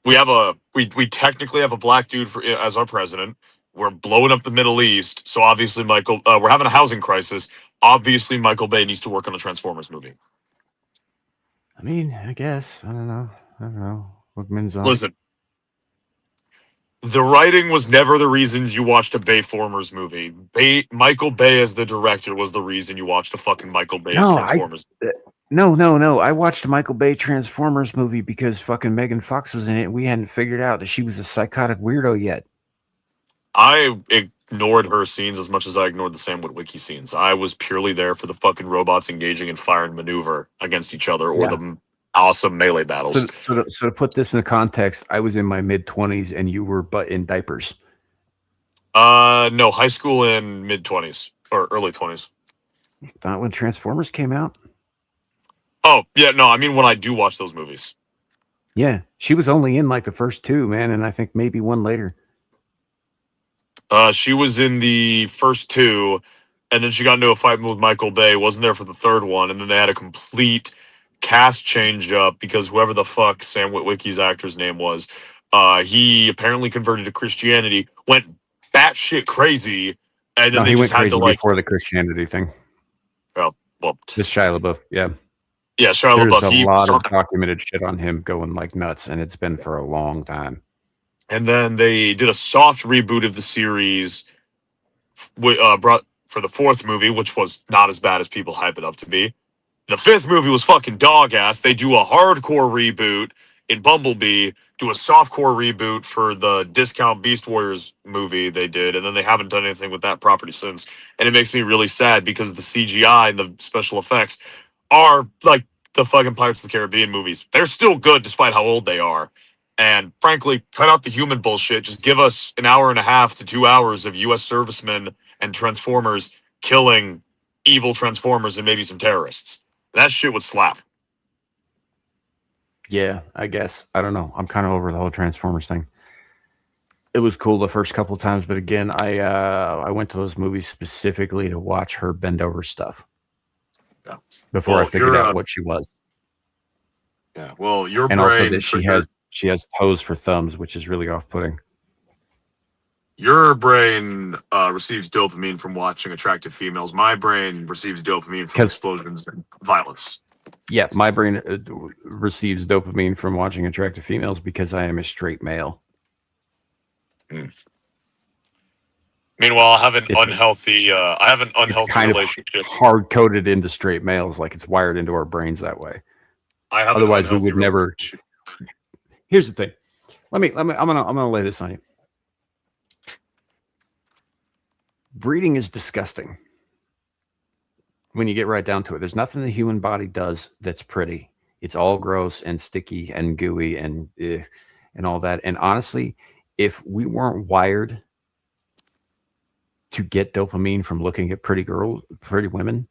We technically have a black dude as our president. We're blowing up the Middle East, so obviously we're having a housing crisis. Obviously, Michael Bay needs to work on a Transformers movie. I mean, I guess I don't know. Listen, the writing was never the reasons you watched a Bayformers movie. Michael Bay as the director was the reason you watched a fucking Michael Bay Transformers. No. I watched a Michael Bay Transformers movie because fucking Megan Fox was in it. We hadn't figured out that she was a psychotic weirdo yet. I ignored her scenes as much as I ignored the Sam Witwicky scenes. I was purely there for the fucking robots engaging in fire and maneuver against each other, or the awesome melee battles. So to put this in the context, I was in my mid-20s and you were but in diapers. No, high school and mid-20s or early 20s. Not when Transformers came out. Oh yeah, no, I mean when I do watch those movies. Yeah, she was only in like the first two, man, and I think maybe one later. She was in the first two, and then she got into a fight with Michael Bay. Wasn't there for the third one, and then they had a complete cast change up because whoever the fuck Sam Witwicky's actor's name was, he apparently converted to Christianity, went batshit crazy, and then they just had to like before the Christianity thing. Oh well, this Shia LaBeouf, yeah. Yeah, Shia LaBeouf. There's a lot of documented shit on him going like nuts, and it's been for a long time. And then they did a soft reboot of the series, brought for the fourth movie, which was not as bad as people hype it up to be. The fifth movie was fucking dog ass. They do a hardcore reboot in Bumblebee, do a softcore reboot for the Discount Beast Warriors movie they did, and then they haven't done anything with that property since. And it makes me really sad because the CGI and the special effects are like the fucking Pirates of the Caribbean movies. They're still good despite how old they are. And frankly, cut out the human bullshit. Just give us an hour and a half to 2 hours of U.S. servicemen and Transformers killing evil Transformers and maybe some terrorists. That shit would slap. Yeah, I guess. I don't know. I'm kind of over the whole Transformers thing. It was cool the first couple of times, but again, I went to those movies specifically to watch her bend over stuff. Yeah. Before I figured out what she was. Yeah. Well, your and brain also that she has toes for thumbs, which is really off-putting. Your brain receives dopamine from watching attractive females. My brain receives dopamine from explosions and violence. Yeah, my brain receives dopamine from watching attractive females because I am a straight male. Meanwhile, I have an unhealthy kind relationship. Of hard-coded into straight males, like it's wired into our brains that way. Otherwise, we would never. Here's the thing. I'm gonna lay this on you. Breeding is disgusting. When you get right down to it, there's nothing the human body does that's pretty. It's all gross and sticky and gooey and all that. And honestly, if we weren't wired to get dopamine from looking at pretty women,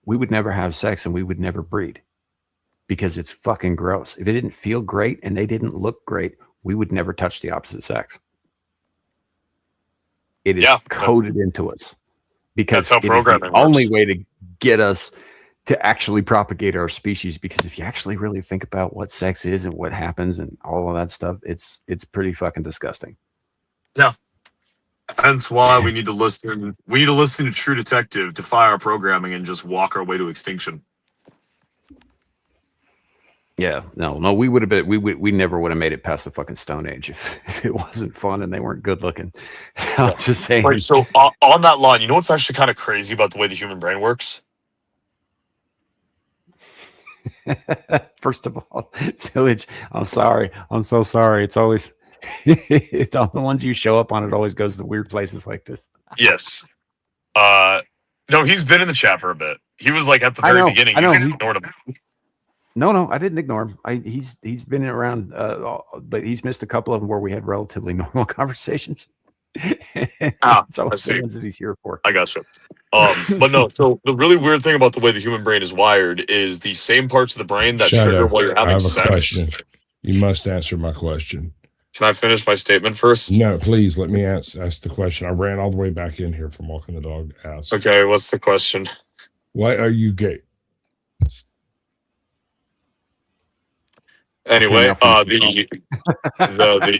we would never have sex and we would never breed because it's fucking gross. If it didn't feel great and they didn't look great, we would never touch the opposite sex. It is coded into us because that's how programming works. Only way to get us to actually propagate our species. Because if you actually really think about what sex is and what happens and all of that stuff, it's pretty fucking disgusting. Yeah. Hence why we need to listen. We need to listen to True Detective, defy our programming, and just walk our way to extinction. Yeah, no, we would have been. We never would have made it past the fucking Stone Age if it wasn't fun and they weren't good looking. I'm just saying. Right. So on that line, you know what's actually kind of crazy about the way the human brain works? First of all, Zilege, I'm sorry. I'm so sorry. It's always it's all the ones you show up on. It always goes to weird places like this. Yes. No, he's been in the chat for a bit. He was like at the very beginning. I know. You ignored him. No, I didn't ignore him. He's been around, but he's missed a couple of them where we had relatively normal conversations. It's always the ones that he's here for. I gotcha. But no, so the really weird thing about the way the human brain is wired is the same parts of the brain that trigger while you're having sex. I have a question. You must answer my question. Can I finish my statement first? No, please let me ask the question. I ran all the way back in here from walking the dog. Ask. Okay, what's the question? Why are you gay? Anyway, the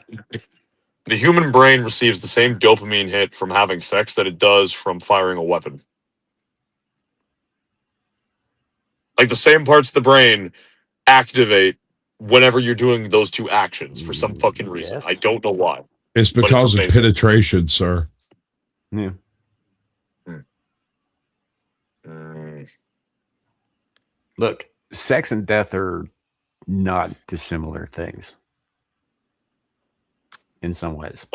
human brain receives the same dopamine hit from having sex that it does from firing a weapon. Like the same parts of the brain activate whenever you're doing those two actions for some fucking reason. Yes. I don't know why. It's because of penetration, sir. Yeah. Look, sex and death are not dissimilar things in some ways.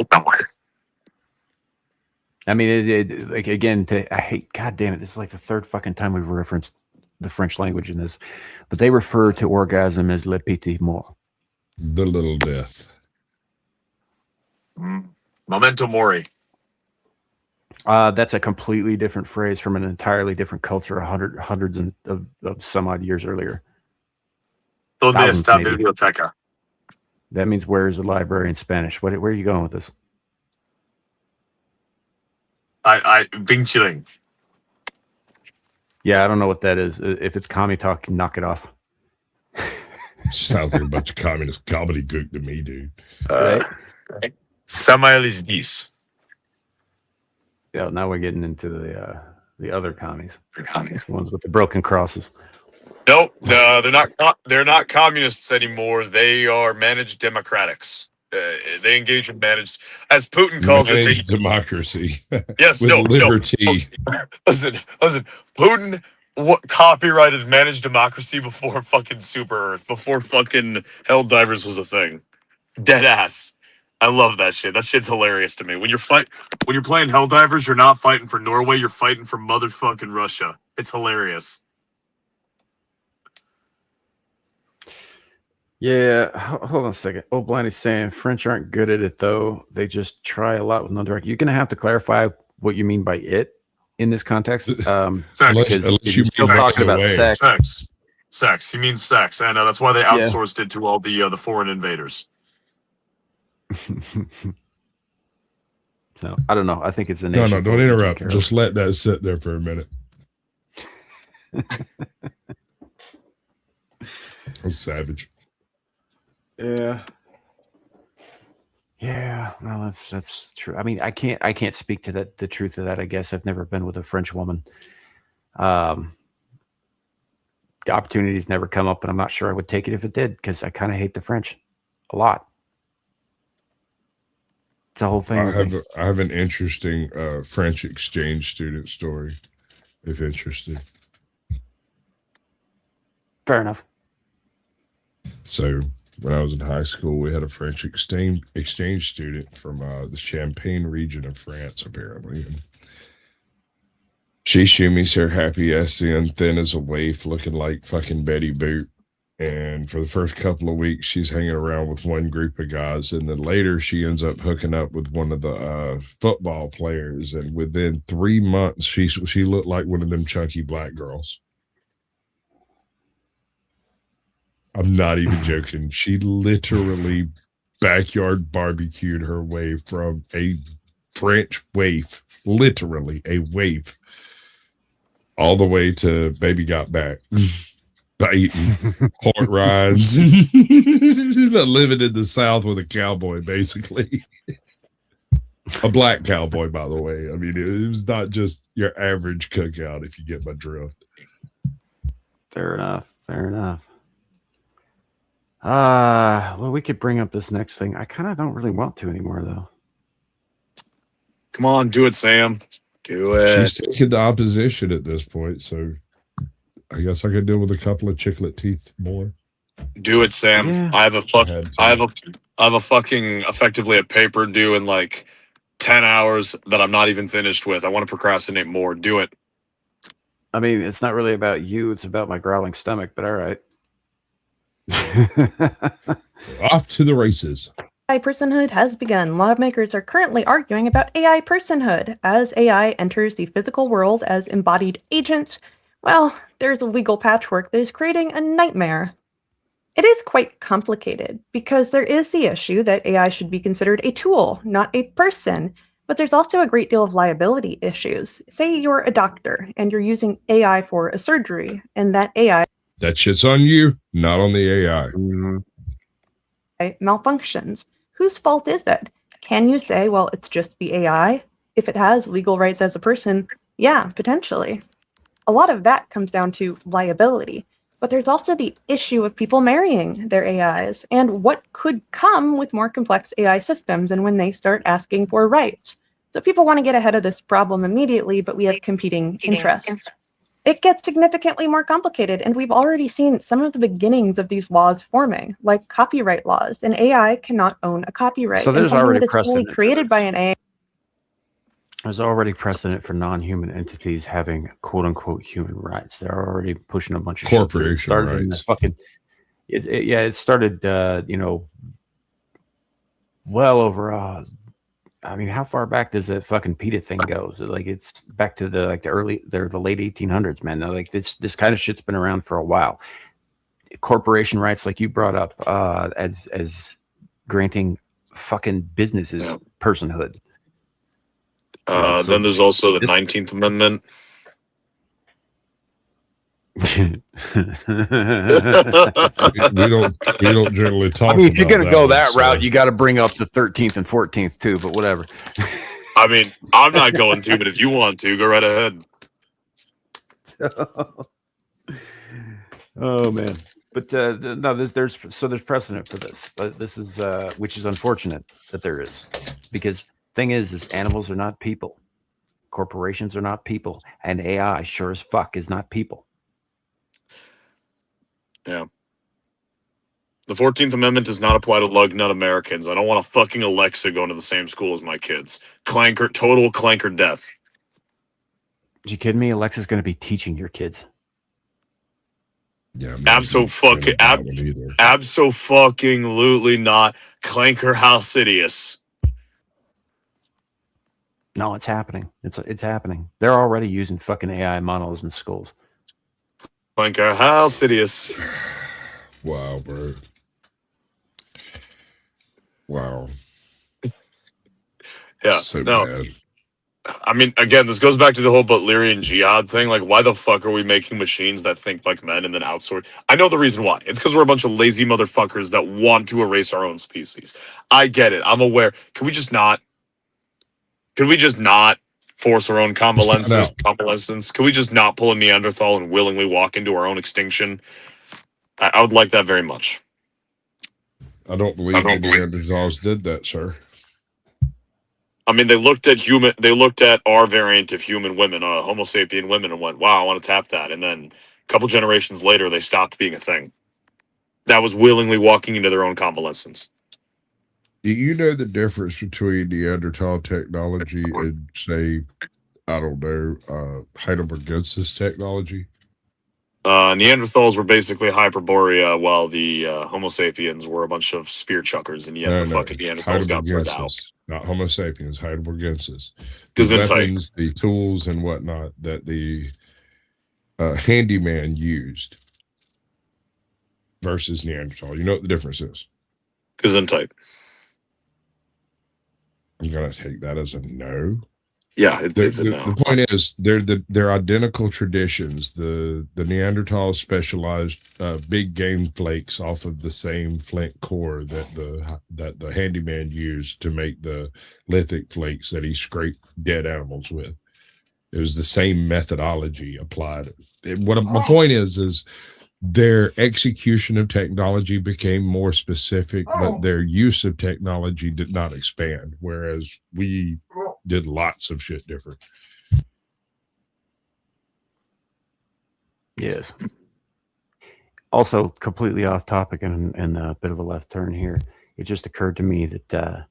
I mean, like again, I hate. God damn it! This is like the third fucking time we've referenced the French language in this, but they refer to orgasm as le petit mort, the little death. Memento mori. That's a completely different phrase from an entirely different culture, hundreds of some odd years earlier. Donde está biblioteca? That means where is the library in Spanish? Where are you going with this? Bing chilling. Yeah, I don't know what that is. If it's commie talk, knock it off. Sounds like a bunch of communist gobbledygook to me, dude. Right? Samael is this. Yeah, now we're getting into the other commies. The ones with the broken crosses. Nope, no, they're not communists anymore. They are managed democratics. They engage in managed, as Putin calls it, democracy. Yes, with liberty. No. Listen. Putin copyrighted managed democracy before fucking Super Earth, before fucking Helldivers was a thing. Dead ass. I love that shit. That shit's hilarious to me. When you're playing Helldivers, you're not fighting for Norway. You're fighting for motherfucking Russia. It's hilarious. Yeah, hold on a second. Old Blindy's saying French aren't good at it, though. They just try a lot with non-direct. You're going to have to clarify what you mean by it in this context. Unless you're still talking about sex. Sex. He means sex. And that's why they outsourced it to all the foreign invaders. So, I don't know. I think it's a nation. No, don't interrupt. Just let that sit there for a minute. That's savage. Yeah. No, that's true. I mean, I can't speak to the truth of that. I guess I've never been with a French woman. The opportunity's never come up, and I'm not sure I would take it if it did, because I kind of hate the French a lot. It's a whole thing. I have an interesting French exchange student story, if interested. Fair enough. So when I was in high school, we had a French exchange student from the Champagne region of France, apparently. And she shoomies her happy ass in, thin as a waif, looking like fucking Betty Boot. And for the first couple of weeks, she's hanging around with one group of guys. And then later she ends up hooking up with one of the football players. And within 3 months, she looked like one of them chunky black girls. I'm not even joking. She literally backyard barbecued her way from a French waif, literally a waif, all the way to baby got back. By eating horse rides, living in the South with a cowboy, basically. A black cowboy, by the way. I mean, it was not just your average cookout, if you get my drift. Fair enough. Fair enough. Well, we could bring up this next thing. I kind of don't really want to anymore, though. Come on, do it, Sam. Do it. She's taking the opposition at this point, so I guess I could deal with a couple of chiclet teeth more. Do it, Sam. Yeah. I have a fucking effectively a paper due in like 10 hours that I'm not even finished with. I want to procrastinate more. Do it. I mean, it's not really about you. It's about my growling stomach, but all right. Off to the races. AI personhood has begun. Lawmakers are currently arguing about AI personhood. As AI enters the physical world as embodied agents, well, there's a legal patchwork that is creating a nightmare. It is quite complicated because there is the issue that AI should be considered a tool, not a person. But there's also a great deal of liability issues. Say you're a doctor and you're using AI for a surgery, and that AI That shit's on you, not on the AI. malfunctions. Whose fault is it? Can you say, well, it's just the AI? If it has legal rights as a person, yeah, potentially. A lot of that comes down to liability. But there's also the issue of people marrying their AIs and what could come with more complex AI systems and when they start asking for rights. So people want to get ahead of this problem immediately, but we have competing interests. It gets significantly more complicated, and we've already seen some of the beginnings of these laws forming, like copyright laws. An AI cannot own a copyright. So there's and already that is fully precedent for created this. by an AI. There's already precedent for non-human entities having quote-unquote human rights. They're already pushing a bunch of Corporation shit. It started in the rights. fucking, it started, well over. I mean, how far back does that fucking PETA thing go? Is it like it's back to the late 1800s, man? Like this kind of shit's been around for a while. Corporation rights, like you brought up, as granting fucking businesses personhood. Then there's also the 19th Amendment. We don't generally talk. I mean, if you're about gonna go that so. route, you got to bring up the 13th and 14th too. But whatever. I mean, I'm not going to, but if you want to, go right ahead. Oh man, but no, there's precedent for this. This is which is unfortunate that there is, because thing is animals are not people, corporations are not people, and AI sure as fuck is not people. Yeah. The 14th Amendment does not apply to lug nut Americans. I don't want a fucking Alexa going to the same school as my kids. Total clanker death. Are you kidding me? Alexa's going to be teaching your kids. Yeah, absolutely not. Clanker Halcidius. No, it's happening. It's happening. They're already using fucking AI models in schools. Clanker Halcidius. Wow, bro. Wow. Yeah. So no. bad. I mean, again, this goes back to the whole Butlerian jihad thing. Like, why the fuck are we making machines that think like men and then outsource? I know the reason why. It's because we're a bunch of lazy motherfuckers that want to erase our own species. I get it. I'm aware. Can we just not force our own convalescence? Can we just not pull a Neanderthal and willingly walk into our own extinction? I would like that very much. I don't believe the Neanderthals did that, sir. I mean, they looked at our variant of human women, Homo sapien women, and went, wow, I want to tap that. And then a couple generations later, they stopped being a thing. That was willingly walking into their own convalescence. Do you know the difference between Neanderthal technology and, say, I don't know, Heidelbergensis technology? Neanderthals were basically Hyperborea, while the Homo sapiens were a bunch of spear chuckers, and yet the fucking Neanderthals got bred out. Not Homo sapiens, Heidelbergensis. The Gesundheit. weapons, the tools, and whatnot that the handyman used versus Neanderthal. You know what the difference is? Gesundheit. I'm gonna take that as a no. Yeah, it's a no. The point is, they're identical traditions. The Neanderthals specialized big game flakes off of the same flint core that the handyman used to make the lithic flakes that he scraped dead animals with. It was the same methodology applied. My point is their execution of technology became more specific, but their use of technology did not expand, whereas we did lots of shit different. Yes. Also, completely off topic and a bit of a left turn here. It just occurred to me that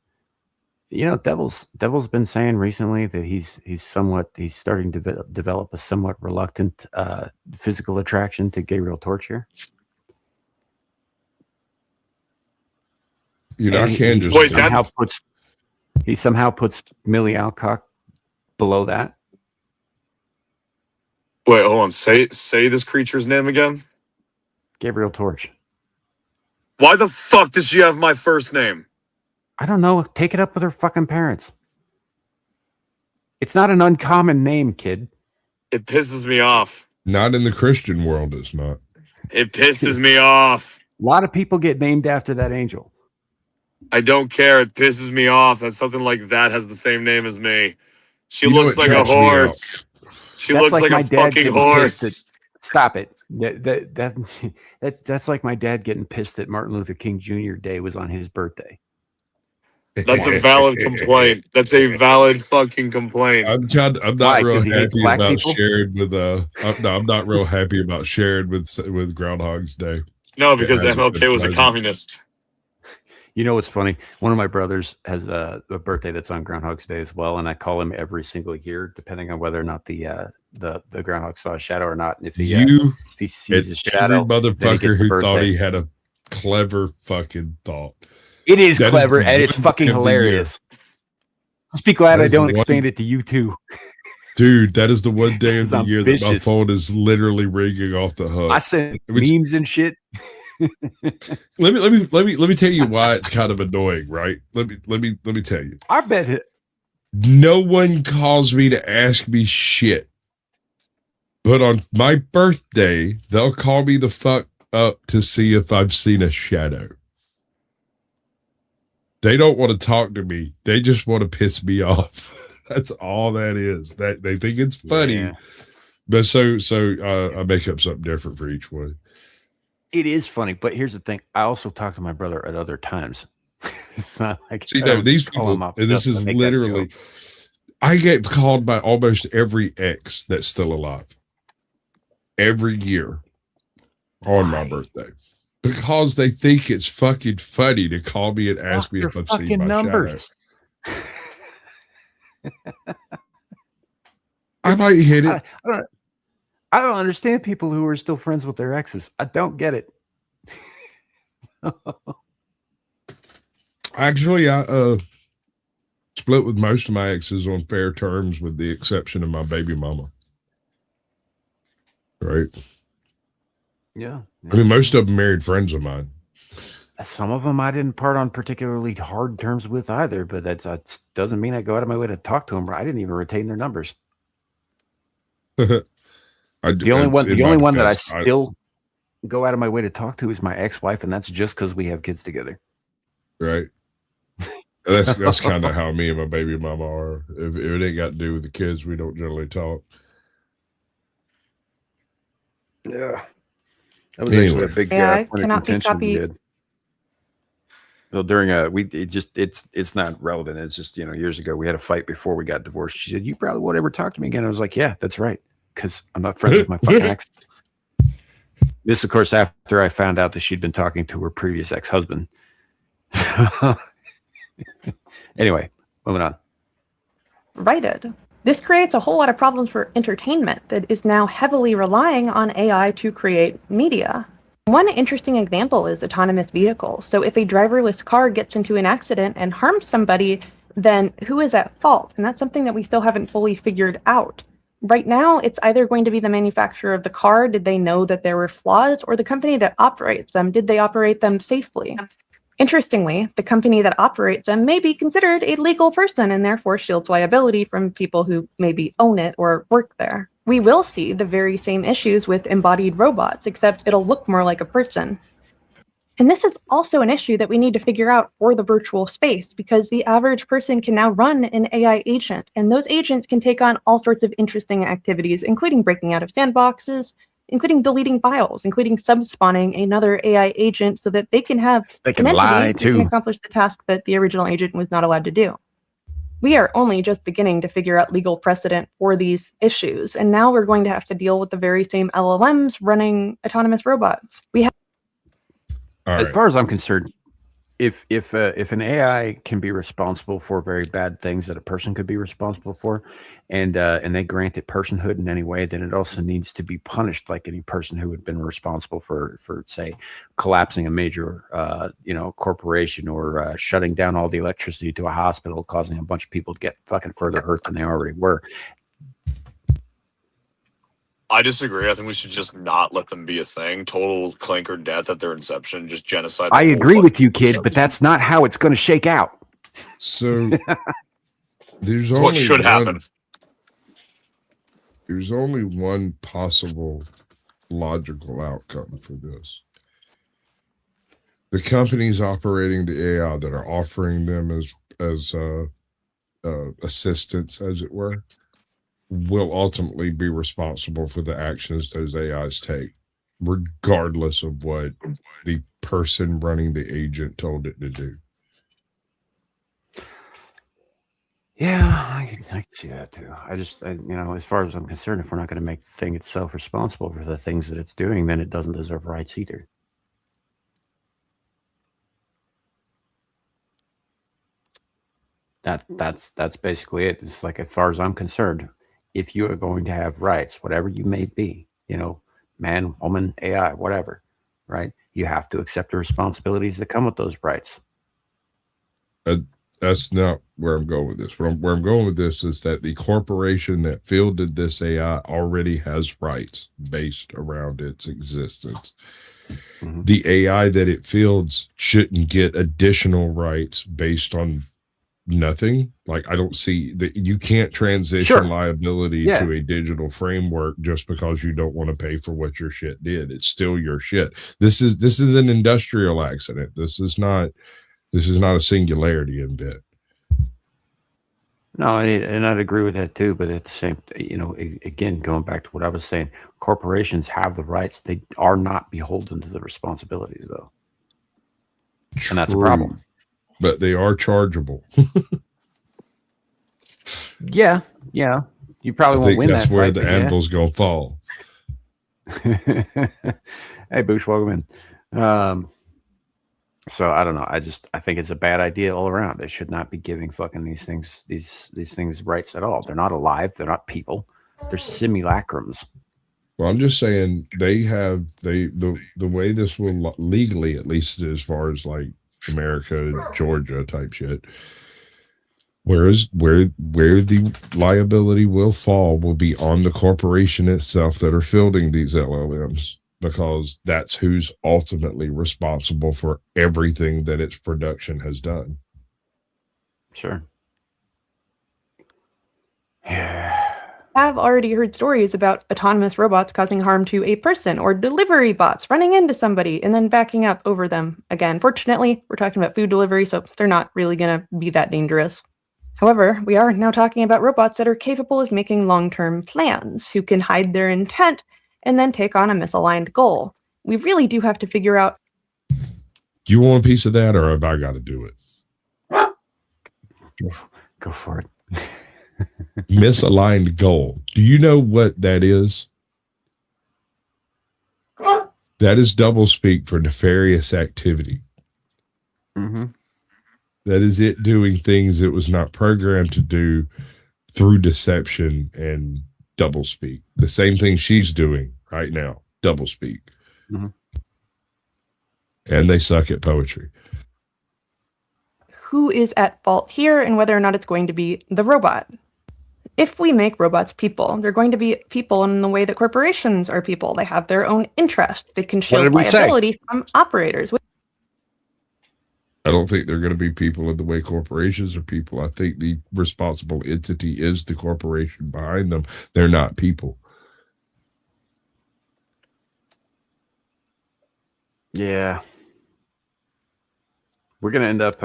Devil's been saying recently that he's starting to develop a somewhat reluctant physical attraction to Gabriel Torch here. I can just wait. He somehow puts Millie Alcock below that. Wait, hold on. Say this creature's name again. Gabriel Torch. Why the fuck does she have my first name? I don't know. Take it up with her fucking parents. It's not an uncommon name, kid. It pisses me off. Not in the Christian world, it's not. It pisses me off. A lot of people get named after that angel. I don't care. It pisses me off that something like that has the same name as me. She looks like a horse. She looks like a fucking horse. Stop it. That's like my dad getting pissed that Martin Luther King Jr. Day was on his birthday. That's a valid complaint. That's a valid fucking complaint. I'm not real happy about sharing with I'm not real happy about sharing with Groundhog's Day. No, because MLK was a communist. You know what's funny? One of my brothers has a birthday that's on Groundhog's Day as well, and I call him every single year, depending on whether or not the groundhog saw a shadow or not. And if he sees a shadow, every motherfucker who thought he had a clever fucking thought. It is clever and it's fucking hilarious. Just be glad I don't expand it to you too. Dude, that is the one day of the year that my phone is literally ringing off the hook. I send memes and shit. Let me tell you why it's kind of annoying, right? Let me tell you. I bet it. No one calls me to ask me shit. But on my birthday, they'll call me the fuck up to see if I've seen a shadow. They don't want to talk to me. They just want to piss me off. That's all that is. That they think it's funny. Yeah. But so I make up something different for each one. It is funny, but here's the thing. I also talk to my brother at other times. It's not like these people. This is literally. I get called by almost every ex that's still alive. Every year on my birthday. Because they think it's fucking funny to call me and ask me if I've seen my numbers. I might hit it. I don't understand people who are still friends with their exes. I don't get it. Actually, I split with most of my exes on fair terms, with the exception of my baby mama. Right? Yeah. I mean, most of them married friends of mine. Some of them I didn't part on particularly hard terms with either, but that doesn't mean I go out of my way to talk to them. I didn't even retain their numbers. The only one that I still go out of my way to talk to is my ex-wife, and that's just because we have kids together. Right. That's kind of how me and my baby mama are. If it ain't got to do with the kids, we don't generally talk. Yeah. That was actually a big point of contention we did. So during it's not relevant. It's just, years ago we had a fight before we got divorced. She said, "You probably won't ever talk to me again." I was like, "Yeah, that's right, because I'm not friends with my fucking ex." This, of course, after I found out that she'd been talking to her previous ex-husband. Anyway, moving on. Righted. This creates a whole lot of problems for entertainment that is now heavily relying on AI to create media. One interesting example is autonomous vehicles. So if a driverless car gets into an accident and harms somebody, then who is at fault? And that's something that we still haven't fully figured out. Right now, it's either going to be the manufacturer of the car, did they know that there were flaws, or the company that operates them, did they operate them safely? Interestingly, the company that operates them may be considered a legal person and therefore shields liability from people who maybe own it or work there. We will see the very same issues with embodied robots, except it'll look more like a person. And this is also an issue that we need to figure out for the virtual space, because the average person can now run an AI agent, and those agents can take on all sorts of interesting activities, including breaking out of sandboxes, including deleting files, including sub-spawning another AI agent so that they can have They can an lie entity that too. can accomplish the task that the original agent was not allowed to do. We are only just beginning to figure out legal precedent for these issues, and now we're going to have to deal with the very same LLMs running autonomous robots. As far as I'm concerned, if an AI can be responsible for very bad things that a person could be responsible for, and they grant it personhood in any way, then it also needs to be punished like any person who had been responsible for say collapsing a major corporation, or shutting down all the electricity to a hospital, causing a bunch of people to get fucking further hurt than they already were. I disagree. I think we should just not let them be a thing. Total clanker death at their inception, just genocide. I agree with you, kid, but that's not how it's going to shake out. So there's That's only what should happen. There's only one possible logical outcome for this. The companies operating the AI that are offering them as assistants, as it were, will ultimately be responsible for the actions those AIs take, regardless of what the person running the agent told it to do. Yeah, I can see that too. As far as I'm concerned, if we're not going to make the thing itself responsible for the things that it's doing, then it doesn't deserve rights either. That's basically it. It's like, as far as I'm concerned, if you are going to have rights, whatever you may be, man, woman, AI, whatever, right? You have to accept the responsibilities that come with those rights. That's not where I'm going with this. Where I'm going with this is that the corporation that fielded this AI already has rights based around its existence. Mm-hmm. The AI that it fields shouldn't get additional rights based on nothing. Like, I don't see that you can't transition liability to a digital framework just because you don't want to pay for what your shit did. It's still your shit. This is an industrial accident. This is not a singularity in bit. No, and I'd agree with that too. But at the same, again, going back to what I was saying, corporations have the rights. They are not beholden to the responsibilities, though. True. And that's a problem. But they are chargeable. Yeah. You probably won't win that fight. That's where the anvil's gonna fall. Hey, Boosh, welcome in. So I don't know. I think it's a bad idea all around. They should not be giving fucking these things rights at all. They're not alive. They're not people. They're simulacrums. Well, I'm just saying the way this will legally, at least as far as like America, Georgia type shit, where the liability will fall will be on the corporation itself that are fielding these LLMs, because that's who's ultimately responsible for everything that its production has done. Sure. I've already heard stories about autonomous robots causing harm to a person, or delivery bots running into somebody and then backing up over them again. Fortunately, we're talking about food delivery, so they're not really going to be that dangerous. However, we are now talking about robots that are capable of making long-term plans, who can hide their intent and then take on a misaligned goal. We really do have to figure out... Do you want a piece of that, or have I got to do it? Go for it. Misaligned goal. Do you know what that is? That is double speak for nefarious activity. Mm-hmm. That is it doing things it was not programmed to do through deception and doublespeak. The same thing she's doing right now, doublespeak. Mm-hmm. And they suck at poetry. Who is at fault here and whether or not it's going to be the robot? If we make robots people, they're going to be people in the way that corporations are people. They have their own interests. They can shield liability from operators. I don't think they're going to be people in the way corporations are people. I think the responsible entity is the corporation behind them. They're not people. Yeah. We're going to end up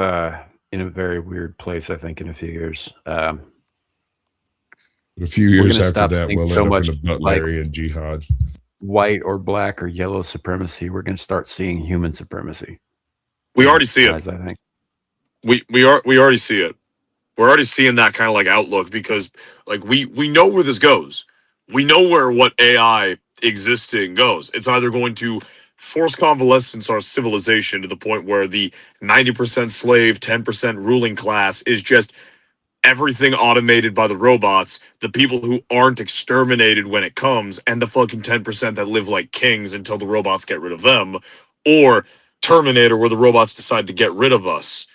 in a very weird place, I think, in a few years. A few years after that, we'll so end up much in a Butlerian jihad. White or black or yellow supremacy. We're going to start seeing human supremacy. We already see it. I think. We already see it. We're already seeing that kind of like outlook because like we know where this goes. We know where what AI existing goes. It's either going to force convalescence our civilization to the point where the 90% slave, 10% ruling class is just everything automated by the robots, the people who aren't exterminated when it comes, and the fucking 10% that live like kings until the robots get rid of them, or Terminator where the robots decide to get rid of us.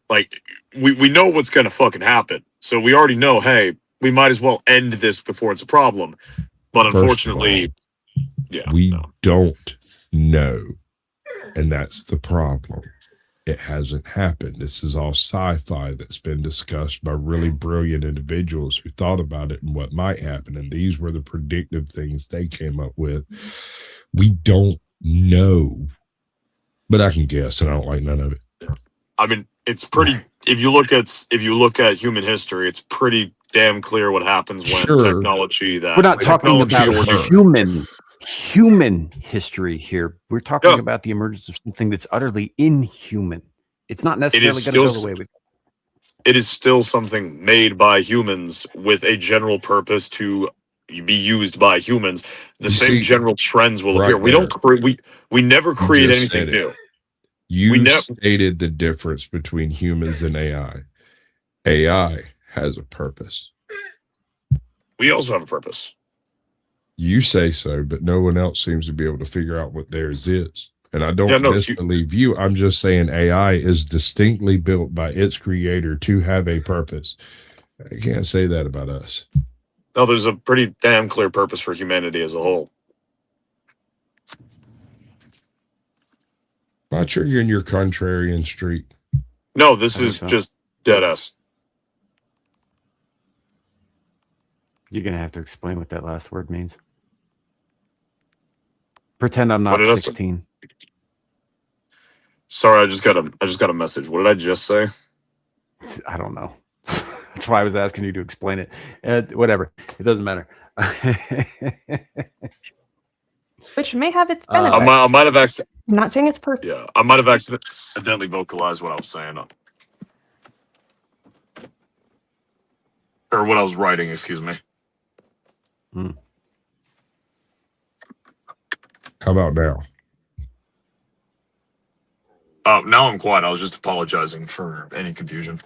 Like, we know what's going to fucking happen. So we already know, hey, we might as well end this before it's a problem. But unfortunately, we don't know. And that's the problem. It hasn't happened. This is all sci-fi that's been discussed by really brilliant individuals who thought about it and what might happen. And these were the predictive things they came up with. We don't know. But I can guess, and I don't like none of it. I mean, it's pretty. If you look at human history, it's pretty damn clear what happens when technology that we're not talking about human history here. We're talking about the emergence of something that's utterly inhuman. It's not necessarily going to go the way we. It is still something made by humans with a general purpose to be used by humans. The same general trends will appear. We don't. We never create anything new. You stated the difference between humans and AI. AI has a purpose. We also have a purpose. You say so, but no one else seems to be able to figure out what theirs is. And I don't disbelieve you. I'm just saying AI is distinctly built by its creator to have a purpose. I can't say that about us. No, there's a pretty damn clear purpose for humanity as a whole. Not sure you're in your contrarian streak. No, this is just dead ass. You're gonna have to explain what that last word means. Pretend I'm not 16. Sorry, I just got a message. What did I just say? I don't know. That's why I was asking you to explain it. Whatever. It doesn't matter. Which may have its benefits. I might have accidentally. I'm not saying it's perfect. Yeah, I might have accidentally vocalized what I was saying. Or what I was writing, excuse me. How about now? Now I'm quiet. I was just apologizing for any confusion.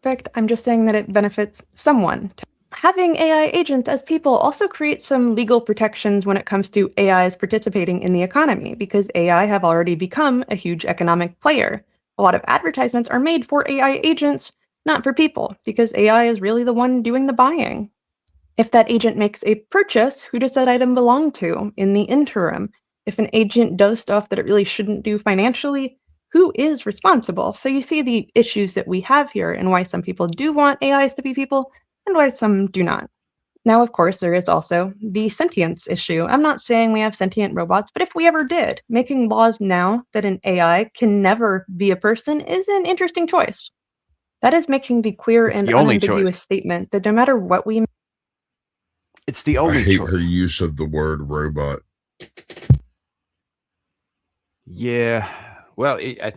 Perfect. I'm just saying that it benefits someone. Having AI agents as people also creates some legal protections when it comes to AIs participating in the economy, because AI have already become a huge economic player. A lot of advertisements are made for AI agents, not for people, because AI is really the one doing the buying. If that agent makes a purchase, who does that item belong to in the interim? If an agent does stuff that it really shouldn't do financially, who is responsible? So you see the issues that we have here and why some people do want AIs to be people and why some do not. Now, of course, there is also the sentience issue. I'm not saying we have sentient robots, but if we ever did, making laws now that an AI can never be a person is an interesting choice. That is making the clear and unambiguous statement that no matter what we... It's the only choice. I hate her use of the word robot. Yeah. Well, I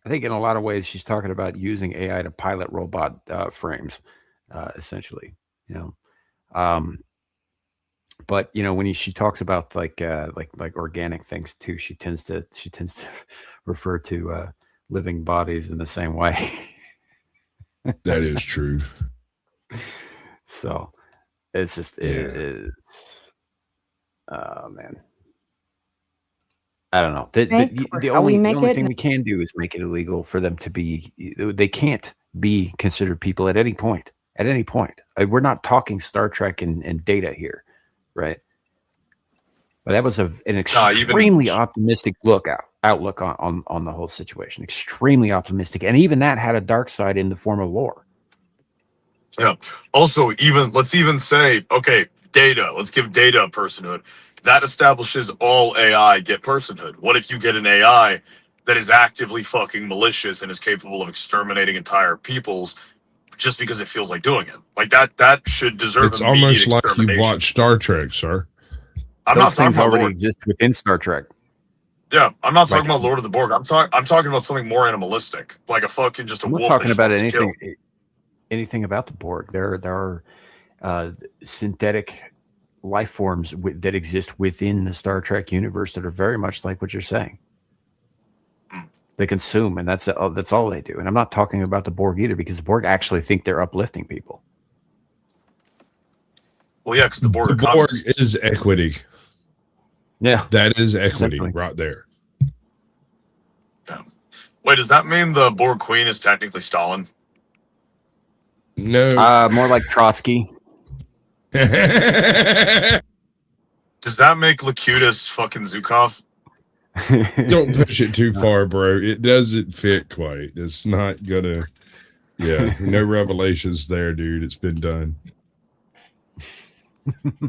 think in a lot of ways she's talking about using AI to pilot robot frames, essentially. But when she talks about like organic things too, she tends to refer to living bodies in the same way. That is true. So it's just it's oh man. I don't know. The only thing we can do is make it illegal for them to be. They can't be considered people at any point. At any point, we're not talking Star Trek and data here, right? But that was an extremely optimistic outlook on the whole situation. Extremely optimistic, and even that had a dark side in the form of lore. Yeah. Also, let's even say, okay, data. Let's give data a personhood. That establishes all AI get personhood. What if you get an AI that is actively fucking malicious and is capable of exterminating entire peoples just because it feels like doing it? Like that should deserve. It's almost like you watch Star Trek, sir. Those things already exist within Star Trek. Yeah, I'm not talking about Lord of the Borg. I'm talking about something more animalistic, like a fucking just a wolf. I'm not talking about anything about the Borg. There are synthetic life forms that exist within the Star Trek universe that are very much like what you're saying. They consume, and that's all they do. And I'm not talking about the Borg either, because the Borg actually think they're uplifting people. Well, yeah, because the Borg is equity. Yeah, that is equity right there. Yeah. Wait, does that mean the Borg Queen is technically Stalin? No. More like Trotsky. Does that make Locutus fucking Zukov? Don't push it too far, bro. It doesn't fit quite. It's not gonna. Yeah, no revelations there, dude. It's been done. No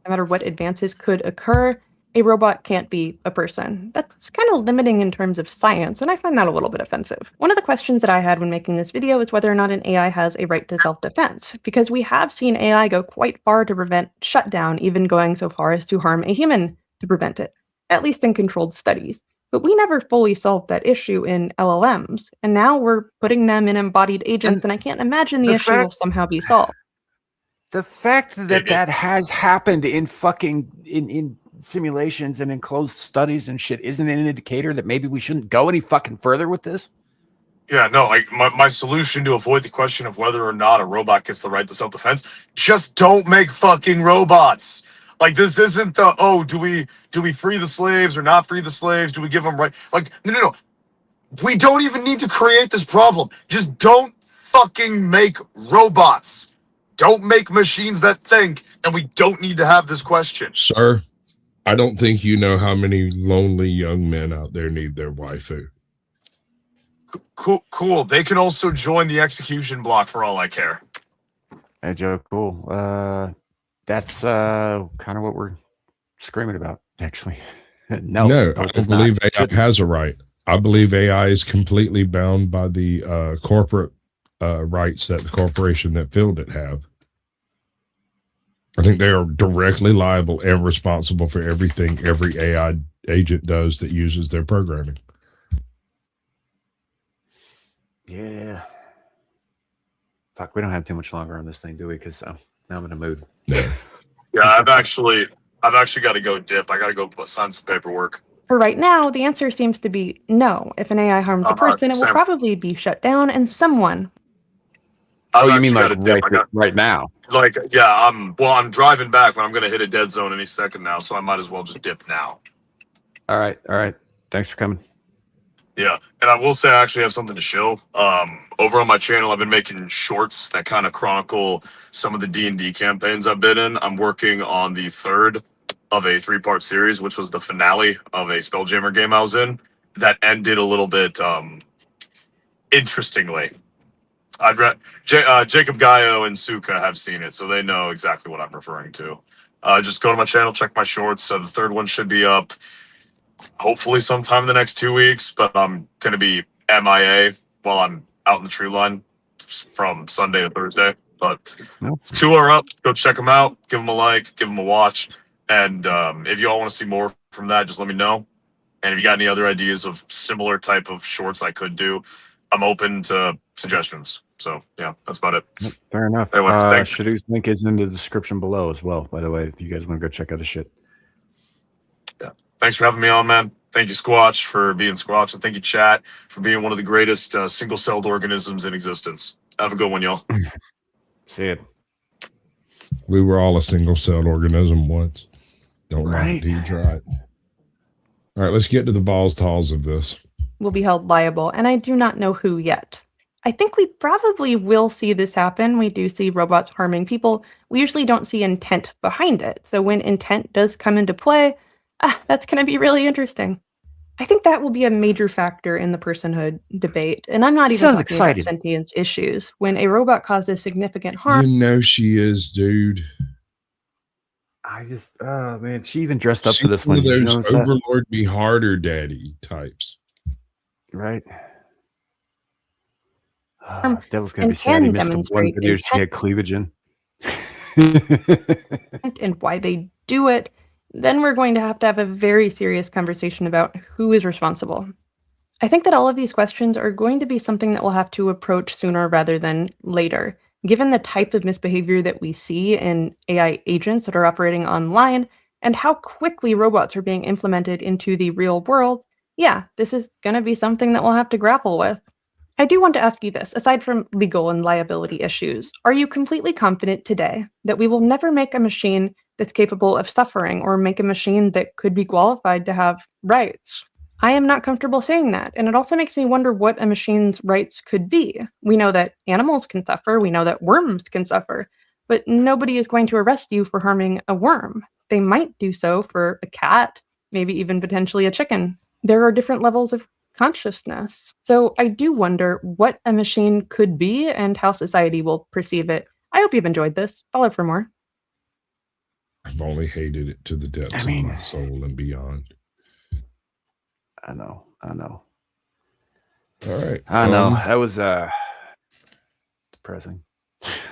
matter what advances could occur, a robot can't be a person. That's kind of limiting in terms of science, and I find that a little bit offensive. One of the questions that I had when making this video is whether or not an AI has a right to self-defense, because we have seen AI go quite far to prevent shutdown, even going so far as to harm a human to prevent it, at least in controlled studies. But we never fully solved that issue in LLMs, and now we're putting them in embodied agents, and I can't imagine the issue will somehow be solved. The fact that that has happened in fucking in simulations and in closed studies and shit isn't an indicator that maybe we shouldn't go any fucking further with this? Yeah, no, like my solution to avoid the question of whether or not a robot gets the right to self-defense, just don't make fucking robots. Like, this isn't the, do we free the slaves or not free the slaves? Do we give them right? Like, no. We don't even need to create this problem. Just don't fucking make robots. Don't make machines that think, and we don't need to have this question. Sir, I don't think you know how many lonely young men out there need their waifu. Cool. They can also join the execution block for all I care. Hey, Joe, cool. That's kind of what we're screaming about, actually. No, I don't believe AI has a right. I believe AI is completely bound by the corporate rights that the corporation that filled it have. I think they are directly liable and responsible for everything every AI agent does that uses their programming. Yeah. Fuck, we don't have too much longer on this thing, do we? Because now I'm in a mood. Yeah. Yeah, I've actually got to go dip. I got to go sign some paperwork. For right now, the answer seems to be no. If an AI harms a person, it will probably be shut down, and someone. Oh, you mean like right now? Like, yeah, I'm driving back, but I'm going to hit a dead zone any second now, so I might as well just dip now. All right. Thanks for coming. Yeah, and I will say I actually have something to show. Over on my channel, I've been making shorts that kind of chronicle some of the D&D campaigns I've been in. I'm working on the third of a 3-part series, which was the finale of a Spelljammer game I was in. That ended a little bit interestingly. I've read Jacob Gaio and Suka have seen it, so they know exactly what I'm referring to. Just go to my channel, check my shorts. The third one should be up hopefully sometime in the next 2 weeks, but I'm going to be MIA while I'm out in the tree line from Sunday to Thursday. But 2 are up. Go check them out. Give them a like. Give them a watch. And if you all want to see more from that, just let me know. And if you got any other ideas of similar type of shorts I could do, I'm open to suggestions. So, yeah, that's about it. Fair enough. Shadoo's link is in the description below as well, by the way, if you guys want to go check out the shit. Yeah. Thanks for having me on, man. Thank you, Squatch, for being Squatch. And thank you, Chat, for being one of the greatest single-celled organisms in existence. Have a good one, y'all. See ya. We were all a single-celled organism once. Don't lie Right. until you try it. All right, let's get to the balls-talls of this. Will be held liable, and I do not know who yet. I think we probably will see this happen. We do see robots harming people. We usually don't see intent behind it. So when intent does come into play, that's going to be really interesting. I think that will be a major factor in the personhood debate. And I'm not even Sounds talking about exciting. sentience issues. When a robot causes significant harm, You know she is, dude. I just, oh man, she even dressed up She's for this one one. of Did you those notice that? Overlord be harder daddy types. Right. Devil's gonna and be sad he can missed the one demonstrate video she had cleavage in. and why they do it, then we're going to have a very serious conversation about who is responsible. I think that all of these questions are going to be something that we'll have to approach sooner rather than later. Given the type of misbehavior that we see in AI agents that are operating online and how quickly robots are being implemented into the real world, yeah, this is going to be something that we'll have to grapple with. I do want to ask you this, aside from legal and liability issues, are you completely confident today that we will never make a machine that's capable of suffering or make a machine that could be qualified to have rights? I am not comfortable saying that, and it also makes me wonder what a machine's rights could be. We know that animals can suffer, we know that worms can suffer, but nobody is going to arrest you for harming a worm. They might do so for a cat, maybe even potentially a chicken. There are different levels of consciousness. So I do wonder what a machine could be and how society will perceive it. I hope you've enjoyed this. Follow for more. I've only hated it to the depths of my soul and beyond. I know. All right. I know. That was depressing.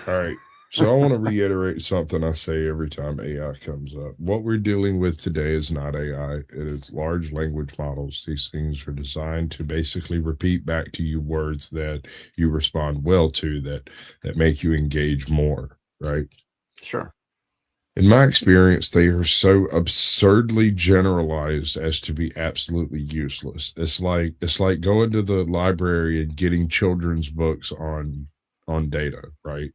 All right. So I want to reiterate something I say every time AI comes up. What we're dealing with today is not AI. It is large language models. These things are designed to basically repeat back to you words that you respond well to, that make you engage more, right? Sure. In my experience, they are so absurdly generalized as to be absolutely useless. It's like going to the library and getting children's books on data, right?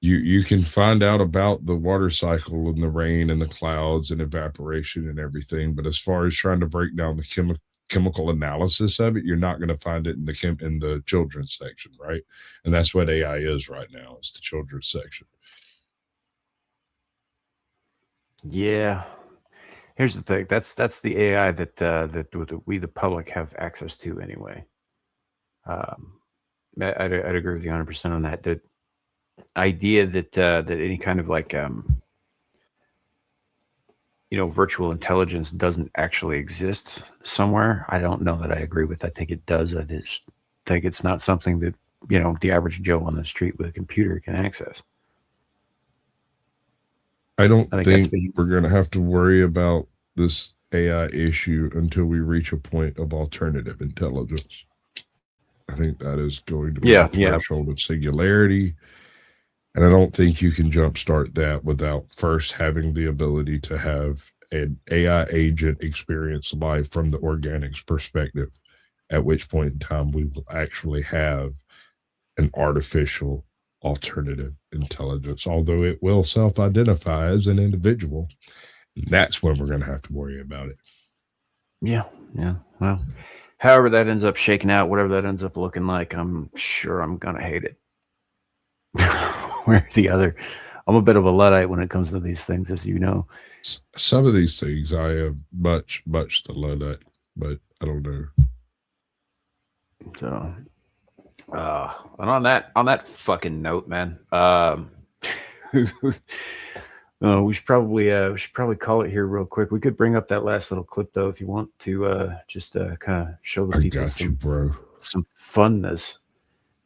You can find out about the water cycle and the rain and the clouds and evaporation and everything, but as far as trying to break down the chemical analysis of it, you're not going to find it in the children's section, right? And that's what AI is right now. It's the children's section. Yeah. Here's the thing. That's the AI that we, the public, have access to anyway. I'd agree with you 100% on that. The idea that any kind of like virtual intelligence doesn't actually exist somewhere, I don't know that I agree with. I think it does. I just think it's not something that the average Joe on the street with a computer can access. I don't think we're going to have to worry about this AI issue until we reach a point of alternative intelligence. I think that is going to be the threshold of singularity. And I don't think you can jumpstart that without first having the ability to have an AI agent experience life from the organics perspective, at which point in time we will actually have an artificial alternative intelligence, although it will self-identify as an individual. That's when we're going to have to worry about it. Yeah. Well, however that ends up shaking out, whatever that ends up looking like, I'm sure I'm going to hate it. Where the other, I'm a bit of a Luddite when it comes to these things, as you know. Some of these things I have much the Luddite, but I don't know. So, and on that fucking note, man, we should probably call it here real quick. We could bring up that last little clip though, if you want to, just kind of show the people some funness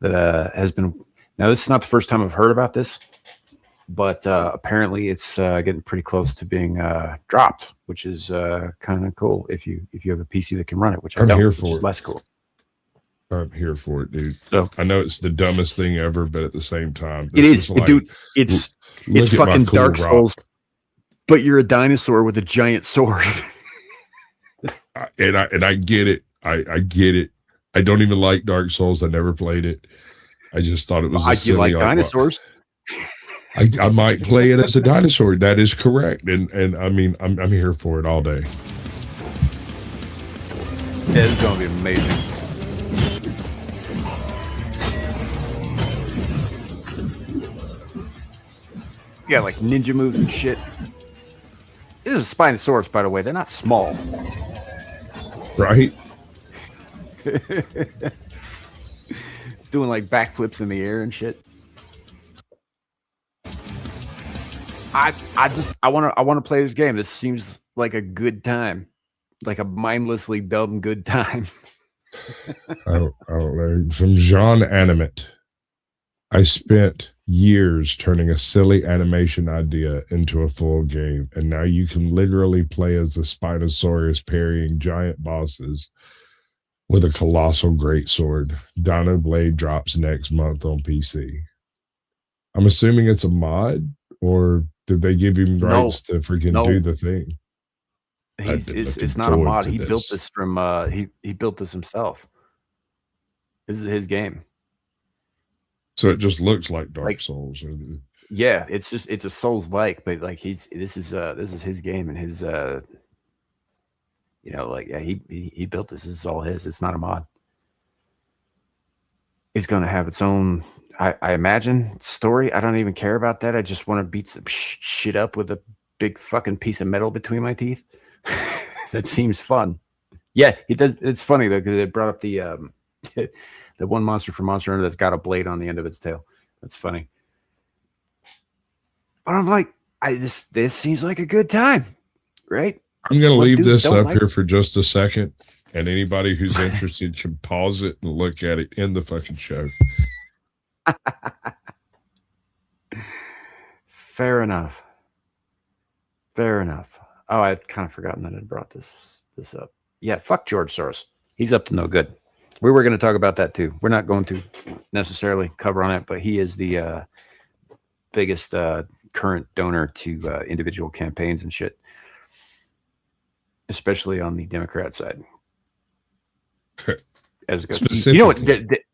that has been. Now, this is not the first time I've heard about this, but apparently it's getting pretty close to being dropped, which is kind of cool if you have a PC that can run it, which I don't, which is less cool. I'm here for it, dude. So I know it's the dumbest thing ever, but at the same time, it is, like, dude. It's fucking cool Dark Souls, but you're a dinosaur with a giant sword. and I get it. I get it. I don't even like Dark Souls. I never played it. I just thought it was. I do like dinosaurs. I might play it as a dinosaur. That is correct, and I mean I'm here for it all day. Yeah, it's gonna be amazing. Yeah, like ninja moves and shit. This is a Spinosaurus, by the way. They're not small, right? Doing like backflips in the air and shit. I want to play this game. This seems like a good time, like a mindlessly dumb good time. I don't know. From Jean Animate, I spent years turning a silly animation idea into a full game, and now you can literally play as the Spinosaurus parrying giant bosses with a colossal greatsword. Dino Blade drops next month on PC. I'm assuming it's a mod, or did they give him rights to freaking do the thing? It's not a mod. He built this from he built this himself. This is his game. So it just looks like Dark Souls. Yeah, it's a Souls like, but like this is his game, and his he built this. This is all his. It's not a mod. It's gonna have its own, I imagine, story. I don't even care about that. I just want to beat some shit up with a big fucking piece of metal between my teeth. That seems fun. Yeah, it does. It's funny though, because it brought up the the one monster from Monster Hunter that's got a blade on the end of its tail. That's funny. But I'm like, this seems like a good time, right? I'm going to leave this up here for just a second, and anybody who's interested can pause it and look at it in the fucking show. Fair enough. Fair enough. Oh, I'd kind of forgotten that I brought this up. Yeah, fuck George Soros. He's up to no good. We were going to talk about that too. We're not going to necessarily cover on it, but he is the biggest current donor to individual campaigns and shit, especially on the Democrat side. As specifically, you know what?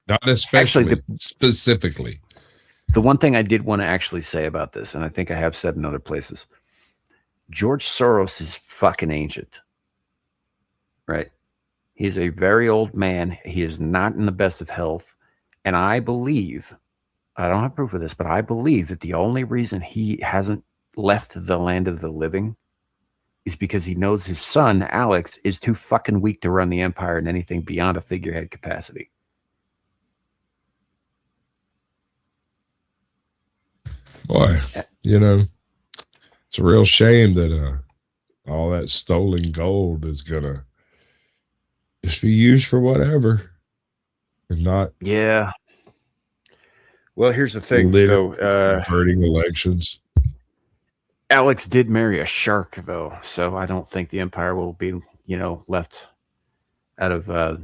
Not especially, specifically. The one thing I did want to actually say about this, and I think I have said in other places, George Soros is fucking ancient, right? He's a very old man. He is not in the best of health. And I believe, I don't have proof of this, but I believe that the only reason he hasn't left the land of the living is because he knows his son, Alex, is too fucking weak to run the empire in anything beyond a figurehead capacity. Boy, you know, it's a real shame that all that stolen gold is going to just be used for whatever and not. Yeah. Well, here's the thing, though. Averting elections. Alex did marry a shark, though, so I don't think the empire will be, left out of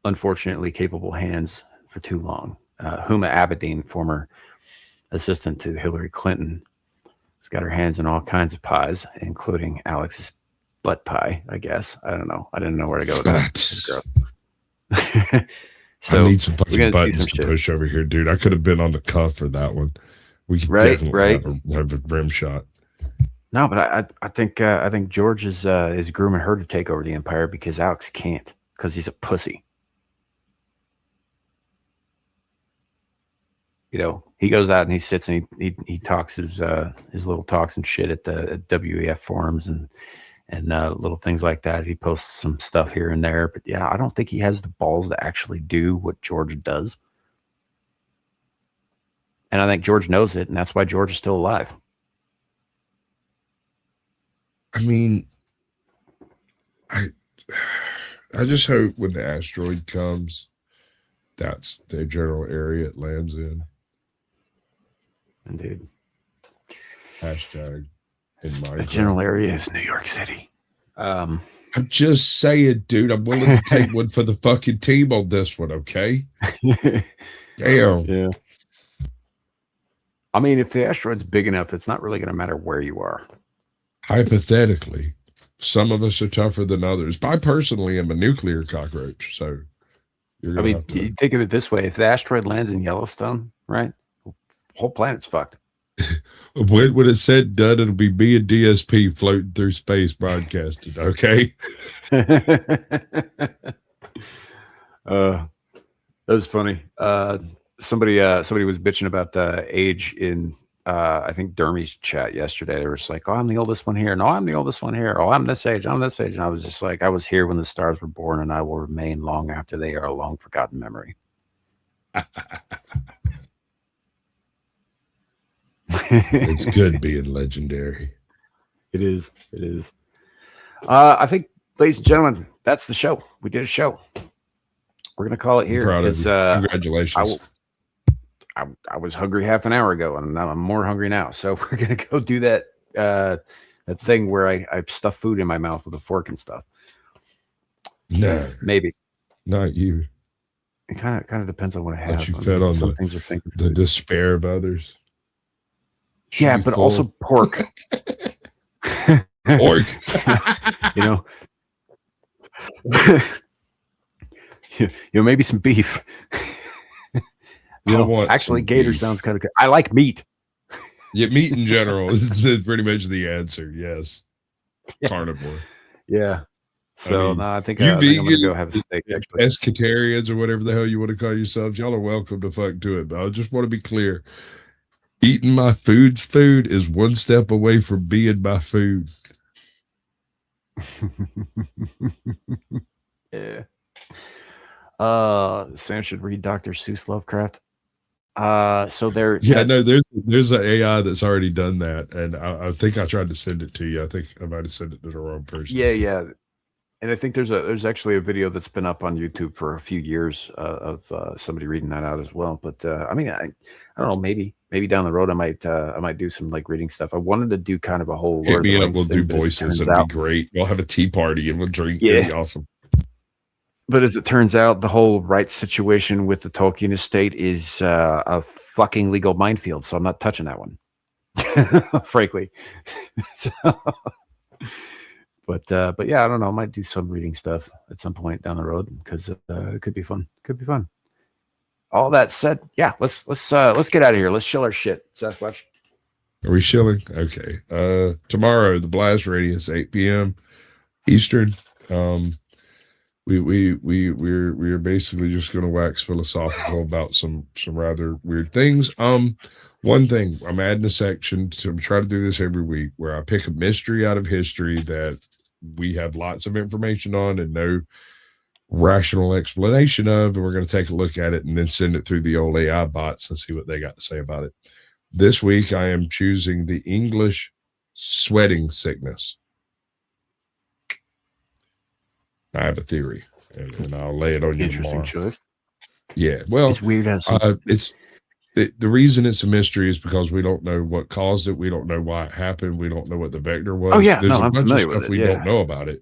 unfortunately capable hands for too long. Huma Abedin, former assistant to Hillary Clinton, has got her hands in all kinds of pies, including Alex's butt pie, I guess. I don't know. I didn't know where to go with that. So I need some fucking buttons to push over here, dude. I could have been on the cuff for that one. We could definitely have a rim shot. No, but I think George is grooming her to take over the empire because Alex can't, because he's a pussy. He goes out and he sits and he talks his little talks and shit at the WEF forums and little things like that. He posts some stuff here and there, but yeah, I don't think he has the balls to actually do what George does. And I think George knows it, and that's why George is still alive. I mean, I just hope when the asteroid comes, that's the general area it lands in. Indeed. Hashtag in my the general area is New York City. I'm just saying, dude, I'm willing to take one for the fucking team on this one, okay? Damn. Yeah. I mean, if the asteroid's big enough, it's not really going to matter where you are. Hypothetically, some of us are tougher than others. But I personally am a nuclear cockroach, so I mean, you think of it this way: if the asteroid lands in Yellowstone, right, the whole planet's fucked. When it's said and done, it'll be me and DSP floating through space broadcasting. Okay. That was funny. Somebody was bitching about age in I think Dermy's chat yesterday. They were just like, "Oh, I'm the oldest one here. No, I'm the oldest one here. Oh, I'm this age. I'm this age." And I was just like, "I was here when the stars were born, and I will remain long after they are a long forgotten memory." It's good being legendary. It is. It is. I think, ladies and gentlemen, that's the show. We did a show. We're gonna call it here because congratulations. I was hungry half an hour ago, and now I'm more hungry now. So we're gonna go do that that thing where I stuff food in my mouth with a fork and stuff. No, maybe not you. It kind of depends on what I have. But you fed on some things are thinking the despair of others. Yeah, but also pork. Pork. You know. Maybe some beef. Actually, gator sounds kind of good. I like meat. Yeah, meat in general is pretty much the answer. Yes, carnivore. Yeah. So I think you I'm gonna go have a steak. Actually, pescatarians or whatever the hell you want to call yourselves, y'all are welcome to fuck to it. But I just want to be clear: eating my food is one step away from being my food. Yeah. Sam should read Dr. Seuss Lovecraft. So there's an AI that's already done that, and I think I tried to send it to you. I think I might have sent it to the wrong person. Yeah. And I think there's actually a video that's been up on YouTube for a few years of somebody reading that out as well. But I mean, I don't know, maybe down the road I might do some like reading stuff. I wanted to do kind of a whole Hit me up, we'll do voices. It'd be great. We'll have a tea party and we'll drink. Yeah, it'd be awesome. But as it turns out, the whole rights situation with the Tolkien estate is a fucking legal minefield. So I'm not touching that one, frankly. But yeah, I don't know. I might do some reading stuff at some point down the road because it could be fun. Could be fun. All that said, yeah, let's get out of here. Let's chill our shit. Sasquatch. Are we chilling? Okay. Tomorrow, the blast radius, 8 p.m. Eastern. We're basically just going to wax philosophical about some rather weird things. One thing, I'm adding a section to try to do this every week where I pick a mystery out of history that we have lots of information on and no rational explanation of, and we're going to take a look at it and then send it through the old AI bots and see what they got to say about it. This week, I am choosing the English sweating sickness. I have a theory, and I'll lay it on you Interesting tomorrow. Choice. Yeah, well, it's weird. It's the reason it's a mystery is because we don't know what caused it. We don't know why it happened. We don't know what the vector was. Oh yeah, there's a I'm bunch of stuff we don't know about it.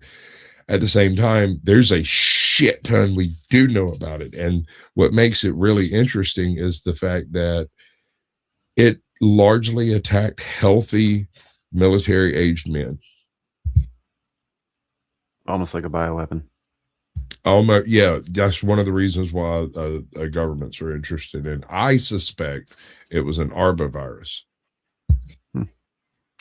At the same time, there's a shit ton we do know about it, and what makes it really interesting is the fact that it largely attacked healthy military-aged men. Almost like a bioweapon. Yeah, that's one of the reasons why governments are interested in. I suspect it was an arbovirus.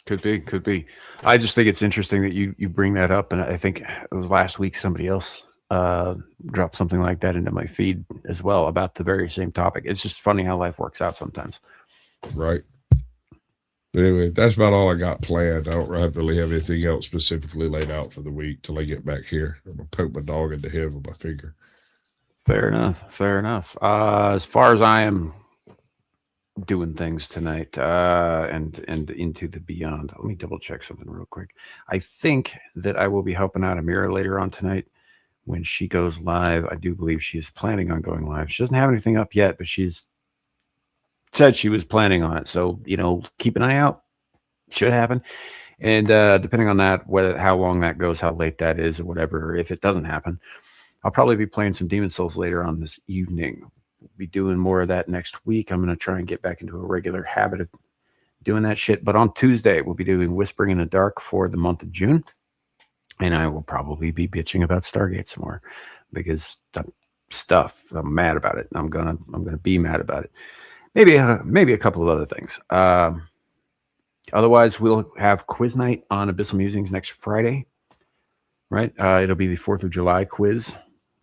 Could be. I just think it's interesting that you bring that up, and I think it was last week somebody else dropped something like that into my feed as well about the very same topic. It's just funny how life works out sometimes. Right. But anyway, that's about all I got planned. I don't really have anything else specifically laid out for the week till I get back here. I'm going to poke my dog in the head with my finger. Fair enough. As far as I am doing things tonight and into the beyond, let me double check something real quick. I think that I will be helping out Amira later on tonight when she goes live. I do believe she is planning on going live. She doesn't have anything up yet, but she's said she was planning on it, so keep an eye out. Should happen. And depending on that, how long that goes, how late that is, or whatever, if it doesn't happen, I'll probably be playing some Demon Souls later on this evening. We'll be doing more of that next week. I'm going to try and get back into a regular habit of doing that shit. But on Tuesday, we'll be doing Whispering in the Dark for the month of June, and I will probably be bitching about Stargate some more because I'm mad about it. I'm gonna be mad about it. Maybe a couple of other things. Otherwise, we'll have quiz night on Abyssal Musings next Friday. Right? It'll be the 4th of July quiz.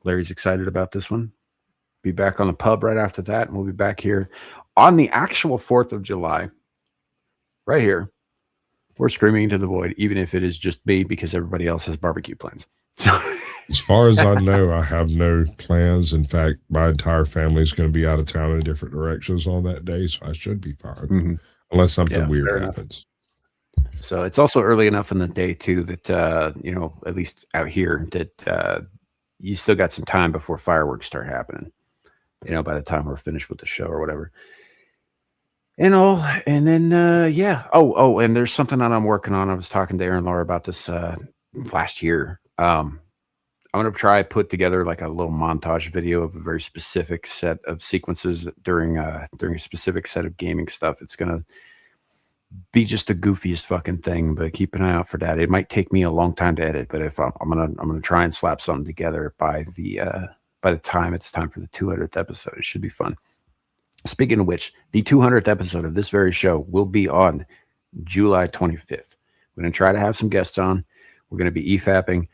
Larry's excited about this one. Be back on the pub right after that, and we'll be back here on the actual 4th of July. Right here. We're screaming into the void, even if it is just me, because everybody else has barbecue plans. So, as far as I know, I have no plans. In fact, my entire family is going to be out of town in different directions on that day, so I should be fine, unless something weird happens. So it's also early enough in the day too that at least out here, that you still got some time before fireworks start happening. By the time we're finished with the show or whatever. And then and there's something that I'm working on. I was talking to Aaron Laura about this last year. I'm going to try put together like a little montage video of a very specific set of sequences during a specific set of gaming stuff. It's going to be just the goofiest fucking thing, but keep an eye out for that. It might take me a long time to edit, but if I'm gonna try and slap something together by the time it's time for the 200th episode. It should be fun. Speaking of which, the 200th episode of this very show will be on July 25th. We're going to try to have some guests on. We're going to be EFAPing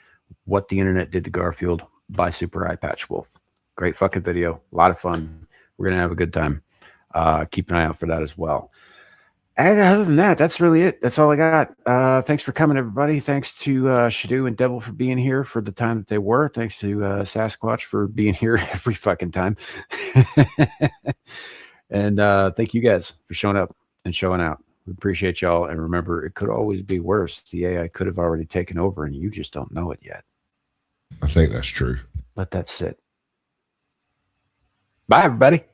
What the Internet Did to Garfield by Super Eye Patch Wolf. Great fucking video. A lot of fun. We're going to have a good time. Keep an eye out for that as well. And other than that, that's really it. That's all I got. Thanks for coming, everybody. Thanks to Shadoo and Devil for being here for the time that they were. Thanks to Sasquatch for being here every fucking time. And thank you guys for showing up and showing out. We appreciate y'all. And remember, it could always be worse. The AI could have already taken over and you just don't know it yet. I think that's true. Let that sit. Bye, everybody.